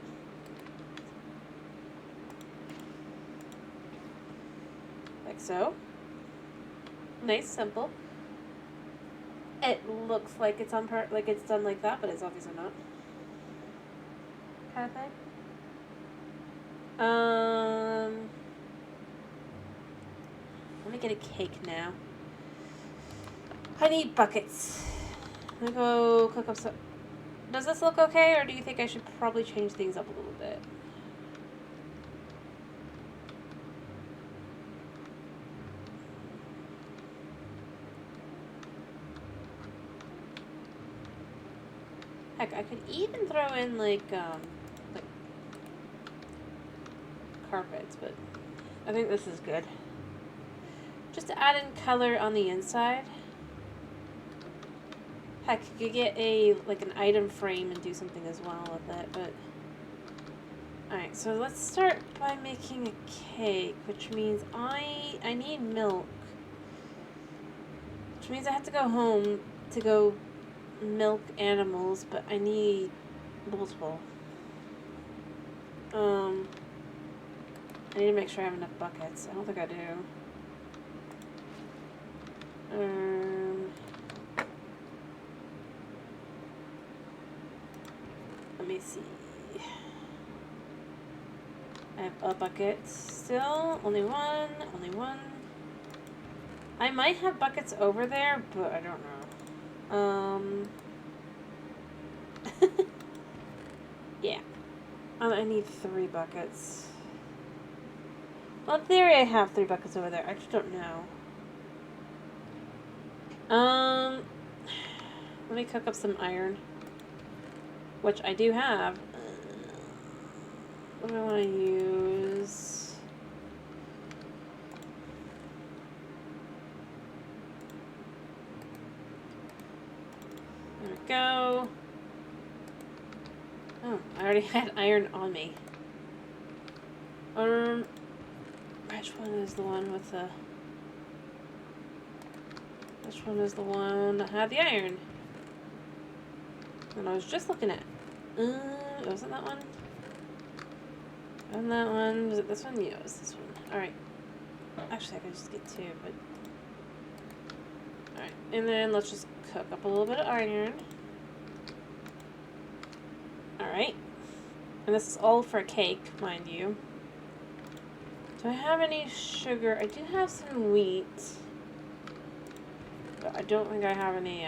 Like so. Nice, simple. It looks like it's on like it's done like that, but it's obviously not. Kind of thing. Let me get a cake now. I need buckets. I'm gonna go cook up some... Does this look okay, or do you think I should probably change things up a little bit? Heck, I could even throw in like carpets, but I think this is good. Just to add in color on the inside. Heck, you could get like an item frame and do something as well with it, but... Alright, so let's start by making a cake, which means I need milk. Which means I have to go home to go milk animals, but I need multiple. I need to make sure I have enough buckets. I don't think I do. Let me see. I have a bucket still. Only one. Only one. I might have buckets over there, but I don't know. Yeah. I need 3 buckets. Well, in theory, I have 3 buckets over there. I just don't know. Let me cook up some iron, which I do have. What do I want to use? There we go. Oh, I already had iron on me. Which one is the one with the... Which one is the one that had the iron? And I was just looking at. Wasn't that one? And that one, was it this one? Yeah, it was this one. Alright. Actually, I could just get 2, but... Alright, and then let's just cook up a little bit of iron. Alright. And this is all for a cake, mind you. Do I have any sugar? I do have some wheat. But I don't think I have any,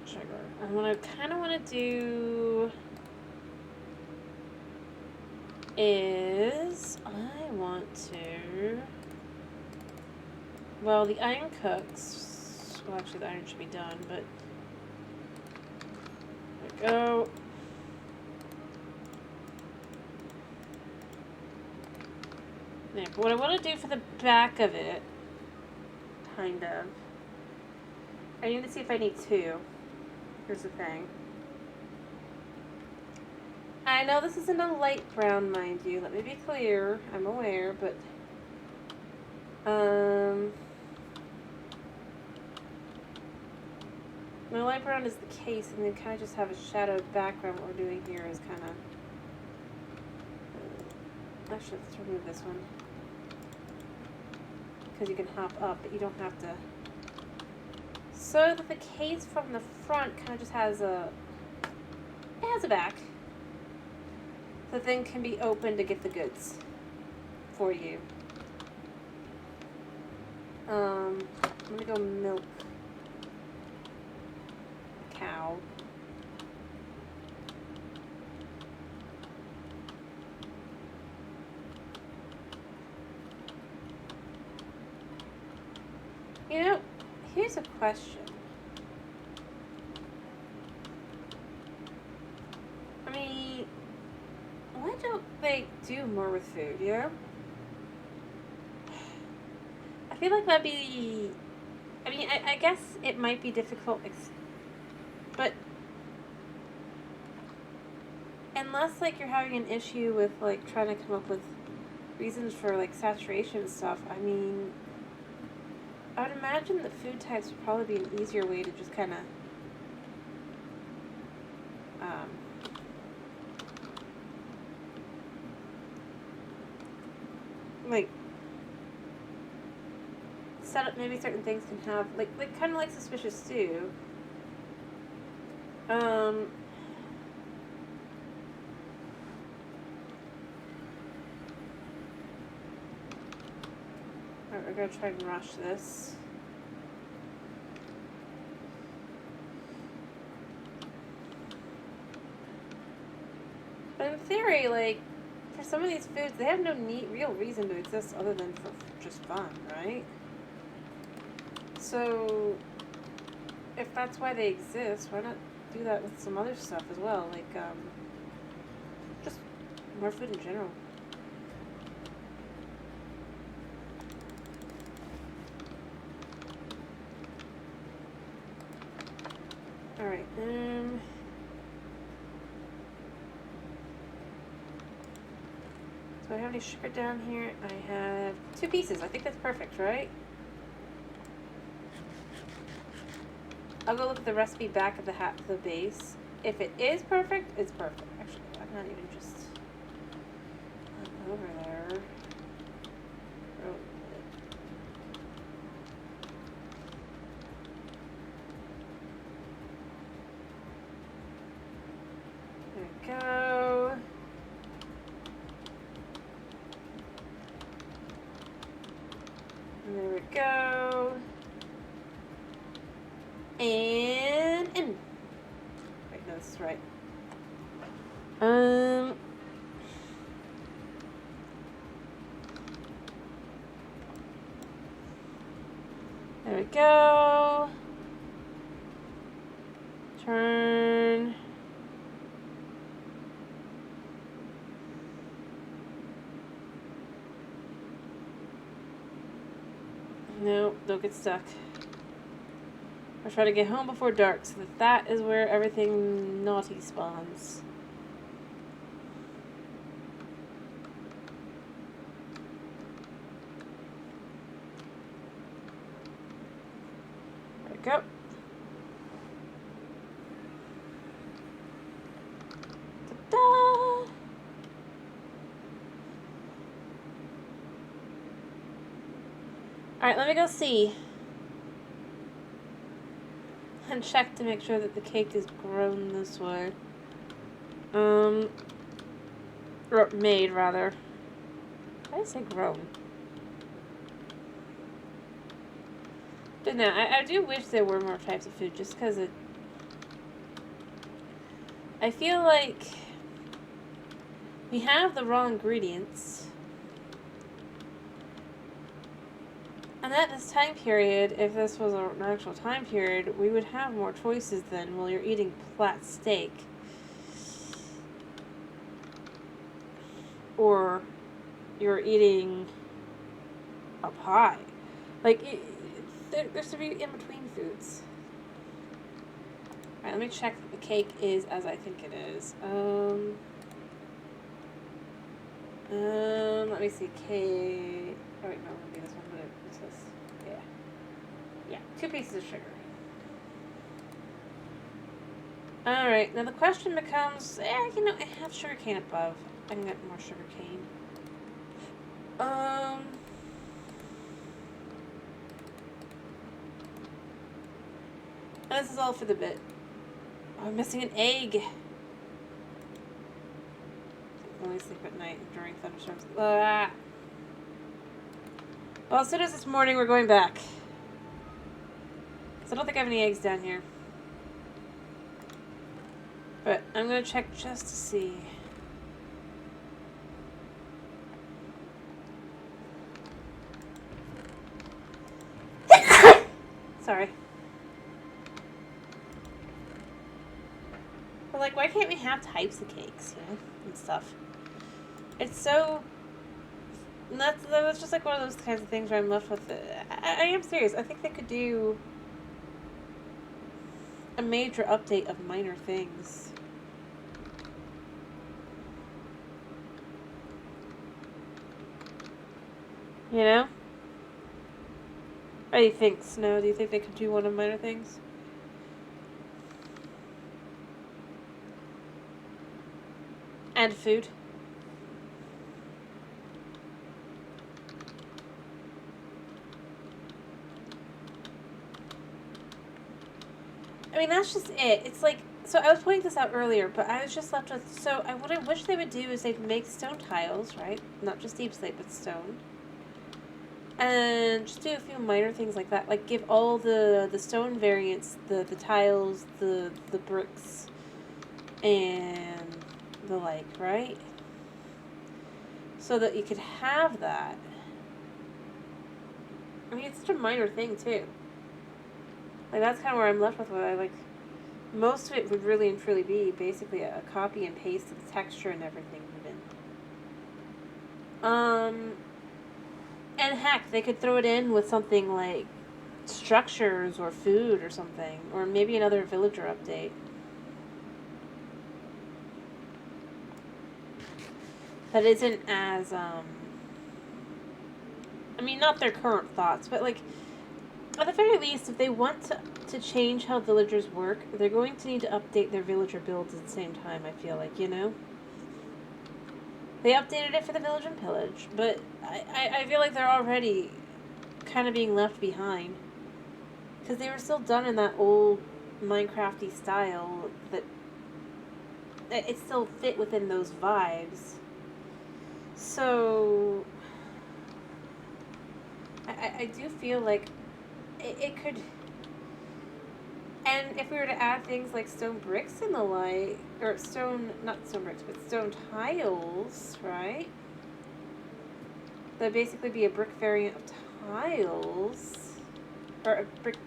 sugar. And what I kind of want to do is I want to... Well, the iron cooks. Well, actually, the iron should be done, but... There we go. There, but what I want to do for the back of it, kind of, I need to see if I need 2. Here's the thing. I know this isn't a light brown, mind you. Let me be clear. I'm aware, but my light brown is the case, and then kind of just have a shadowed background. What we're doing here is kind of... Actually, let's remove this one. Because you can hop up, but you don't have to. So that the case from the front kind of just has a... It has a back. The thing can be open to get the goods for you. I'm gonna go milk a cow. You know, here's a question. I mean, why don't they do more with food, you know? I feel like that'd be... I mean, I guess it might be difficult, but... Unless, like, you're having an issue with, like, trying to come up with reasons for, like, saturation and stuff, I mean... I would imagine that food types would probably be an easier way to just kind of, like, set up maybe certain things can have, like kind of like suspicious stew. Alright, we're gonna try and rush this. But in theory, like, for some of these foods, they have no real reason to exist other than for just fun, right? So, if that's why they exist, why not do that with some other stuff as well? Like, just more food in general. Alright, do I have any sugar down here? I have 2 pieces. I think that's perfect, right? I'll go look at the recipe back of the base. If it is perfect, it's perfect. Actually, I'm not even just over there. Oh. right. There we go. Turn. No, don't get stuck. I'll try to get home before dark so that is where everything naughty spawns. There we go. Ta-da! Alright, let me go see. And check to make sure that the cake is grown this way. Or made, rather. Why did I say grown? But no, I do wish there were more types of food, just because I feel like we have the raw ingredients. And at this time period, if this was an actual time period, we would have more choices than while you're eating flat steak. Or you're eating a pie. Like, there's to be in-between foods. Alright, let me check that the cake is as I think it is. Let me see. Cake. Oh, wait, no, maybe this one, but it says, yeah. Yeah, 2 pieces of sugar. Alright, now the question becomes, you know, I have sugar cane above. I can get more sugar cane. And this is all for the bit. Oh, I'm missing an egg. I only sleep at night during thunderstorms. Well, as soon as it's morning, we're going back. So I don't think I have any eggs down here. But I'm going to check just to see. Sorry. But, like, why can't we have types of cakes, you know, and stuff? It's so... That's just, like, one of those kinds of things where I'm left with it. I am serious. I think they could do a major update of minor things. You know? What do you think, Snow? Do you think they could do one of minor things? And food? I mean, that's just it. It's like, so I was pointing this out earlier, but I was just left with, so what I wish they would do is they'd make stone tiles, right? Not just deep slate, but stone. And just do a few minor things like that. Like, give all the stone variants, the tiles, the bricks, and the like, right? So that you could have that. I mean, it's such a minor thing, too. Like, that's kind of where I'm left with what I like. Most of it would really and truly be basically a copy and paste of the texture and everything even. And heck, they could throw it in with something like structures or food or something. Or maybe another villager update. That isn't as, I mean, not their current thoughts, but, like, at the very least, if they want to change how villagers work, they're going to need to update their villager builds at the same time, I feel like, you know? They updated it for the Village and Pillage, but I feel like they're already kind of being left behind. Because they were still done in that old Minecraft-y style that it still fit within those vibes. So I do feel like it could... And if we were to add things like stone bricks and the like, or stone, not stone bricks, but stone tiles, right? That'd basically be a brick variant of tiles, or a brick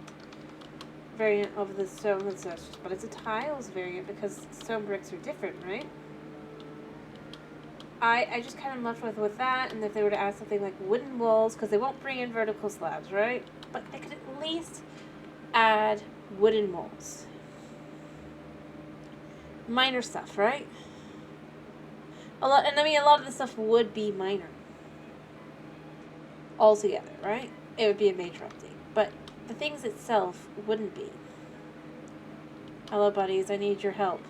variant of the stone and such, but it's a tiles variant because stone bricks are different, right? I just kind of left with that, and if they were to add something like wooden walls, because they won't bring in vertical slabs, right? But they could at least add wooden walls. Minor stuff, right? A lot of the stuff would be minor altogether, right? It would be a major update, but the things itself wouldn't be. Hello, buddies. I need your help.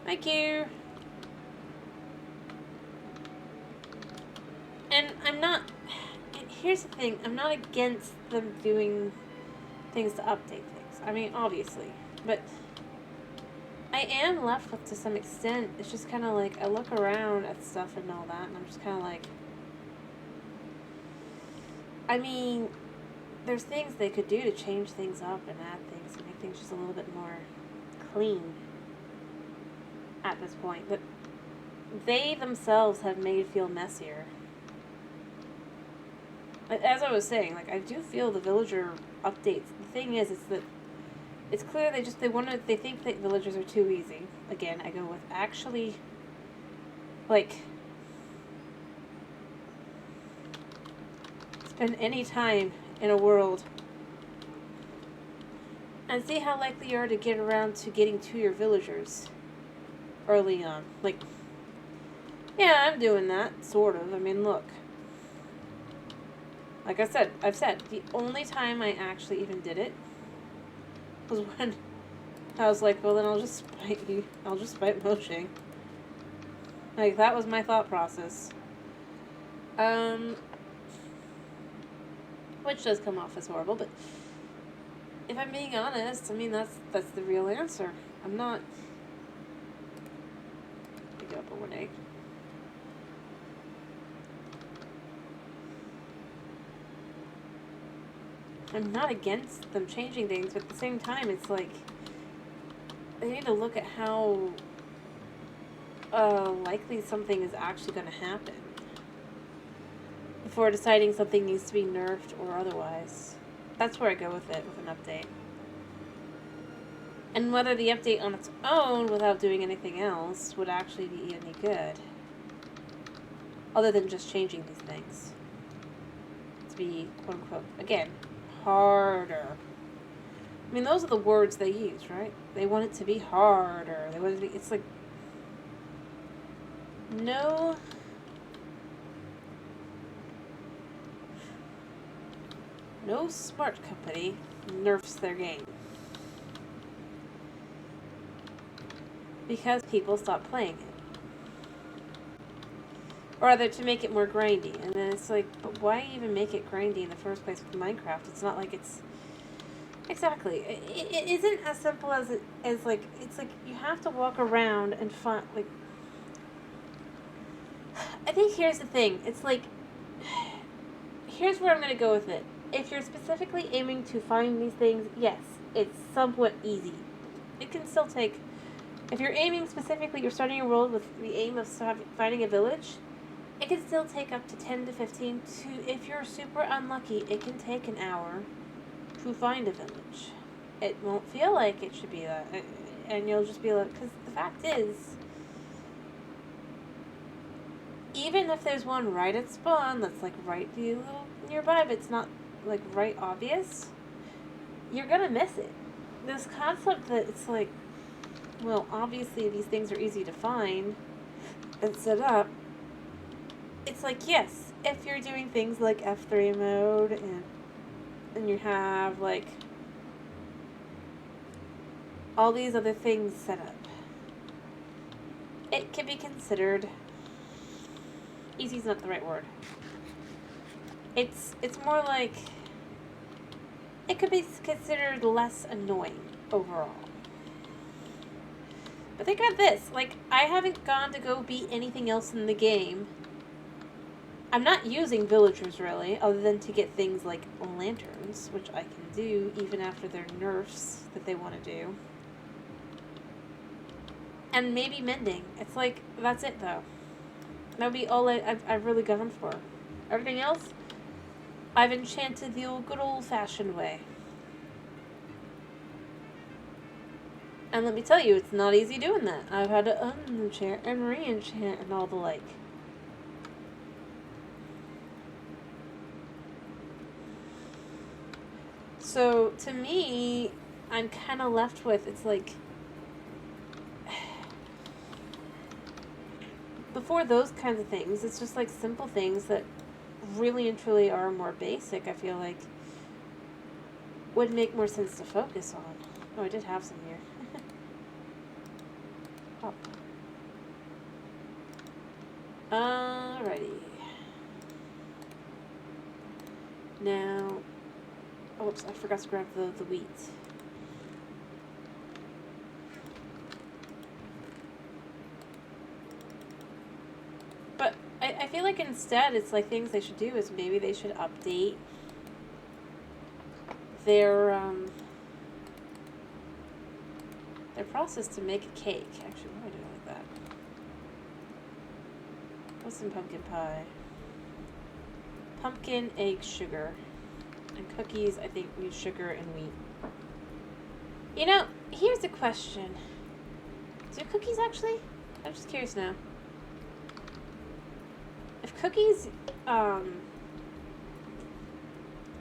Thank you. And here's the thing, I'm not against them doing things to update things. I mean, obviously. But I am left with, to some extent, it's just kind of like, I look around at stuff and all that, and I'm just kind of like, I mean, there's things they could do to change things up and add things and make things just a little bit more clean at this point. But they themselves have made feel messier. As I was saying, like, I do feel the villager updates. The thing is that it's clear they think that villagers are too easy. Again, I go with actually, like, spend any time in a world and see how likely you are to get around to getting to your villagers early on. Like, yeah, I'm doing that, sort of. I mean, look. Like I've said, the only time I actually even did it was when I was like, well, then I'll just spite you. I'll just spite Moshe. Like, that was my thought process. Which does come off as horrible, but if I'm being honest, I mean, that's the real answer. I'm not... Pick it up a 1 egg. I'm not against them changing things, but at the same time, it's like, they need to look at how likely something is actually going to happen before deciding something needs to be nerfed or otherwise. That's where I go with it, with an update. And whether the update on its own, without doing anything else, would actually be any good. Other than just changing these things. To be, quote unquote, again, harder. I mean, those are the words they use, right? They want it to be harder. They want it to be, it's like, no smart company nerfs their game. Because people stop playing it. Or rather, to make it more grindy. And then it's like, but why even make it grindy in the first place with Minecraft? It's not like it's... Exactly. It isn't as simple as like, it's like you have to walk around and find, like... I think here's the thing. It's like... Here's where I'm going to go with it. If you're specifically aiming to find these things, yes, it's somewhat easy. It can still take... If you're aiming specifically, you're starting your world with the aim of finding a village... It can still take up to 10 to 15 to, if you're super unlucky, it can take an hour to find a village. It won't feel like it should be that. And you'll just be like, because the fact is, even if there's one right at spawn that's like right a little nearby, but it's not like right obvious, you're gonna miss it. This concept that it's like, well, obviously these things are easy to find and set up. It's like, yes, if you're doing things like F3 mode and you have, like, all these other things set up, it can be considered... Easy's not the right word. It's more like... It could be considered less annoying overall. But think about this. Like, I haven't gone to go beat anything else in the game I'm not using villagers really, other than to get things like lanterns, which I can do even after their nerfs that they want to do. And maybe mending. It's like, that's it though. That would be all I've really gone for. Everything else, I've enchanted the good old-fashioned way. And let me tell you, it's not easy doing that. I've had to unenchant and re-enchant and all the like. So, to me, I'm kind of left with, it's like, before those kinds of things, it's just like simple things that really and truly are more basic, I feel like, would make more sense to focus on. Oh, I did have some here. Oh. Alrighty. Now, oops, I forgot to grab the wheat. But I feel like instead it's like things they should do is maybe they should update their process to make a cake. Actually, why do I do it like that? What's in pumpkin pie? Pumpkin, egg, sugar. And cookies, I think, use sugar and wheat. You know, here's a question. Do cookies actually? I'm just curious now. If cookies,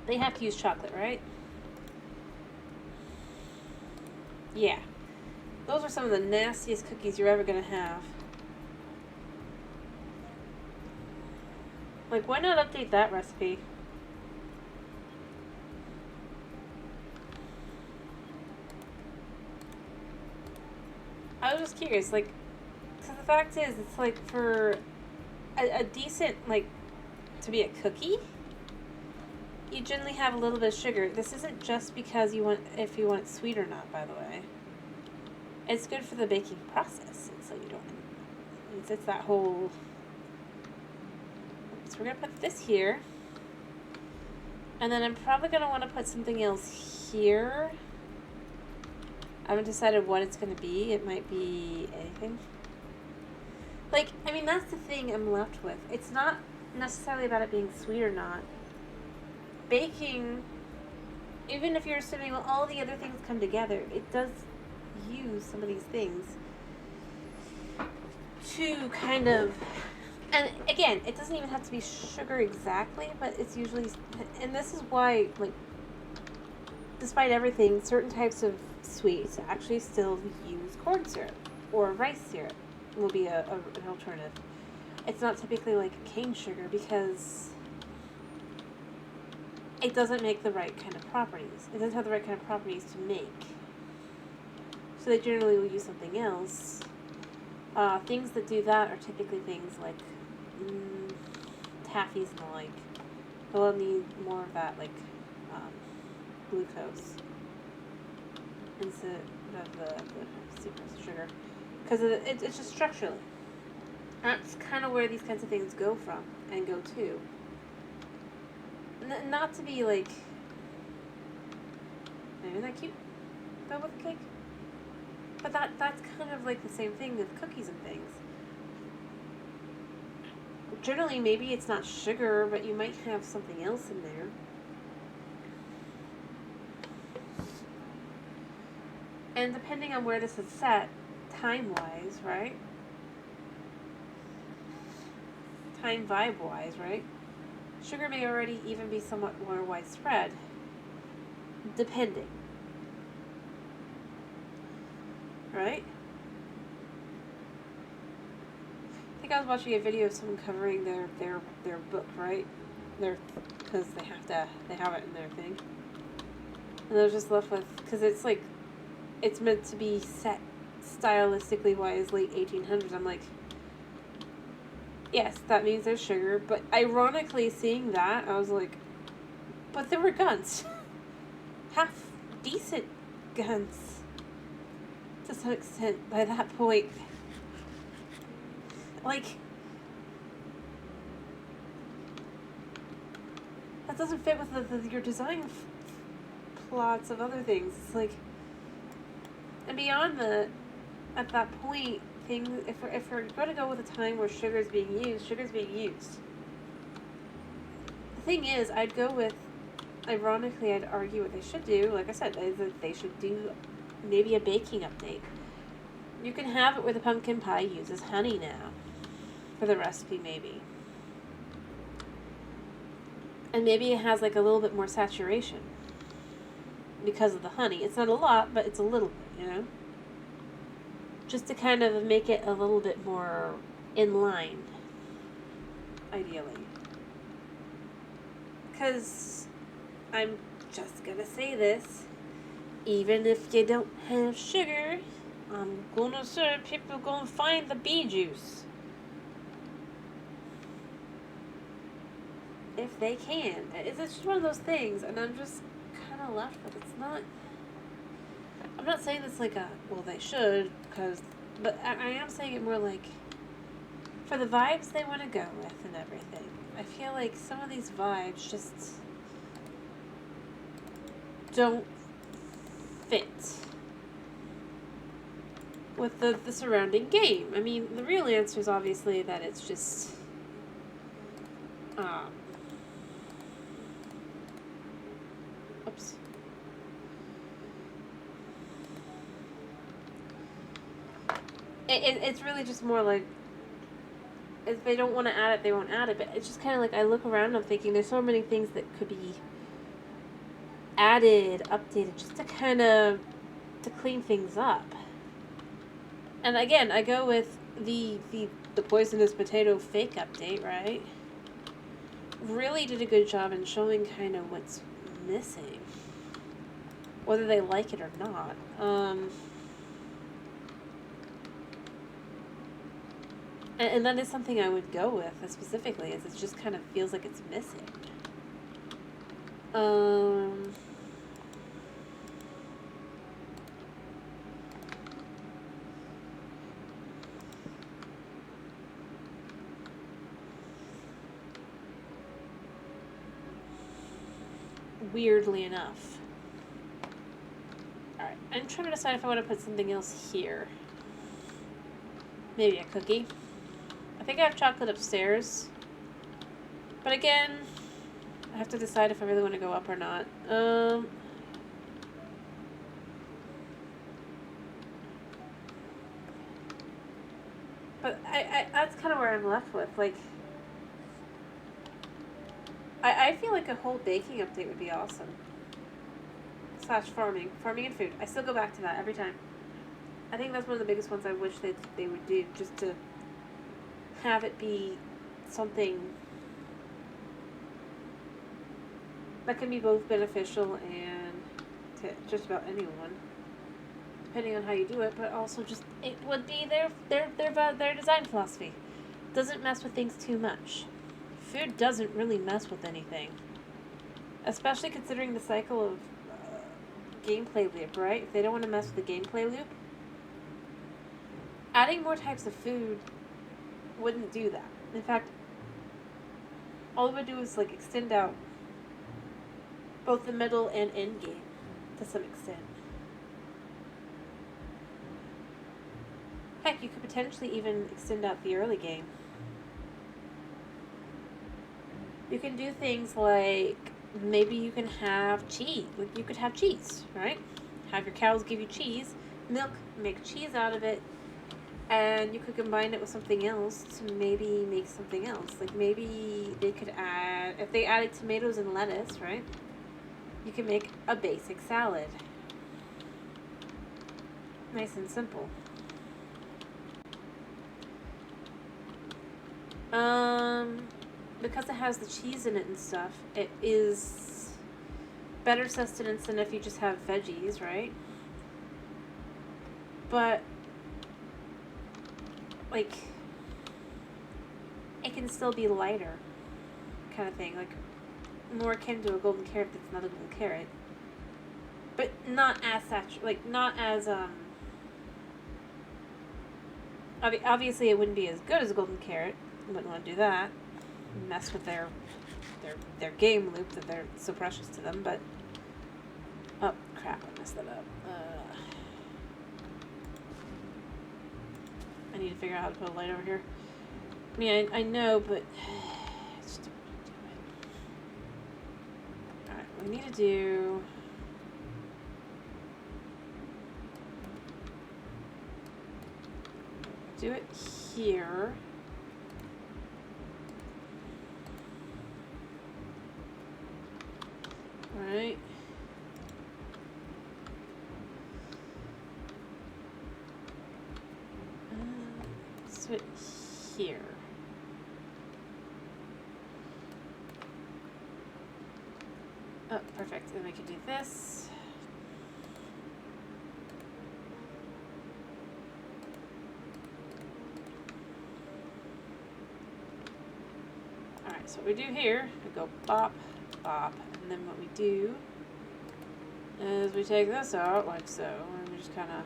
they have to use chocolate, right? Yeah. Those are some of the nastiest cookies you're ever gonna have. Like, why not update that recipe? I was just curious, like, because the fact is, it's like for a decent, like, to be a cookie, you generally have a little bit of sugar. This isn't just because you want, if you want it sweet or not, by the way. It's good for the baking process, so you don't, it's that whole, so we're going to put this here, and then I'm probably going to want to put something else here. I haven't decided what it's going to be. It might be anything. Like, I mean, that's the thing I'm left with. It's not necessarily about it being sweet or not. Baking, even if you're assuming, well, all the other things come together, it does use some of these things to kind of, and again, it doesn't even have to be sugar exactly, but it's usually, and this is why, like, despite everything, certain types of sweets actually still use corn syrup or rice syrup will be an alternative. It's not typically like cane sugar because it doesn't make the right kind of properties. It doesn't have the right kind of properties to make. So they generally will use something else. Things that do that are typically things like taffies and the like. They'll need more of that, like, glucose instead of the sucrose sugar. Because it's just structurally. That's kind of where these kinds of things go from and go to. Not to be like, isn't that cute? That with a cake? But that's kind of like the same thing with cookies and things. Generally, maybe it's not sugar, but you might have something else in there. And depending on where this is set, time-wise, right? Time vibe-wise, right? Sugar may already even be somewhat more widespread, depending. Right? I think I was watching a video of someone covering their book, right? Because they have it in their thing. And I was just left with, because it's like, it's meant to be set stylistically wise late 1800s. I'm like, yes, that means there's sugar, but ironically seeing that, I was like, but there were guns. Half decent guns. To some extent, by that point. Like, that doesn't fit with your design plots of other things. It's like, and beyond at that point, things, if we're going to go with a time where sugar's being used. The thing is, I'd go with, ironically, I'd argue what they should do, like I said, is that they should do maybe a baking update. You can have it where the pumpkin pie uses honey now for the recipe, maybe. And maybe it has like a little bit more saturation because of the honey. It's not a lot, but it's a little bit, you know? Just to kind of make it a little bit more in line, ideally. Because I'm just gonna say this, even if you don't have sugar, I'm gonna say people gonna find the bee juice. If they can. It's just one of those things, and I'm just kind of left with it's not. I'm not saying it's like well, they should, but I am saying it more like, for the vibes they want to go with and everything. I feel like some of these vibes just don't fit with the surrounding game. I mean, the real answer is obviously that it's just oops. It's really just more like, if they don't want to add it, they won't add it. But it's just kind of like, I look around and I'm thinking there's so many things that could be added, updated, just to kind of, to clean things up. And again, I go with the poisonous potato fake update, right? Really did a good job in showing kind of what's missing, whether they like it or not. And that is something I would go with specifically, is it just kind of feels like it's missing. Weirdly enough. Alright, I'm trying to decide if I want to put something else here. Maybe a cookie. I think I have chocolate upstairs. But again, I have to decide if I really want to go up or not. But I that's kind of where I'm left with. Like, I feel like a whole baking update would be awesome. / farming and food. I still go back to that every time. I think that's one of the biggest ones I wish they would do, just to have it be something that can be both beneficial and to just about anyone, depending on how you do it, but also just, it would be their design philosophy. Doesn't mess with things too much. Food doesn't really mess with anything, especially considering the cycle of gameplay loop, right? If they don't want to mess with the gameplay loop, adding more types of food wouldn't do that. In fact, all it would do is like extend out both the middle and end game to some extent. Heck, you could potentially even extend out the early game. You can do things like, maybe you can have cheese. Like, you could have cheese, right? Have your cows give you cheese, milk, make cheese out of it, and you could combine it with something else to maybe make something else. Like, maybe they could add, if they added tomatoes and lettuce, right? You can make a basic salad. Nice and simple. Because it has the cheese in it and stuff, it is better sustenance than if you just have veggies, right? But, like, it can still be lighter, kind of thing. Like, more akin to a golden carrot that's not a golden carrot. But not as not as, obviously it wouldn't be as good as a golden carrot. You wouldn't want to do that. Mess with their their game loop that they're so precious to them, but oh crap, I messed that up. I need to figure out how to put a light over here. I mean, I know, but I just don't want to do it. Alright, we need to do it here. Right. Let's do it here. Oh, perfect. Then we can do this. Alright, so what we do here, we go bop, bop, and then what we do is we take this out like so, and we just kind of,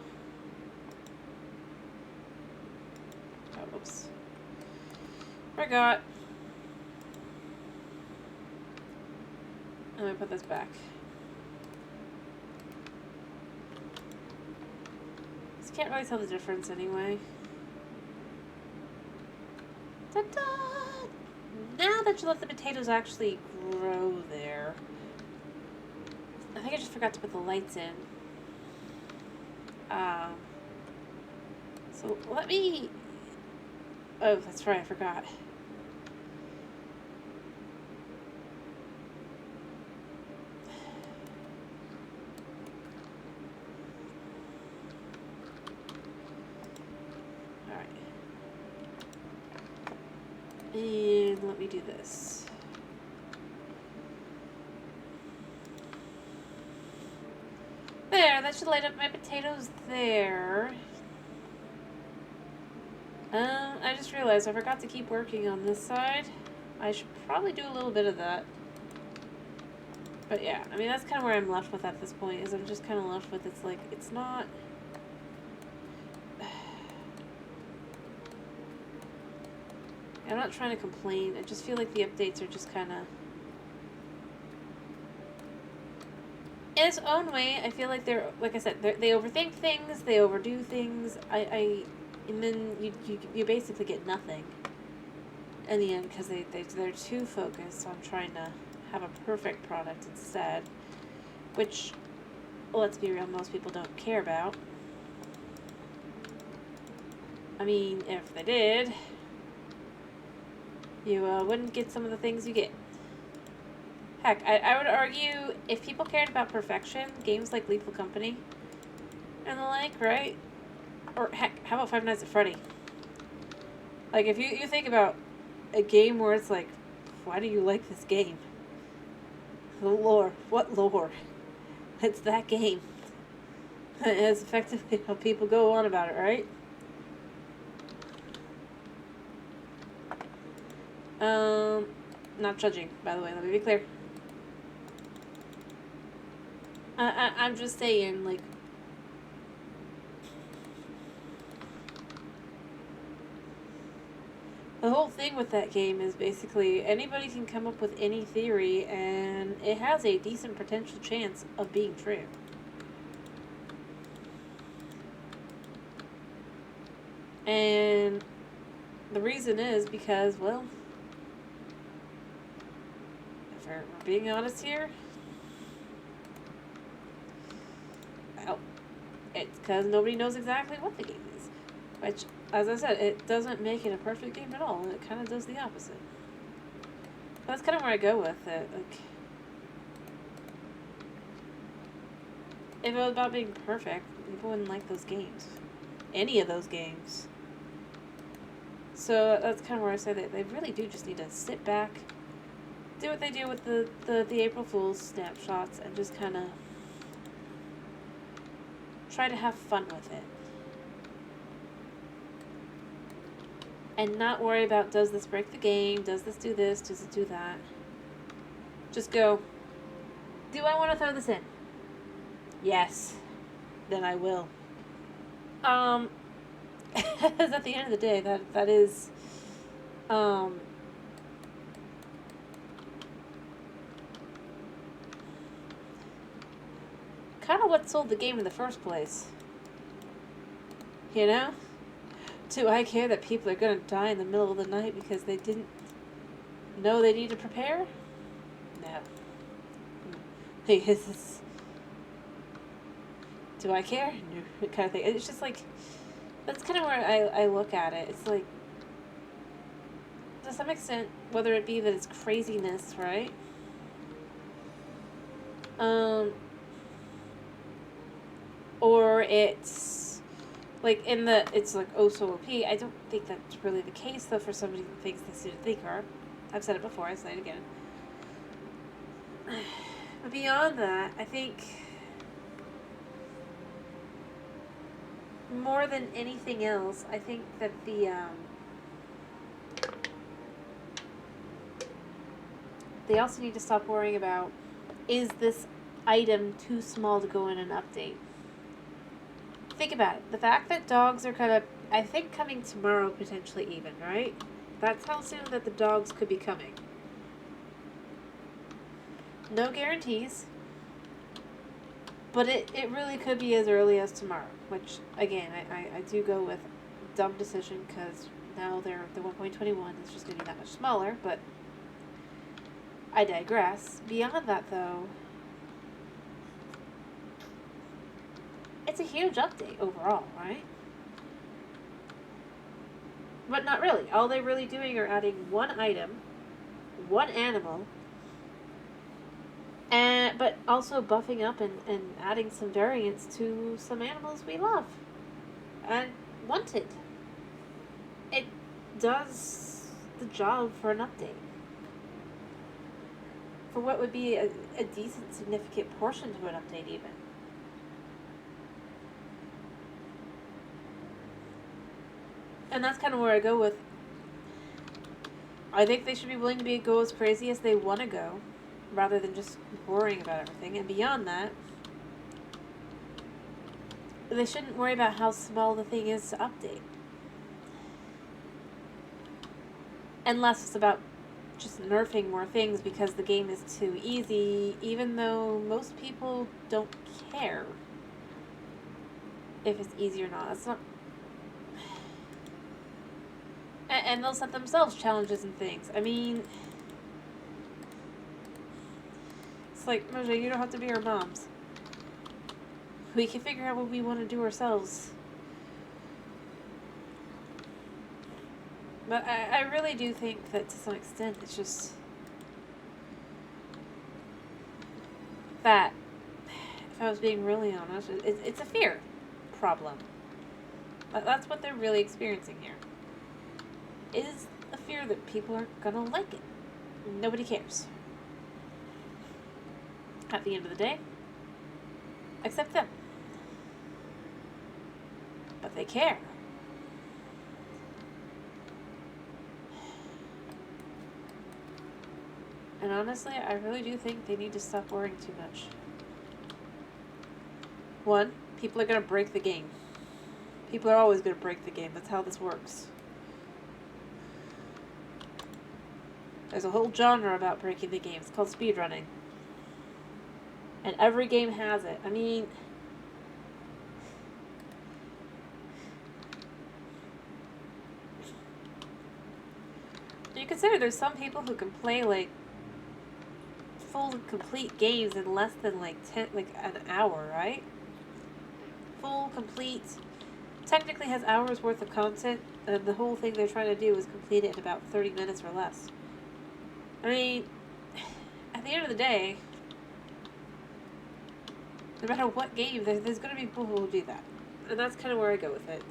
oh, oops, forgot, and we put this back. Just can't really tell the difference anyway. Ta-da! Now that you let the potatoes actually grow there, I think I just forgot to put the lights in. So let me, oh, that's right, I forgot. Alright. And let me do this. There, that should light up my potatoes there. I just realized I forgot to keep working on this side. I should probably do a little bit of that. But yeah, I mean, that's kind of where I'm left with at this point, is I'm just kind of left with, it's like, it's not... I'm not trying to complain, I just feel like the updates are just kind of... In its own way, I feel like they're, like I said, they overthink things, they overdo things, and then you basically get nothing in the end, because they're too focused on trying to have a perfect product instead, which, let's be real, most people don't care about. I mean, if they did, you wouldn't get some of the things you get. Heck, I would argue, if people cared about perfection, games like Lethal Company and the like, right? Or heck, how about Five Nights at Freddy? Like, if you think about a game where it's like, why do you like this game? The lore. What lore? It's that game. It's effectively how people go on about it, right? Not judging, by the way, let me be clear. I'm just saying, like, the whole thing with that game is basically anybody can come up with any theory and it has a decent potential chance of being true. And the reason is because, well, if we're being honest here, well, it's because nobody knows exactly what the game is. Which, as I said, it doesn't make it a perfect game at all, and it kind of does the opposite. That's kind of where I go with it. Like, if it was about being perfect, people wouldn't like those games. Any of those games. So that's kind of where I say that they really do just need to sit back, do what they do with the April Fool's snapshots, and just kind of try to have fun with it. And not worry about, does this break the game, does this do this, does it do that. Just go, do I want to throw this in? Yes. Then I will. Because at the end of the day, that is, kind of what sold the game in the first place. You know? Do I care that people are going to die in the middle of the night because they didn't know they need to prepare? No. Hey, do I care? No. Kind of thing. It's just like, that's kind of where I look at it. It's like, to some extent, whether it be that it's craziness, right? Or it's like it's like oh so OP. I don't think that's really the case though for somebody who thinks they seem to think are. I've said it before, I'll say it again. But beyond that, I think more than anything else, I think that they also need to stop worrying about, is this item too small to go in an update? Think about it. The fact that dogs are kind of, I think, coming tomorrow, potentially even, right? That's how soon that the dogs could be coming. No guarantees. But it really could be as early as tomorrow. Which, again, I do go with dumb decision because now the 1.21 is just going to be that much smaller. But I digress. Beyond that, though, it's a huge update overall, right? But not really. All they're really doing are adding one item, one animal, but also buffing up and adding some variants to some animals we love and wanted. It does the job for an update. For what would be a decent, significant portion to an update even. And that's kind of where I go with, I think they should be willing to go as crazy as they want to go, rather than just worrying about everything. And beyond that, they shouldn't worry about how small the thing is to update. Unless it's about just nerfing more things because the game is too easy, even though most people don't care if it's easy or not. It's not. And they'll set themselves challenges and things. I mean, it's like, Moja, you don't have to be our moms. We can figure out what we want to do ourselves. But I really do think that to some extent it's just that, if I was being really honest, it's a fear problem. That's what they're really experiencing here. Is a fear that people aren't gonna like it. Nobody cares. At the end of the day, except them. But they care. And honestly, I really do think they need to stop worrying too much. One, people are gonna break the game. People are always gonna break the game. That's how this works. There's a whole genre about breaking the game. It's called speedrunning. And every game has it. I mean, you consider there's some people who can play like full complete games in less than like an hour, right? Full complete technically has hours worth of content, and the whole thing they're trying to do is complete it in about 30 minutes or less. I mean, at the end of the day, no matter what game, there's going to be people who will do that. And that's kind of where I go with it.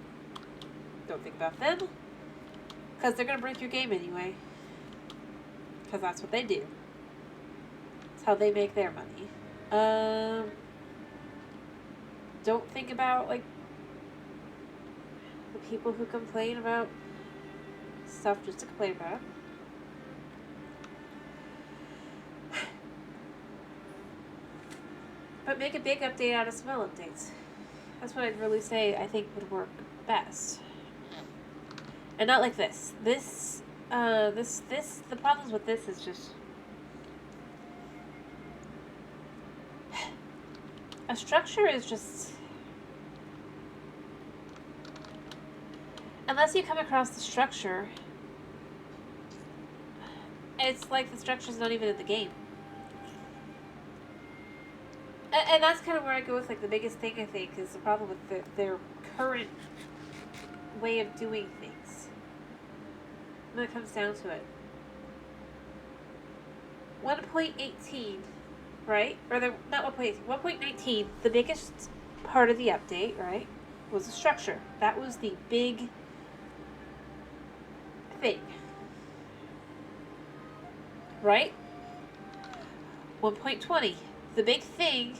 Don't think about them, because they're going to break your game anyway. Because that's what they do. It's how they make their money. Don't think about, like, the people who complain about stuff just to complain about. But make a big update out of small updates. That's what I'd really say I think would work best. And not like this. The problems with this is just, A structure is just... Unless you come across the structure, it's like the structure's not even in the game. And that's kind of where I go with, like, the biggest thing, I think, is the problem with their current way of doing things. When it comes down to it. 1.18, right? Or not 1.18, 1.19, the biggest part of the update, right, was the structure. That was the big thing. Right? 1.20, the big thing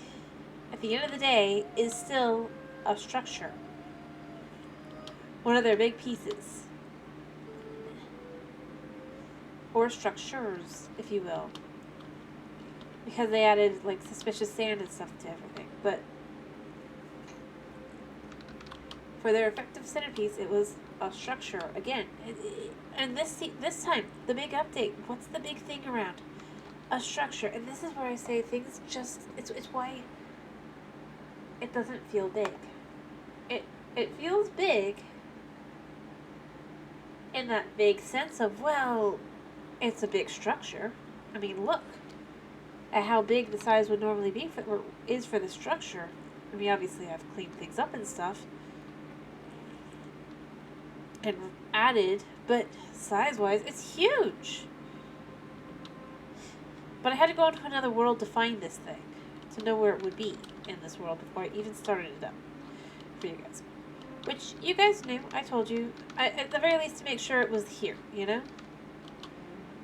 at the end of the day is still a structure. One of their big pieces. Or structures, if you will. Because they added, like, suspicious sand and stuff to everything. But for their effective centerpiece, it was a structure. Again, and this time, the big update, what's the big thing around? A structure. And this is where I say things just, it's why it doesn't feel big. It feels big in that vague sense of, well, it's a big structure. I mean, look at how big the size would normally be for the structure. I mean, obviously I've cleaned things up and stuff and added, but size-wise, it's huge. But I had to go into another world to find this thing, to know where it would be in this world before I even started it up for you guys. Which you guys knew, I told you, at the very least to make sure it was here, you know?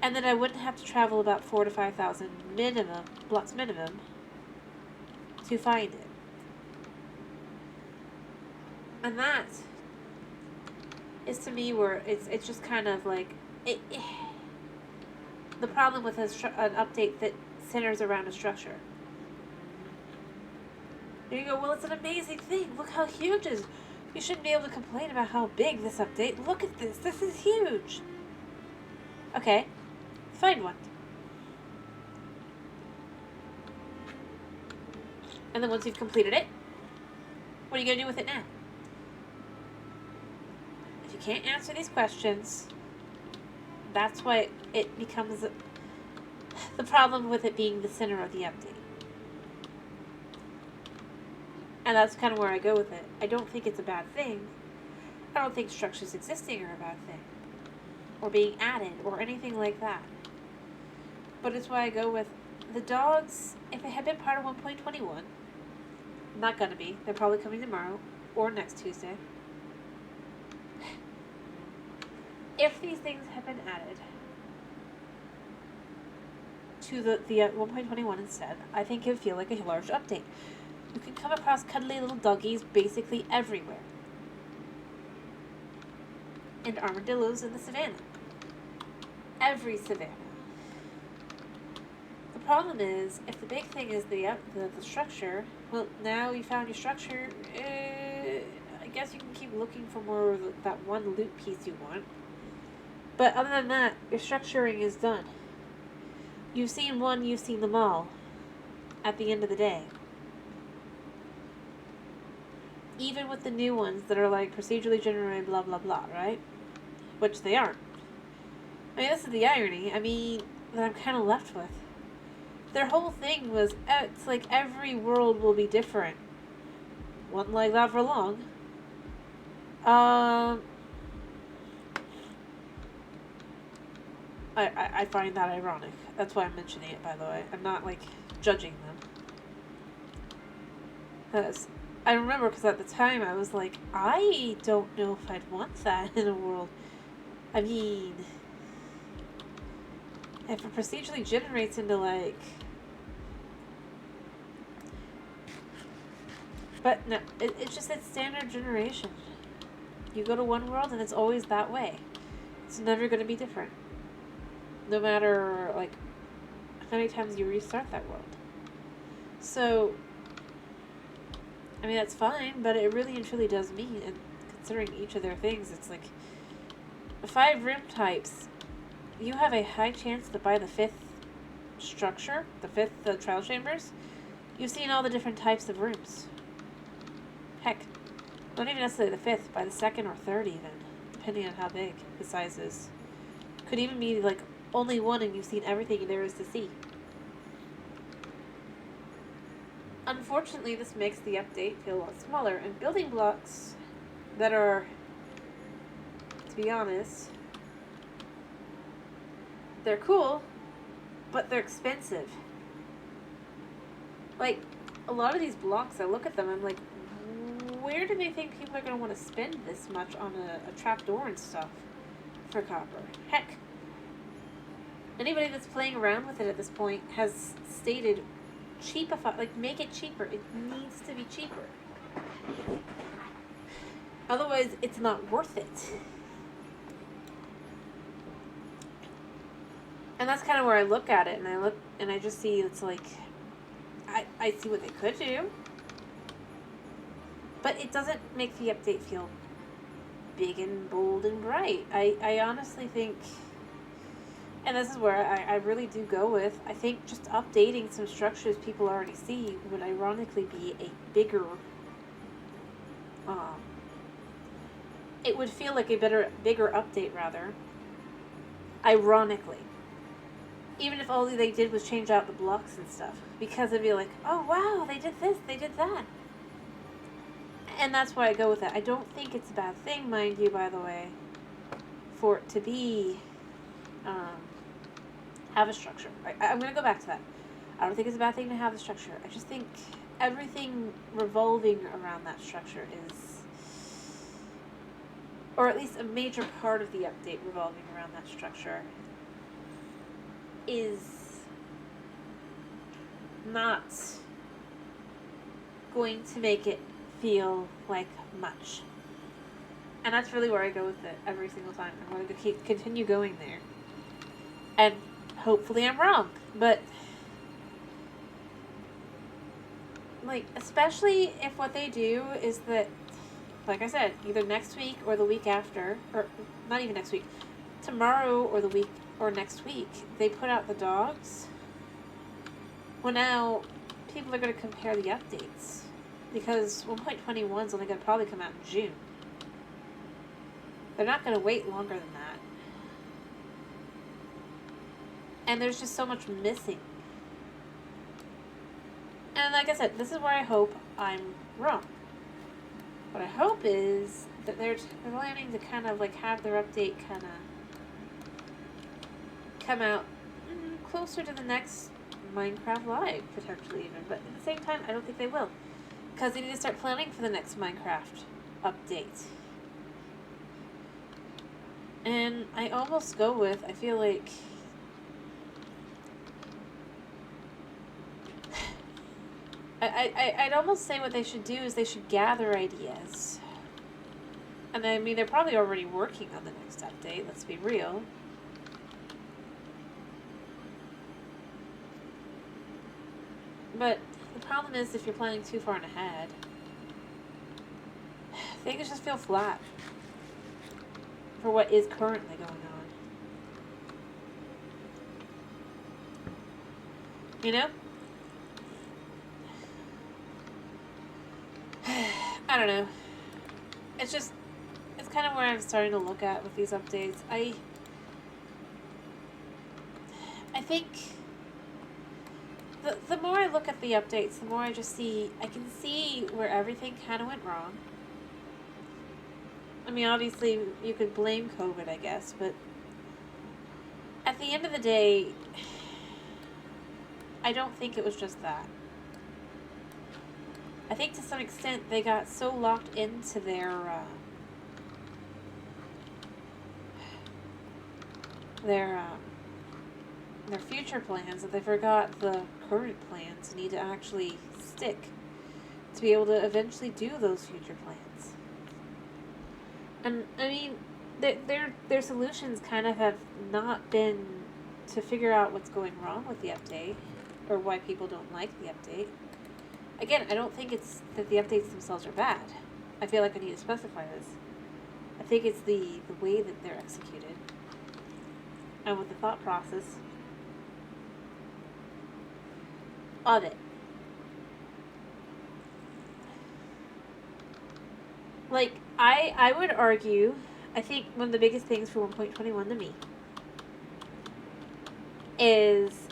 And then I wouldn't have to travel about 4,000 to 5,000 blocks minimum to find it. And that is to me where it's just kind of like the problem with an update that centers around a structure. And you go, well, it's an amazing thing. Look how huge it is. You shouldn't be able to complain about how big this update. Look at this. This is huge. Okay. Find one. And then once you've completed it, what are you going to do with it now? If you can't answer these questions, that's why it becomes the problem with it being the center of the update. And that's kind of where I go with it. I don't think it's a bad thing. I don't think structures existing are a bad thing. Or being added, or anything like that. But it's why I go with the dogs, if they had been part of 1.21, not gonna be. They're probably coming tomorrow, or next Tuesday. If these things have been added to the 1.21 instead, I think it would feel like a large update. You can come across cuddly little doggies basically everywhere. And armadillos in the savannah. Every savannah. The problem is, if the big thing is the structure, well, now you found your structure, I guess you can keep looking for more of that one loot piece you want. But other than that, your structuring is done. You've seen one, you've seen them all. At the end of the day. Even with the new ones that are like procedurally generated blah blah blah, right? Which they aren't. I mean, this is the irony, that I'm kind of left with. Their whole thing was, it's like every world will be different. Wasn't like that for long. I find that ironic. That's why I'm mentioning it, by the way. I'm not, like, judging them. Because I remember, because at the time I was like, I don't know if I'd want that in a world. I mean, if it procedurally generates into, like... But no, it's just that standard generation. You go to one world and it's always that way. It's never going to be different. No matter, like, how many times you restart that world. So, I mean, that's fine, but it really and truly does mean, and considering each of their things, it's like, 5 room types, you have a high chance to buy the 5th structure, the 5th trial chambers, You've seen all the different types of rooms. Heck, not even necessarily the 5th, by the 2nd or 3rd even, depending on how big the size is. Could even be like only one and you've seen everything there is to see. Unfortunately, this makes the update feel a lot smaller, and building blocks that are, to be honest, they're cool, but they're expensive. Like, a lot of these blocks, I look at them, I'm like, where do they think people are going to want to spend this much on a trapdoor and stuff for copper? Heck, anybody that's playing around with it at this point has stated, cheapify, like, make it cheaper. It needs to be cheaper. Otherwise, it's not worth it. And that's kind of where I look at it, and I just see it's like, I see what they could do, but it doesn't make the update feel big and bold and bright. I honestly think, and this is where I really do go with, I think just updating some structures people already see would ironically be a bigger, it would feel like a bigger update rather, ironically. Even if all they did was change out the blocks and stuff. Because it'd be like, oh wow, they did this, they did that. And that's why I go with it. I don't think it's a bad thing, mind you, by the way, for it to be, have a structure. I'm going to go back to that. I don't think it's a bad thing to have a structure. I just think everything revolving around that structure is, or at least a major part of the update revolving around that structure, is not going to make it feel like much. And that's really where I go with it every single time. I'm going to continue going there. And hopefully I'm wrong. But, like, especially if what they do is that, like I said, either next week or the week after, or not even next week, tomorrow or the week or next week, they put out the dogs. Well, now people are going to compare the updates because 1.21 is only going to probably come out in June. They're not going to wait longer than that. And there's just so much missing. And like I said, this is where I hope I'm wrong. What I hope is that they're planning to kind of like have their update kind of come out closer to the next Minecraft Live, potentially even. But at the same time, I don't think they will. Because they need to start planning for the next Minecraft update. And I almost go with, I feel like, I'd almost say what they should do is they should gather ideas. And I mean, they're probably already working on the next update, let's be real. But the problem is if you're planning too far ahead, things just feel flat for what is currently going on. You know? I don't know. It's just, it's kind of where I'm starting to look at with these updates. I think the more I look at the updates, the more I just see, I can see where everything kind of went wrong. I mean, obviously, you could blame COVID, I guess, but at the end of the day, I don't think it was just that. I think to some extent they got so locked into their future plans that they forgot the current plans need to actually stick to be able to eventually do those future plans. And I mean, their solutions kind of have not been to figure out what's going wrong with the update or why people don't like the update. Again, I don't think it's that the updates themselves are bad. I feel like I need to specify this. I think it's the way that they're executed and with the thought process of it. Like, I would argue, I think one of the biggest things for 1.21 to me is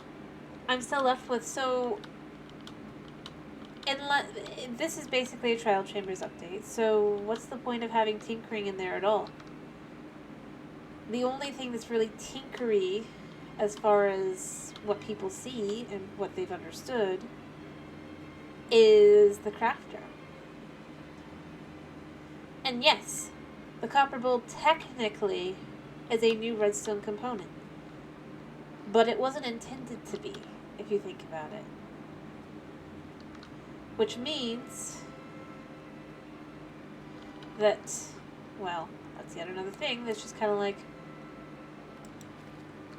I'm still left with, so, unless, this is basically a Trial Chambers update, so what's the point of having tinkering in there at all? The only thing that's really tinkery, as far as what people see and what they've understood, is the crafter. And yes, the copper bowl technically is a new redstone component, but it wasn't intended to be, if you think about it. Which means that, well, that's yet another thing that's just kind of like,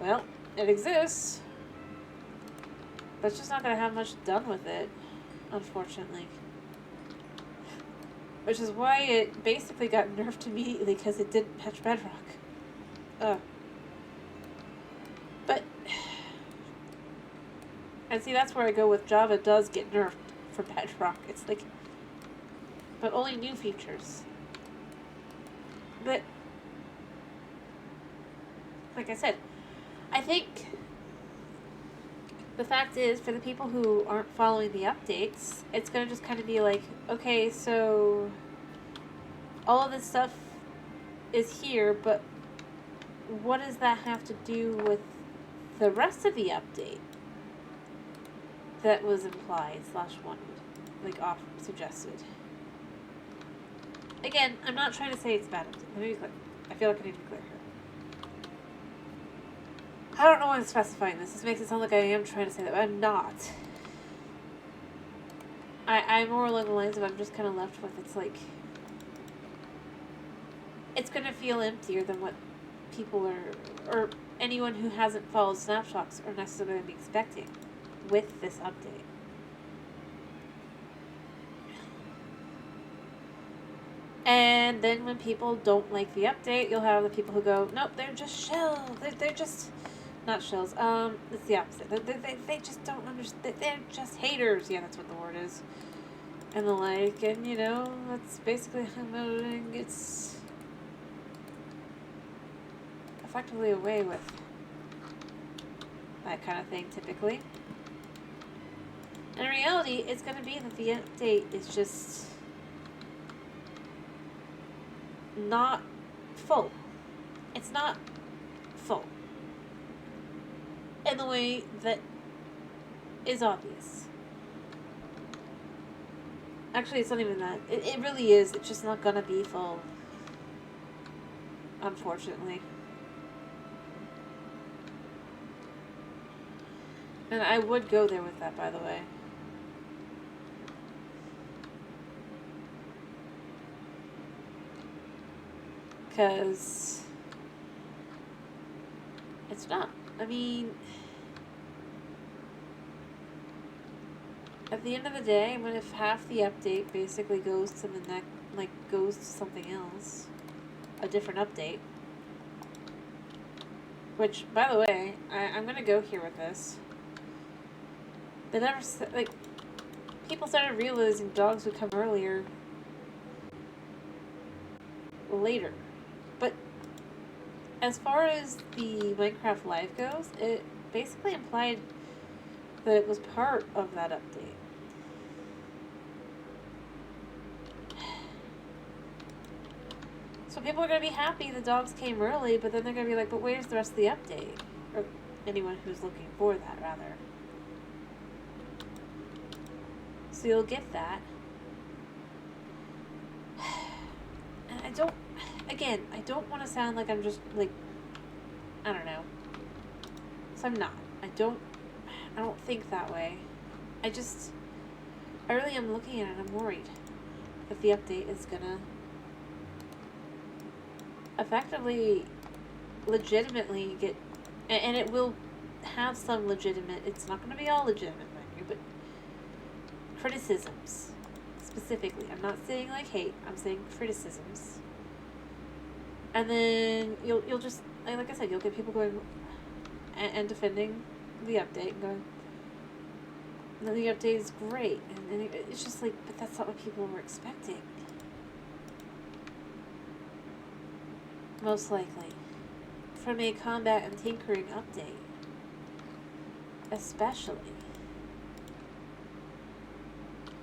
well, it exists, but it's just not going to have much done with it, unfortunately. Which is why it basically got nerfed immediately, because it didn't patch Bedrock. But, and see, that's where I go with Java does get nerfed for Bedrock. It's like, but only new features. But, like I said, I think the fact is, for the people who aren't following the updates, it's going to just kind of be like, okay, so all of this stuff is here, but what does that have to do with the rest of the update that was implied / wanted, like suggested? Again, I'm not trying to say it's bad. Let me be clear. I feel like I need to be clear here. I don't know why I'm specifying this. This makes it sound like I am trying to say that, but I'm not. I'm more along the lines of I'm just kind of left with, it's like, it's going to feel emptier than what people are, or anyone who hasn't followed snapshots are necessarily going to be expecting with this update. And then when people don't like the update, you'll have the people who go, nope, they're just shells. They're just, not shells. It's the opposite. They just don't understand. They're just haters. Yeah, that's what the word is. And the like, and you know, that's basically how modeling gets effectively away with that kind of thing, typically. And in reality, it's going to be that the update is just not full. It's not full in the way that is obvious. Actually, it's not even that. It really is. It's just not gonna be full, unfortunately. And I would go there with that, by the way. Because it's not. I mean, at the end of the day, what if half the update basically goes to the next, like, goes to something else, a different update? Which, by the way, I'm gonna go here with this. They never, like, people started realizing dogs would come earlier, later. But as far as the Minecraft Live goes, it basically implied that it was part of that update. So people are going to be happy the dogs came early, but then they're going to be like, but where's the rest of the update? Or anyone who's looking for that, rather. So you'll get that. And I don't, again, I don't want to sound like I'm just, like, I don't know. So I'm not. I don't think that way. I really am looking at it and I'm worried that the update is gonna effectively, legitimately get, and it will have some legitimate, it's not going to be all legitimate, mind you, but criticisms, specifically. I'm not saying, like, hate, I'm saying criticisms. And then you'll just, like I said, you'll get people going and defending the update and going, no, the update is great. And it's just like, but that's not what people were expecting. most likely, from a combat and tinkering update. Especially.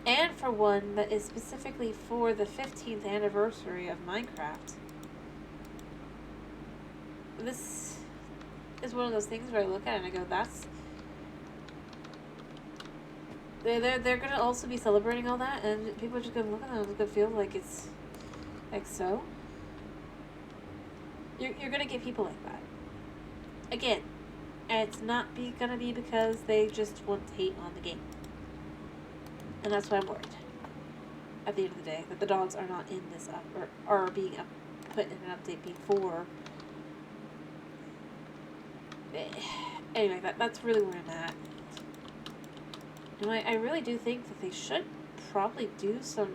And for one that is specifically for the 15th anniversary of Minecraft. This is one of those things where I look at it and I go, that's... They're gonna also be celebrating all that, and people are just gonna look at them and it's gonna feel like it's... like so. You're gonna get people like that. Again, it's not gonna be because they just want to hate on the game. And that's why I'm worried. At the end of the day, that the dogs are not in this or are being put in an update before. Anyway, that's really where I'm at. And I really do think that they should probably do some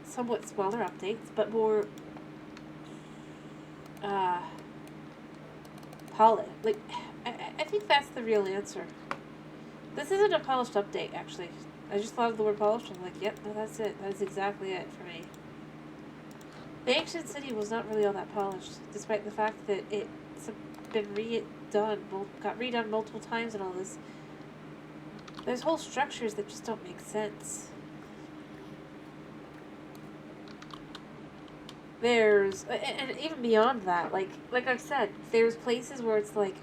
somewhat smaller updates, but more polished. Like, I think that's the real answer. This isn't a polished update, actually. I just thought of the word polished and I'm like, yep, no, that's it. That is exactly it for me. The ancient city was not really all that polished, despite the fact that it's been got redone multiple times and all this. There's whole structures that just don't make sense. There's, and even beyond that, like I've said, there's places where it's like,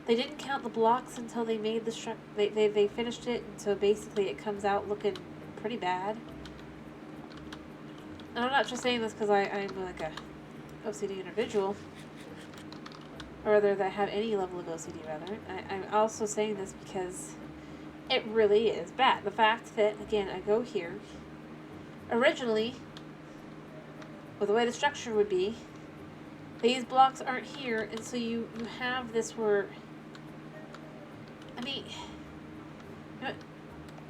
they didn't count the blocks until they made the they finished it, and so basically it comes out looking pretty bad. And I'm not just saying this because I'm like a OCD individual, or rather that I have any level of OCD rather. I'm also saying this because it really is bad. The fact that, again, I go here, originally, well, the way the structure would be, these blocks aren't here, and so you have this where, I mean,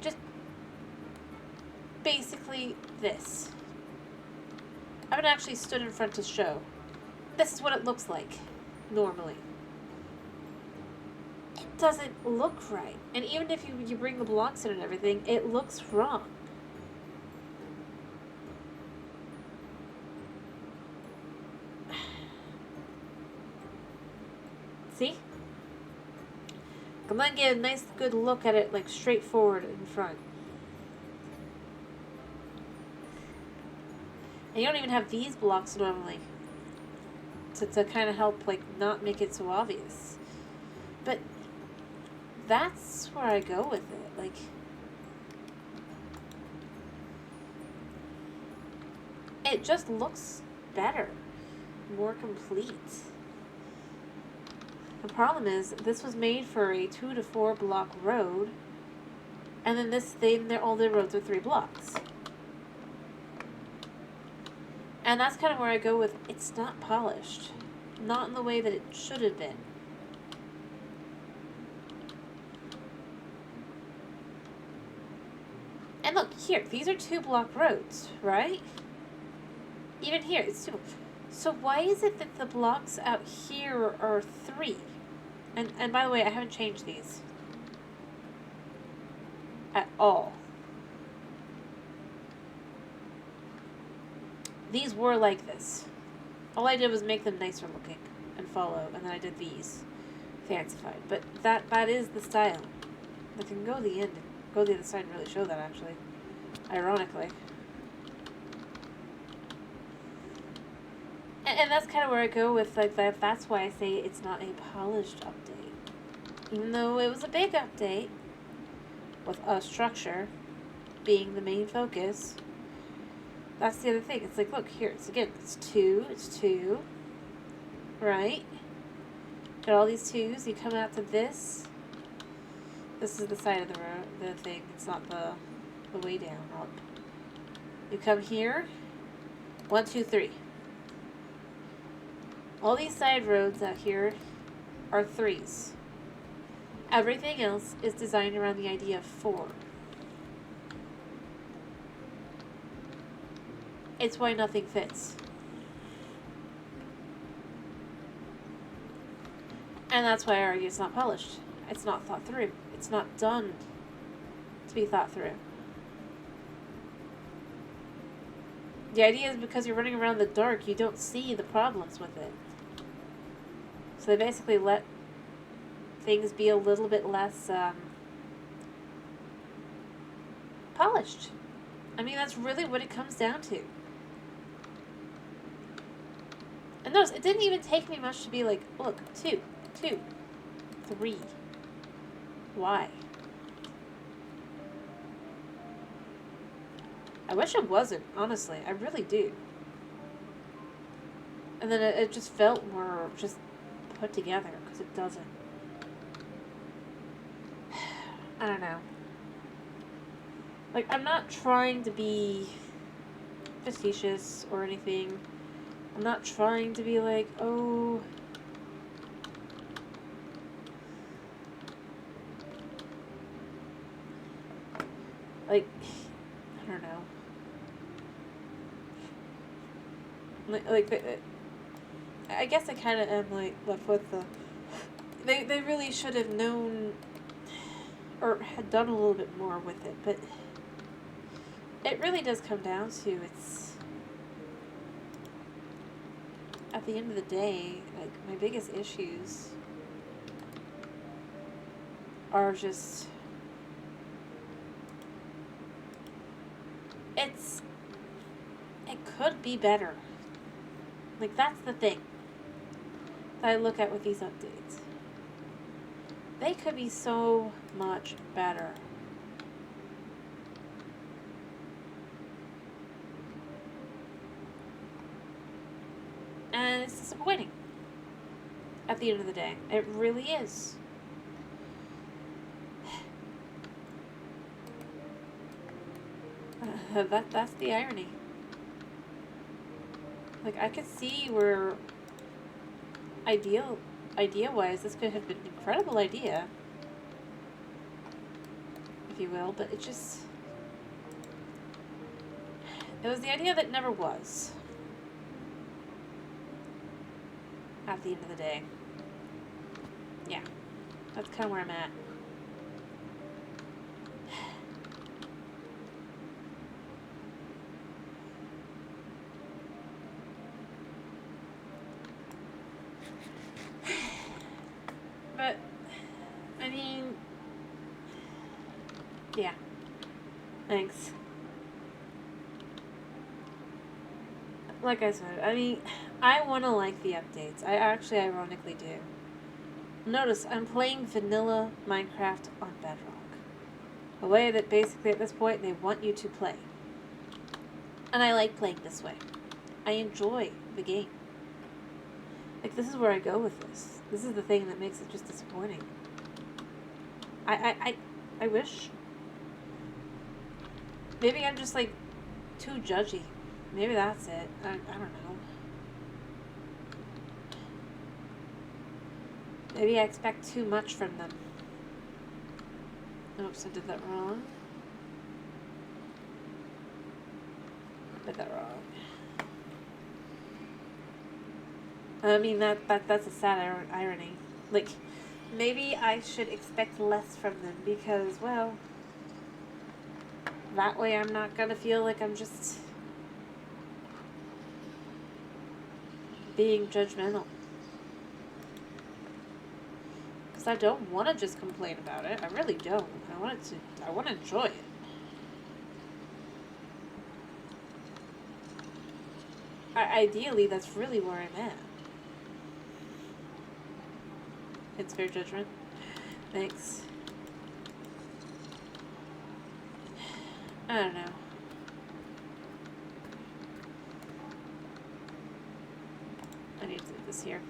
just basically this. I haven't actually stood in front to show. This is what it looks like, normally. It doesn't look right. And even if you bring the blocks in and everything, it looks wrong. See? I'm gonna get a nice good look at it, like, straightforward in front. And you don't even have these blocks normally to kind of help, like, not make it so obvious. But that's where I go with it. Like, it just looks better, more complete. The problem is, this was made for a 2 to 4 block road, and then all their roads are 3 blocks. And that's kind of where I go with, it's not polished. Not in the way that it should have been. And look, here, these are 2 block roads, right? Even here, it's 2. So why is it that the blocks out here are 3? And by the way, I haven't changed these. At all. These were like this. All I did was make them nicer looking and follow, and then I did these. Fancified. But that is the style. I can go to the end and go to the other side and really show that, actually. Ironically. And that's kind of where I go with, like, that. That's why I say it's not a polished update. Even though it was a big update, with a structure being the main focus, that's the other thing. It's like, look, here, it's 2, right? Got all these 2s, you come out to this. This is the side of the road, the thing, it's not the way down, up. You come here, 1, 2, 3. All these side roads out here are 3s. Everything else is designed around the idea of 4. It's why nothing fits. And that's why I argue it's not polished. It's not thought through. It's not done to be thought through. The idea is because you're running around in the dark, you don't see the problems with it. So they basically let things be a little bit less polished. I mean, that's really what it comes down to. And notice, it didn't even take me much to be like, look, 2, 2, 3. Why? I wish it wasn't, honestly. I really do. And then it just felt more just put together, because it doesn't. I don't know. Like, I'm not trying to be facetious or anything. I'm not trying to be like, oh... Like, I don't know. I guess I kind of am, like, left with the... They really should have known, or had done a little bit more with it, but it really does come down to, it's... At the end of the day, like, my biggest issues are just... It could be better. Like, that's the thing that I look at with these updates. They could be so much better. And it's disappointing. At the end of the day. It really is. That's the irony. Like, I could see where idea-wise, this could have been an incredible idea, if you will, but it just... It was the idea that never was. At the end of the day. Yeah. That's kind of where I'm at. But, I mean, yeah. Thanks. Like I said, I mean, I want to like the updates. I actually ironically do. Notice, I'm playing vanilla Minecraft on Bedrock. A way that basically at this point they want you to play. And I like playing this way. I enjoy the game. Like, this is where I go with this. This is the thing that makes it just disappointing. I wish... Maybe I'm just, like, too judgy. Maybe that's it. I don't know. Maybe I expect too much from them. Oops, I did that wrong. Did that wrong. I mean, that's a sad irony. Like, maybe I should expect less from them because, well, that way I'm not gonna feel like I'm just being judgmental. Because I don't want to just complain about it. I really don't. I want to enjoy it. Ideally, that's really where I'm at. It's fair judgment. Thanks. I don't know. I need to do this here.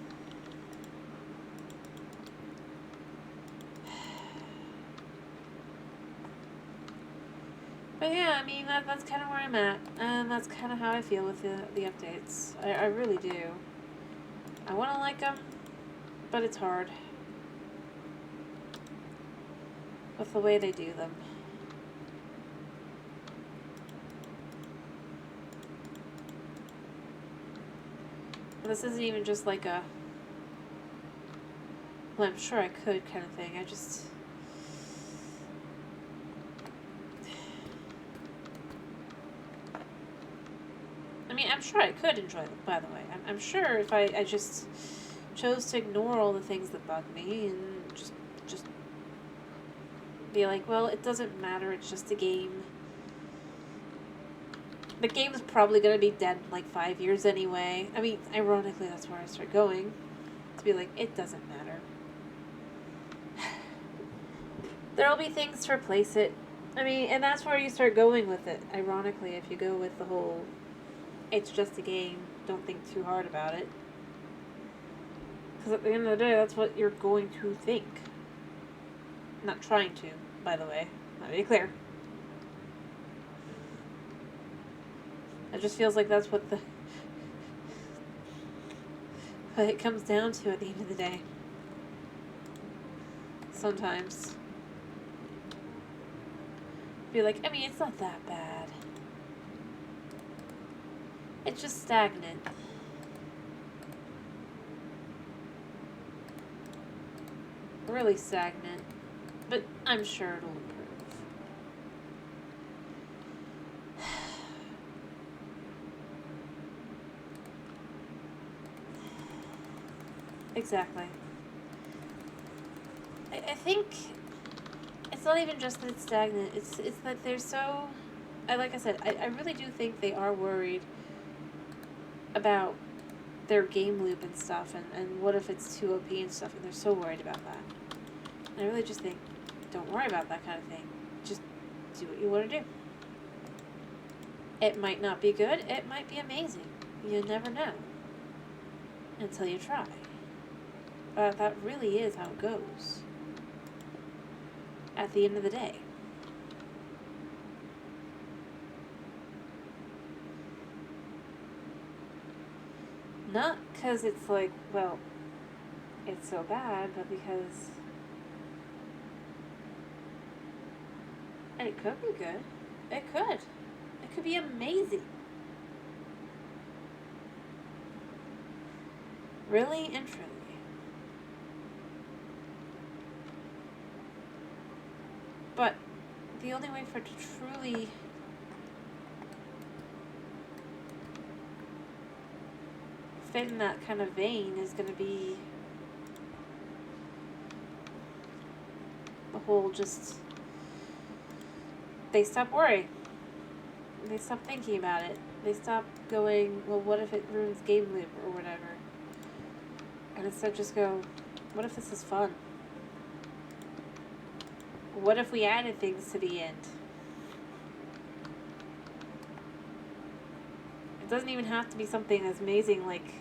But yeah, I mean, that's kind of where I'm at. And that's kind of how I feel with the updates. I really do. I want to like them, but it's hard. With the way they do them. This isn't even just like a, well, I'm sure I could kind of thing. I just... mean, I'm sure I could enjoy them, by the way. I'm sure if I just chose to ignore all the things that bug me and just be like, well, it doesn't matter, it's just a game. The game's probably going to be dead in like 5 years anyway. I mean, ironically, that's where I start going. To be like, it doesn't matter. There'll be things to replace it. I mean, and that's where you start going with it. Ironically, if you go with the whole, it's just a game, don't think too hard about it. Because at the end of the day, that's what you're going to think. Not trying to, by the way. Let me be clear. It just feels like that's what it comes down to at the end of the day. Sometimes. Be like, I mean, it's not that bad. It's just stagnant. Really stagnant. But I'm sure it'll improve. Exactly. I think it's not even just that it's stagnant. It's that they're so... like I said, I really do think they are worried about their game loop and stuff, and what if it's too OP and stuff, and they're so worried about that. And I really just think, don't worry about that kind of thing. Just do what you want to do. It might not be good. It might be amazing. You never know until you try. But that really is how it goes. At the end of the day. Not because it's like, well, it's so bad, but because it could be good. It could. It could be amazing. Really and truly. But the only way for it to truly fit in that kind of vein is going to be the whole just, they stop worrying. They stop thinking about it. They stop going, well, what if it ruins game loop or whatever? And instead just go, what if this is fun? What if we added things to the end? It doesn't even have to be something as amazing like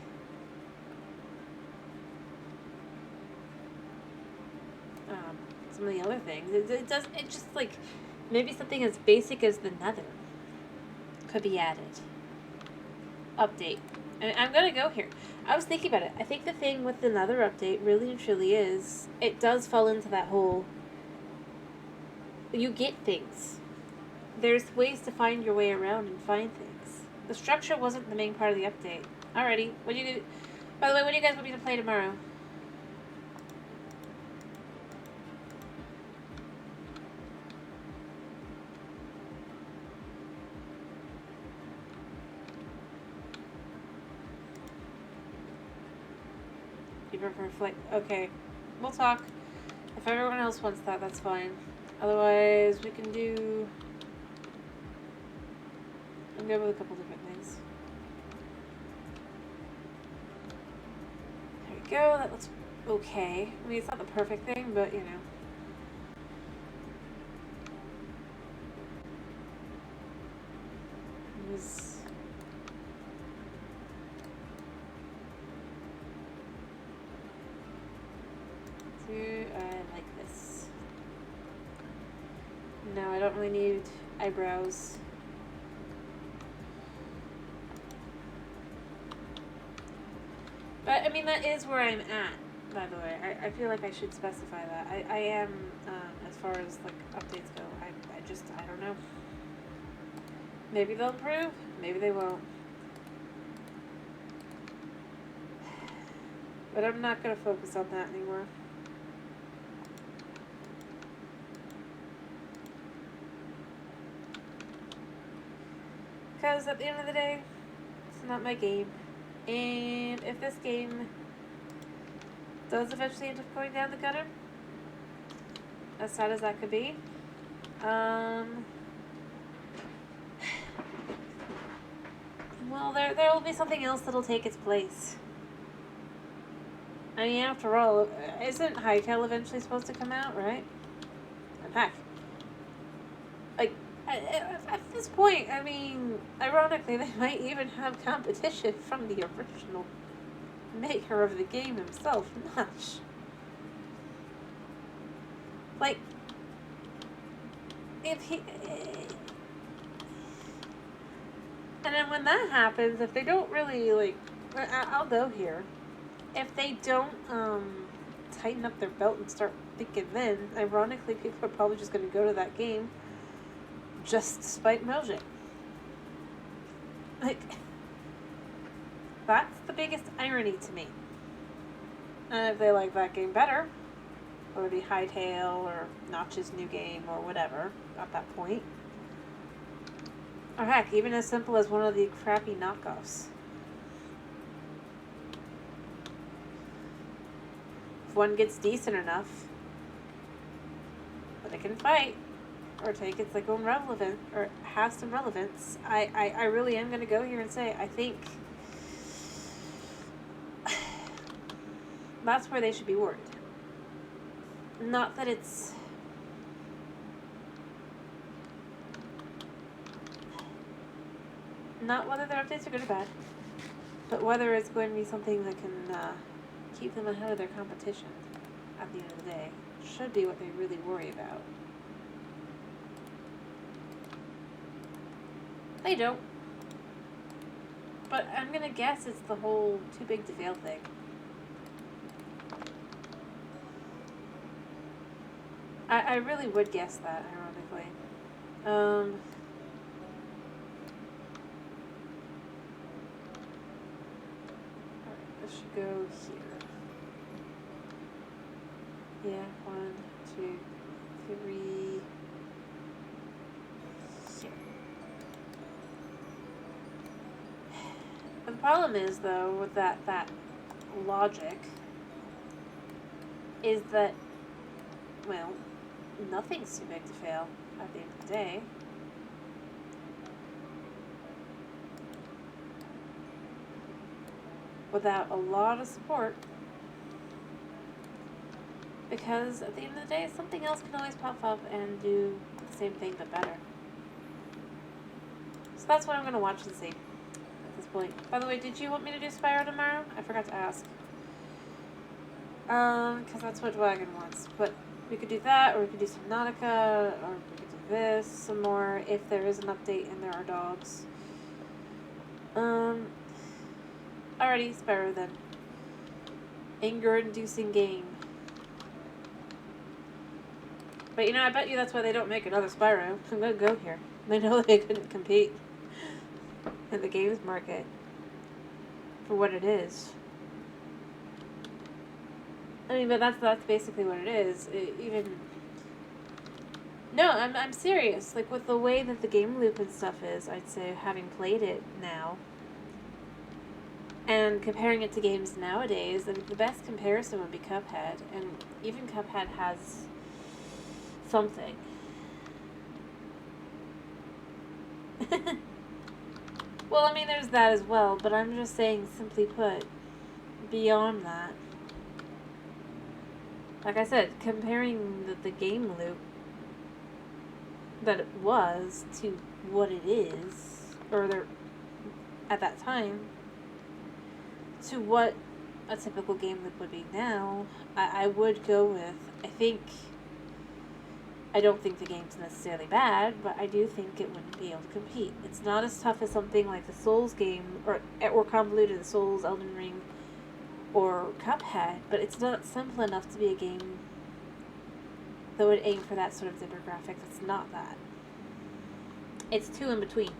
some of the other things. It just like, maybe something as basic as the Nether could be added. Update. And I'm gonna go here. I was thinking about it. I think the thing with the Nether update really and truly is, it does fall into that whole, you get things. There's ways to find your way around and find things. The structure wasn't the main part of the update. Alrighty. What do you do? By the way, what do you guys want me to play tomorrow? You prefer flight? Okay. We'll talk. If everyone else wants that, that's fine. Otherwise, we can do... I'm good with a couple different things. There we go. That looks okay. I mean, it's not the perfect thing, but, you know. It was... I like this. No, I don't really need eyebrows. But, I mean, that is where I'm at, by the way. I feel like I should specify that. I am, as far as, like, updates go, I don't know. Maybe they'll improve, maybe they won't. But I'm not going to focus on that anymore. Because at the end of the day, not my game. And if this game does eventually end up going down the gutter, as sad as that could be, well, there will be something else that'll take its place. I mean, after all, isn't Hytale eventually supposed to come out, right? And heck, like, at this point, I mean, ironically, they might even have competition from the original maker of the game himself, Notch. Like, if he... And then when that happens, if they don't really, like... I'll go here. If they don't, tighten up their belt and start thinking then, ironically, people are probably just going to go to that game just to spite Mojang. Like, that's the biggest irony to me. And if they like that game better, whether it be Hytale or Notch's new game or whatever at that point, or heck, even as simple as one of the crappy knockoffs. If one gets decent enough, but it can fight, or take its like own relevance, or have some relevance, I really am going to go here and say, I think that's where they should be worried. Not that it's... Not whether their updates are good or bad, but whether it's going to be something that can keep them ahead of their competition at the end of the day. Should be what they really worry about. They don't. But I'm going to guess it's the whole too big to fail thing. I really would guess that, ironically. Alright, this should go here. Yeah, 1, 2, 3. Here. The problem is, though, with that logic, is that, well, nothing's too big to fail at the end of the day. Without a lot of support. Because at the end of the day, something else can always pop up and do the same thing but better. So that's what I'm going to watch and see at this point. By the way, did you want me to do Spyro tomorrow? I forgot to ask. Because that's what Wagon wants. But we could do that, or we could do Subnautica, or we could do this some more if there is an update and there are dogs. Alrighty, Spyro then. Anger-inducing game. But you know, I bet you that's why they don't make another Spyro. I'm gonna go here. They know they couldn't compete in the games market for what it is. I mean, but that's basically what it is. No, I'm serious. Like, with the way that the game loop and stuff is, I'd say, having played it now, and comparing it to games nowadays, I mean, the best comparison would be Cuphead, and even Cuphead has something. Well, I mean, there's that as well, but I'm just saying, simply put, beyond that, like I said, comparing the game loop that it was to what it is, or at that time, to what a typical game loop would be now, I would go with, I don't think the game's necessarily bad, but I do think it wouldn't be able to compete. It's not as tough as something like the Souls game, or convoluted, the Souls, Elden Ring, or Cuphead, but it's not simple enough to be a game that would aim for that sort of demographic. It's not that. It's two in between.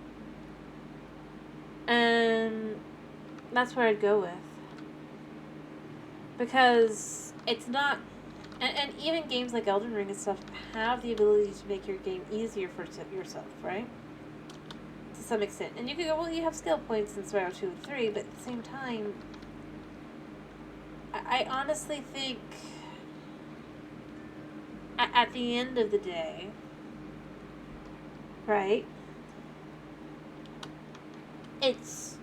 And that's where I'd go with. Because it's not... And even games like Elden Ring and stuff have the ability to make your game easier for yourself, right? To some extent. And you could go, well, you have skill points in Spiral 2 and 3, but at the same time, I honestly think at the end of the day, right, it's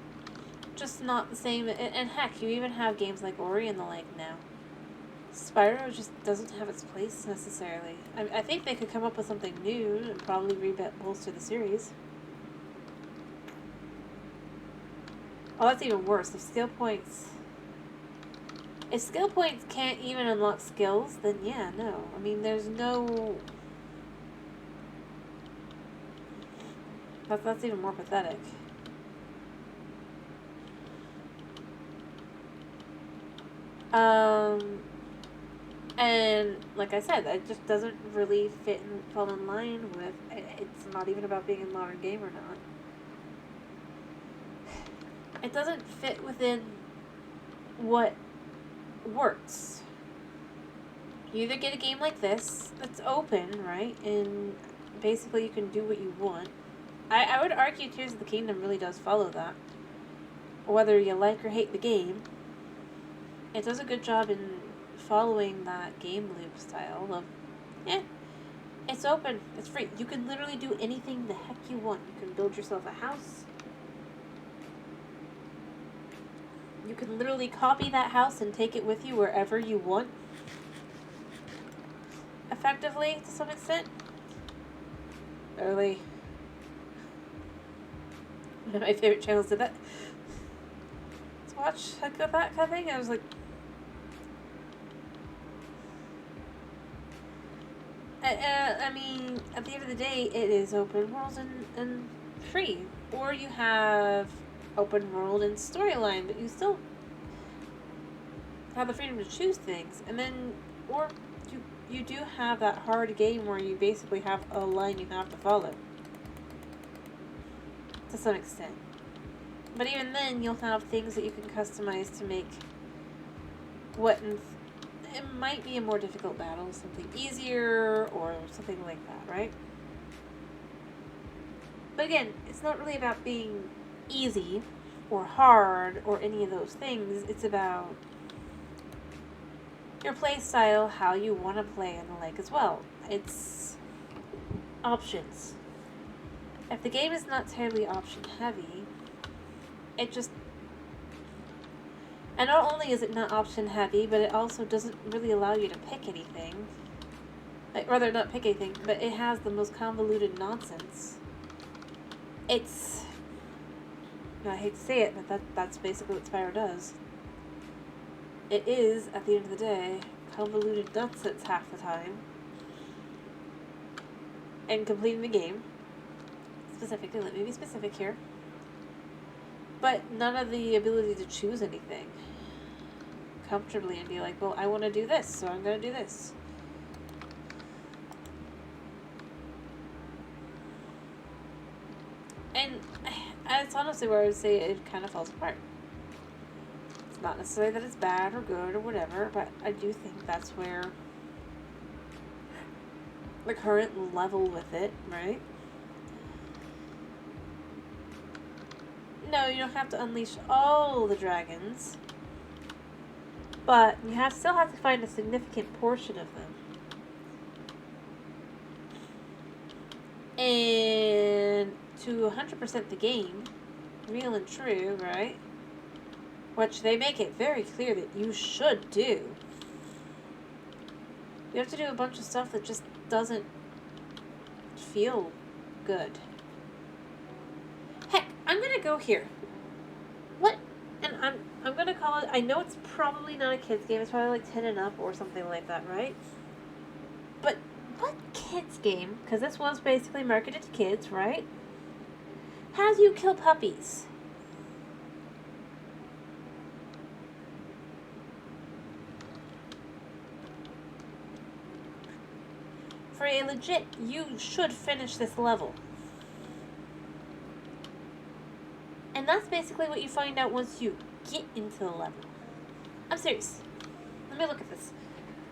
just not the same. And heck, you even have games like Ori and the like now. Spyro just doesn't have its place necessarily. I think they could come up with something new and probably bolster the series. Oh, that's even worse. If skill points can't even unlock skills, then yeah, no. I mean, there's no... That's even more pathetic. And like I said, it just doesn't really fall in line with... It's not even about being a modern game or not. It doesn't fit within what works. You either get a game like this that's open, right, and basically you can do what you want. I would argue Tears of the Kingdom really does follow that. Whether you like or hate the game, it does a good job in following that game loop style of, it's open, it's free. You can literally do anything the heck you want. You can build yourself a house. You can literally copy that house and take it with you wherever you want. Effectively, to some extent. Early. One of my favorite channels did that. To watch that kind of thing, I was like... I mean, at the end of the day, it is open world and free. Or you have open world and storyline, but you still have the freedom to choose things. And then, or you do have that hard game where you basically have a line you have to follow. To some extent. But even then, you'll have things that you can customize to make what it might be a more difficult battle, something easier, or something like that, right? But again, it's not really about being easy or hard or any of those things. It's about your play style, how you want to play, and the like as well. It's options. If the game is not terribly option heavy, it just... And not only is it not option heavy, but it also doesn't really allow you to pick anything. Rather, not pick anything, but it has the most convoluted nonsense. It's... I hate to say it, but that's basically what Spyro does. It is, at the end of the day, convoluted nonsense half the time. And completing the game. Specifically, let me be specific here. But none of the ability to choose anything comfortably and be like, well, I want to do this, so I'm going to do this. And that's honestly where I would say it kind of falls apart. It's not necessarily that it's bad or good or whatever, but I do think that's where the current level with it, right? No, you don't have to unleash all the dragons, but you still have to find a significant portion of them. And to 100% the game, real and true, right? Which they make it very clear that you should do. You have to do a bunch of stuff that just doesn't feel good. Heck, I'm gonna go here. What? And I'm gonna call it... I know it's probably not a kid's game. It's probably like 10 and up or something like that, right? But what kids game, because this was basically marketed to kids, right, has you kill puppies? For a legit, you should finish this level. And that's basically what you find out once you get into the level. I'm serious. Let me look at this.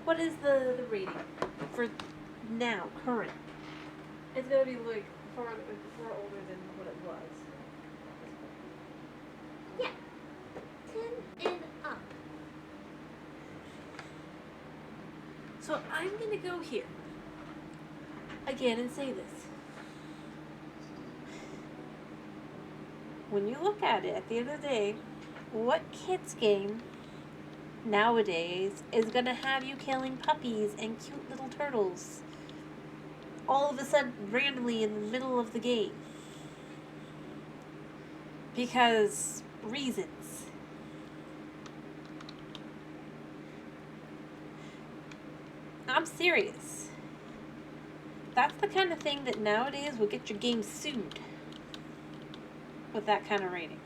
What is the rating for now, current? It's gonna be like far older than what it was. Yeah. 10 and up. So I'm going to go here again and say this. When you look at it, at the end of the day, what kids game nowadays is going to have you killing puppies and cute little turtles all of a sudden randomly in the middle of the game? Because reasons. I'm serious. That's the kind of thing that nowadays will get your game sued with that kind of rating.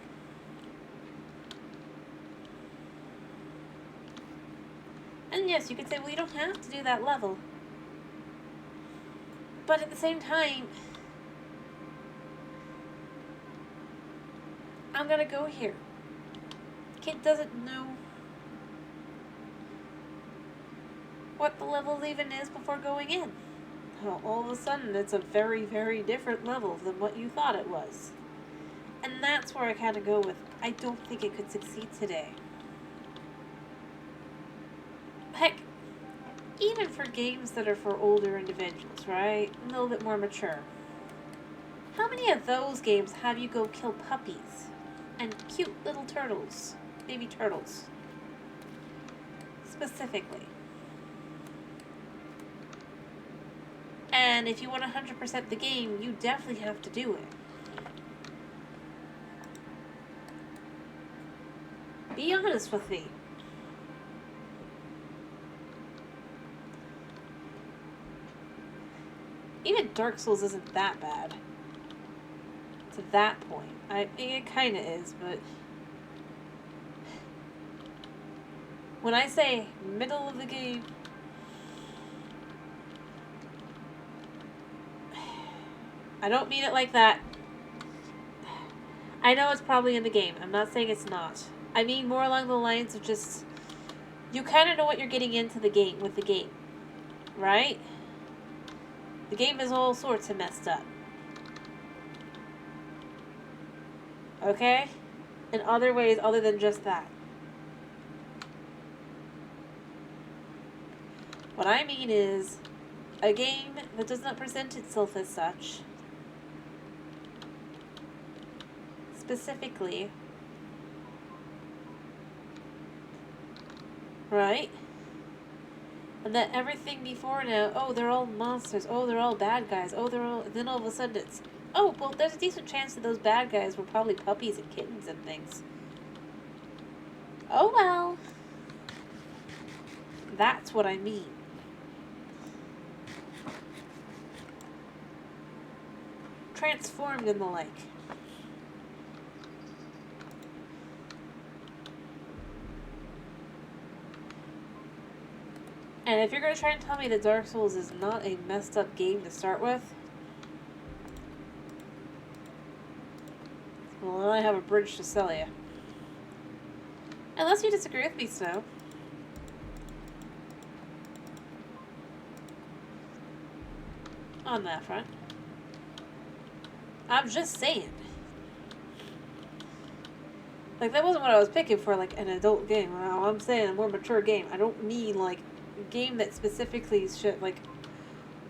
And yes, you could say, well, you don't have to do that level. But at the same time, I'm going to go here. Kid doesn't know what the level even is before going in. Well, all of a sudden, it's a very, very different level than what you thought it was. And that's where I kind of go with, I don't think it could succeed today. Heck, even for games that are for older individuals, right? A little bit more mature. How many of those games have you go kill puppies and cute little turtles? Baby turtles. Specifically. And if you want 100% the game, you definitely have to do it. Be honest with me. Even Dark Souls isn't that bad. To that point. It kind of is, but... when I say middle of the game... I don't mean it like that. I know it's probably in the game. I'm not saying it's not. I mean more along the lines of just... you kind of know what you're getting into the game with the game. Right? The game is all sorts of messed up. Okay? In other ways other than just that. What I mean is a game that does not present itself as such. Specifically. Right? And that everything before now, oh, they're all monsters, oh, they're all bad guys, oh, they're all... then all of a sudden it's... oh, well, there's a decent chance that those bad guys were probably puppies and kittens and things. Oh, well. That's what I mean. Transformed and the like. And if you're going to try and tell me that Dark Souls is not a messed up game to start with, well, I have a bridge to sell you. Unless you disagree with me, Snow. On that front. I'm just saying. Like, that wasn't what I was picking for, like, an adult game. I'm saying a more mature game. I don't mean, like, a game that specifically should, like,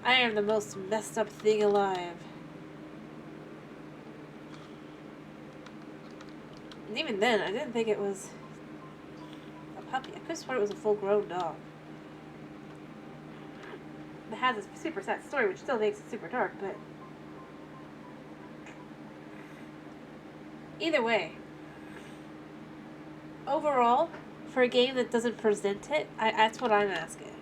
I am the most messed up thing alive. And even then, I didn't think it was a puppy. I could have sworn it was a full-grown dog. It has a super sad story, which still makes it super dark, but... either way. Overall, for a game that doesn't present it, that's what I'm asking.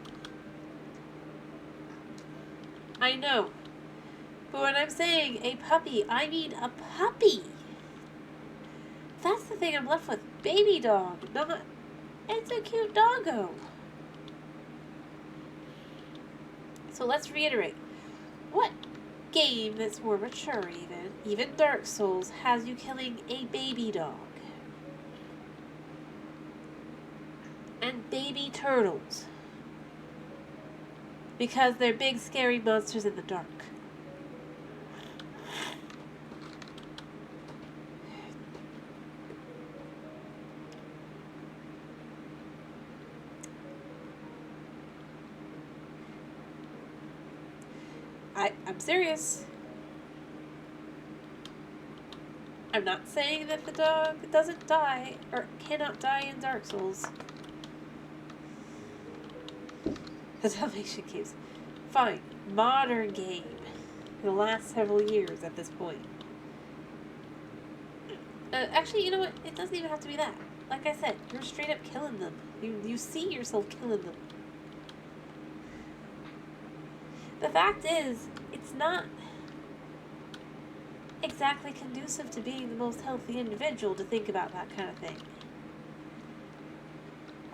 I know. But when I'm saying a puppy, I mean a puppy. That's the thing I'm left with. Baby dog. Not... it's a cute doggo. So let's reiterate. What game that's more mature even Dark Souls, has you killing a baby dog? And baby turtles. Because they're big scary monsters in the dark. I'm serious. I'm not saying that the dog doesn't die or cannot die in Dark Souls. The Salvation Caves. Fine. Modern game. In the last several years at this point. Actually, you know what? It doesn't even have to be that. Like I said, you're straight up killing them. You see yourself killing them. The fact is, it's not exactly conducive to being the most healthy individual to think about that kind of thing.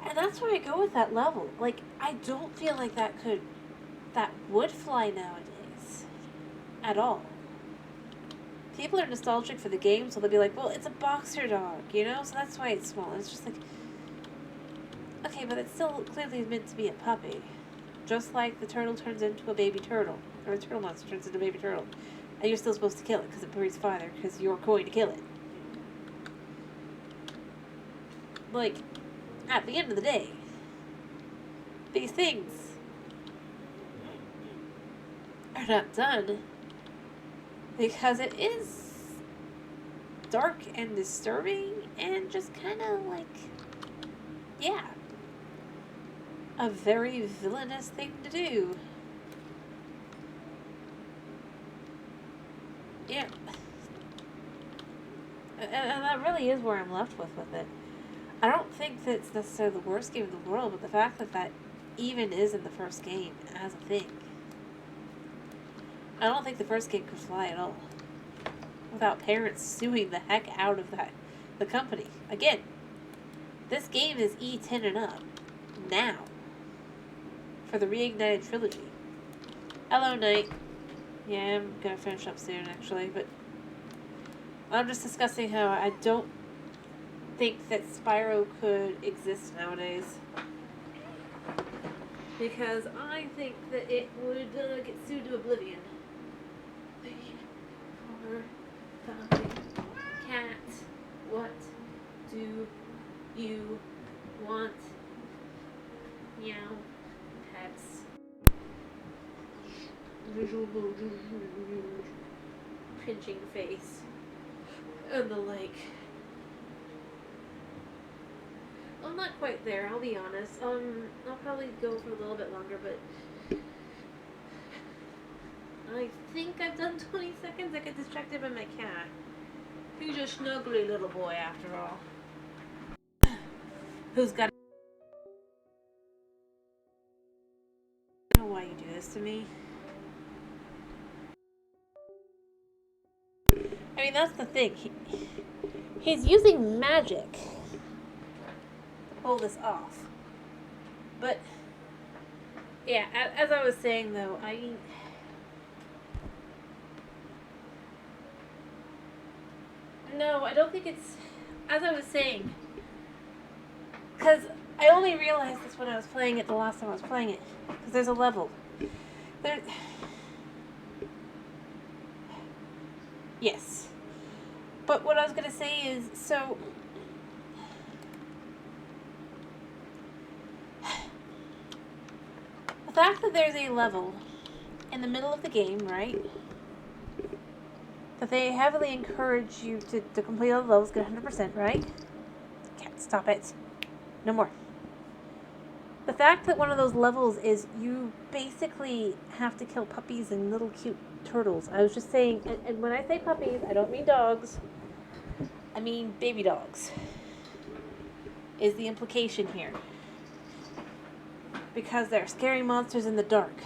And that's where I go with that level. Like, I don't feel like that would fly nowadays. At all. People are nostalgic for the game, so they'll be like, well, it's a boxer dog, you know? So that's why it's small. And it's just like, okay, but it's still clearly meant to be a puppy. Just like the turtle turns into a baby turtle. Or the turtle monster turns into a baby turtle. And you're still supposed to kill it because it breathes fire, because you're going to kill it. Like, at the end of the day, these things are not done because it is dark and disturbing and just kind of like, yeah, a very villainous thing to do. Yeah. And that really is where I'm left with it. I don't think that it's necessarily the worst game in the world, but the fact that even is in the first game as a thing. I don't think the first game could fly at all. Without parents suing the heck out of the company. Again, this game is E10 and up. Now. For the Reignited Trilogy. Hello, Knight. Yeah, I'm gonna finish up soon, actually, but I'm just discussing how I don't think that Spyro could exist nowadays. Because I think that it would get sued to oblivion. Poor fucking cat. What do you want? Meow. Pets. Pinching face. And the like. I'm not quite there, I'll be honest. I'll probably go for a little bit longer, but I think I've done 20 seconds. I get distracted by my cat. He's a snuggly little boy after all. Who's got... I don't know why you do this to me. I mean, that's the thing. He's using magic to pull this off. But, yeah, as I was saying, though, No, I don't think it's... As I was saying, because I only realized this when I was playing it the last time I was playing it. Because there's a level. Yes. But what I was going to say is, so... The fact that there's a level in the middle of the game, right? That they heavily encourage you to complete all the levels, get 100%, right? Can't stop it. No more. The fact that one of those levels is you basically have to kill puppies and little cute turtles. I was just saying, and when I say puppies, I don't mean dogs. I mean baby dogs. Is the implication here. Because they're scary monsters in the dark.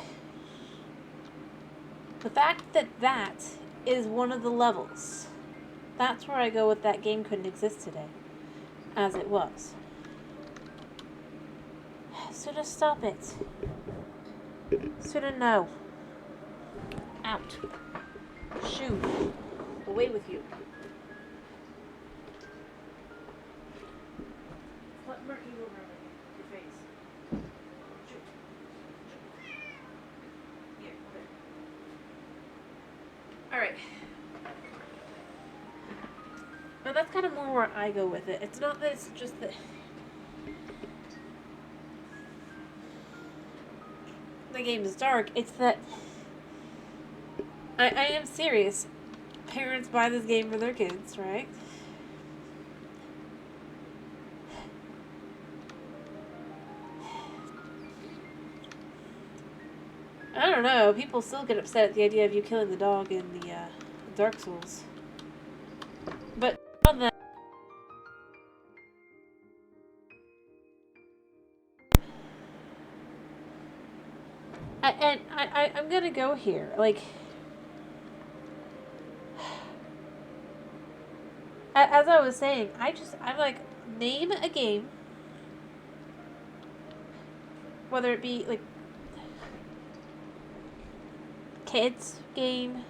The fact that that is one of the levels. That's where I go with that game couldn't exist today. As it was. So just stop it. Suda, no. Out. Shoo. Away with you. What murky over your face? Here, okay. Alright. Now that's kind of more where I go with it. It's not that it's just that the game is dark, it's that I am serious. Parents buy this game for their kids, right? I don't know. People still get upset at the idea of you killing the dog in the Dark Souls. But on that, I'm gonna go here. Like, as I was saying, I'm like, name a game, whether it be like kids game,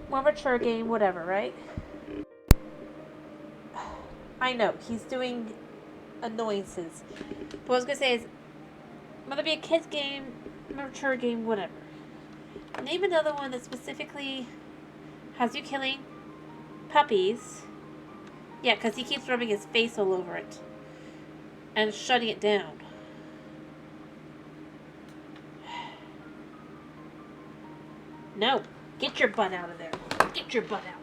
more mature game, whatever, right? I know he's doing annoyances. But what I was gonna say is, whether it be a kids game, mature game, whatever. Name another one that specifically has you killing puppies. Yeah, because he keeps rubbing his face all over it and shutting it down. No, get your butt out of there. Get your butt out.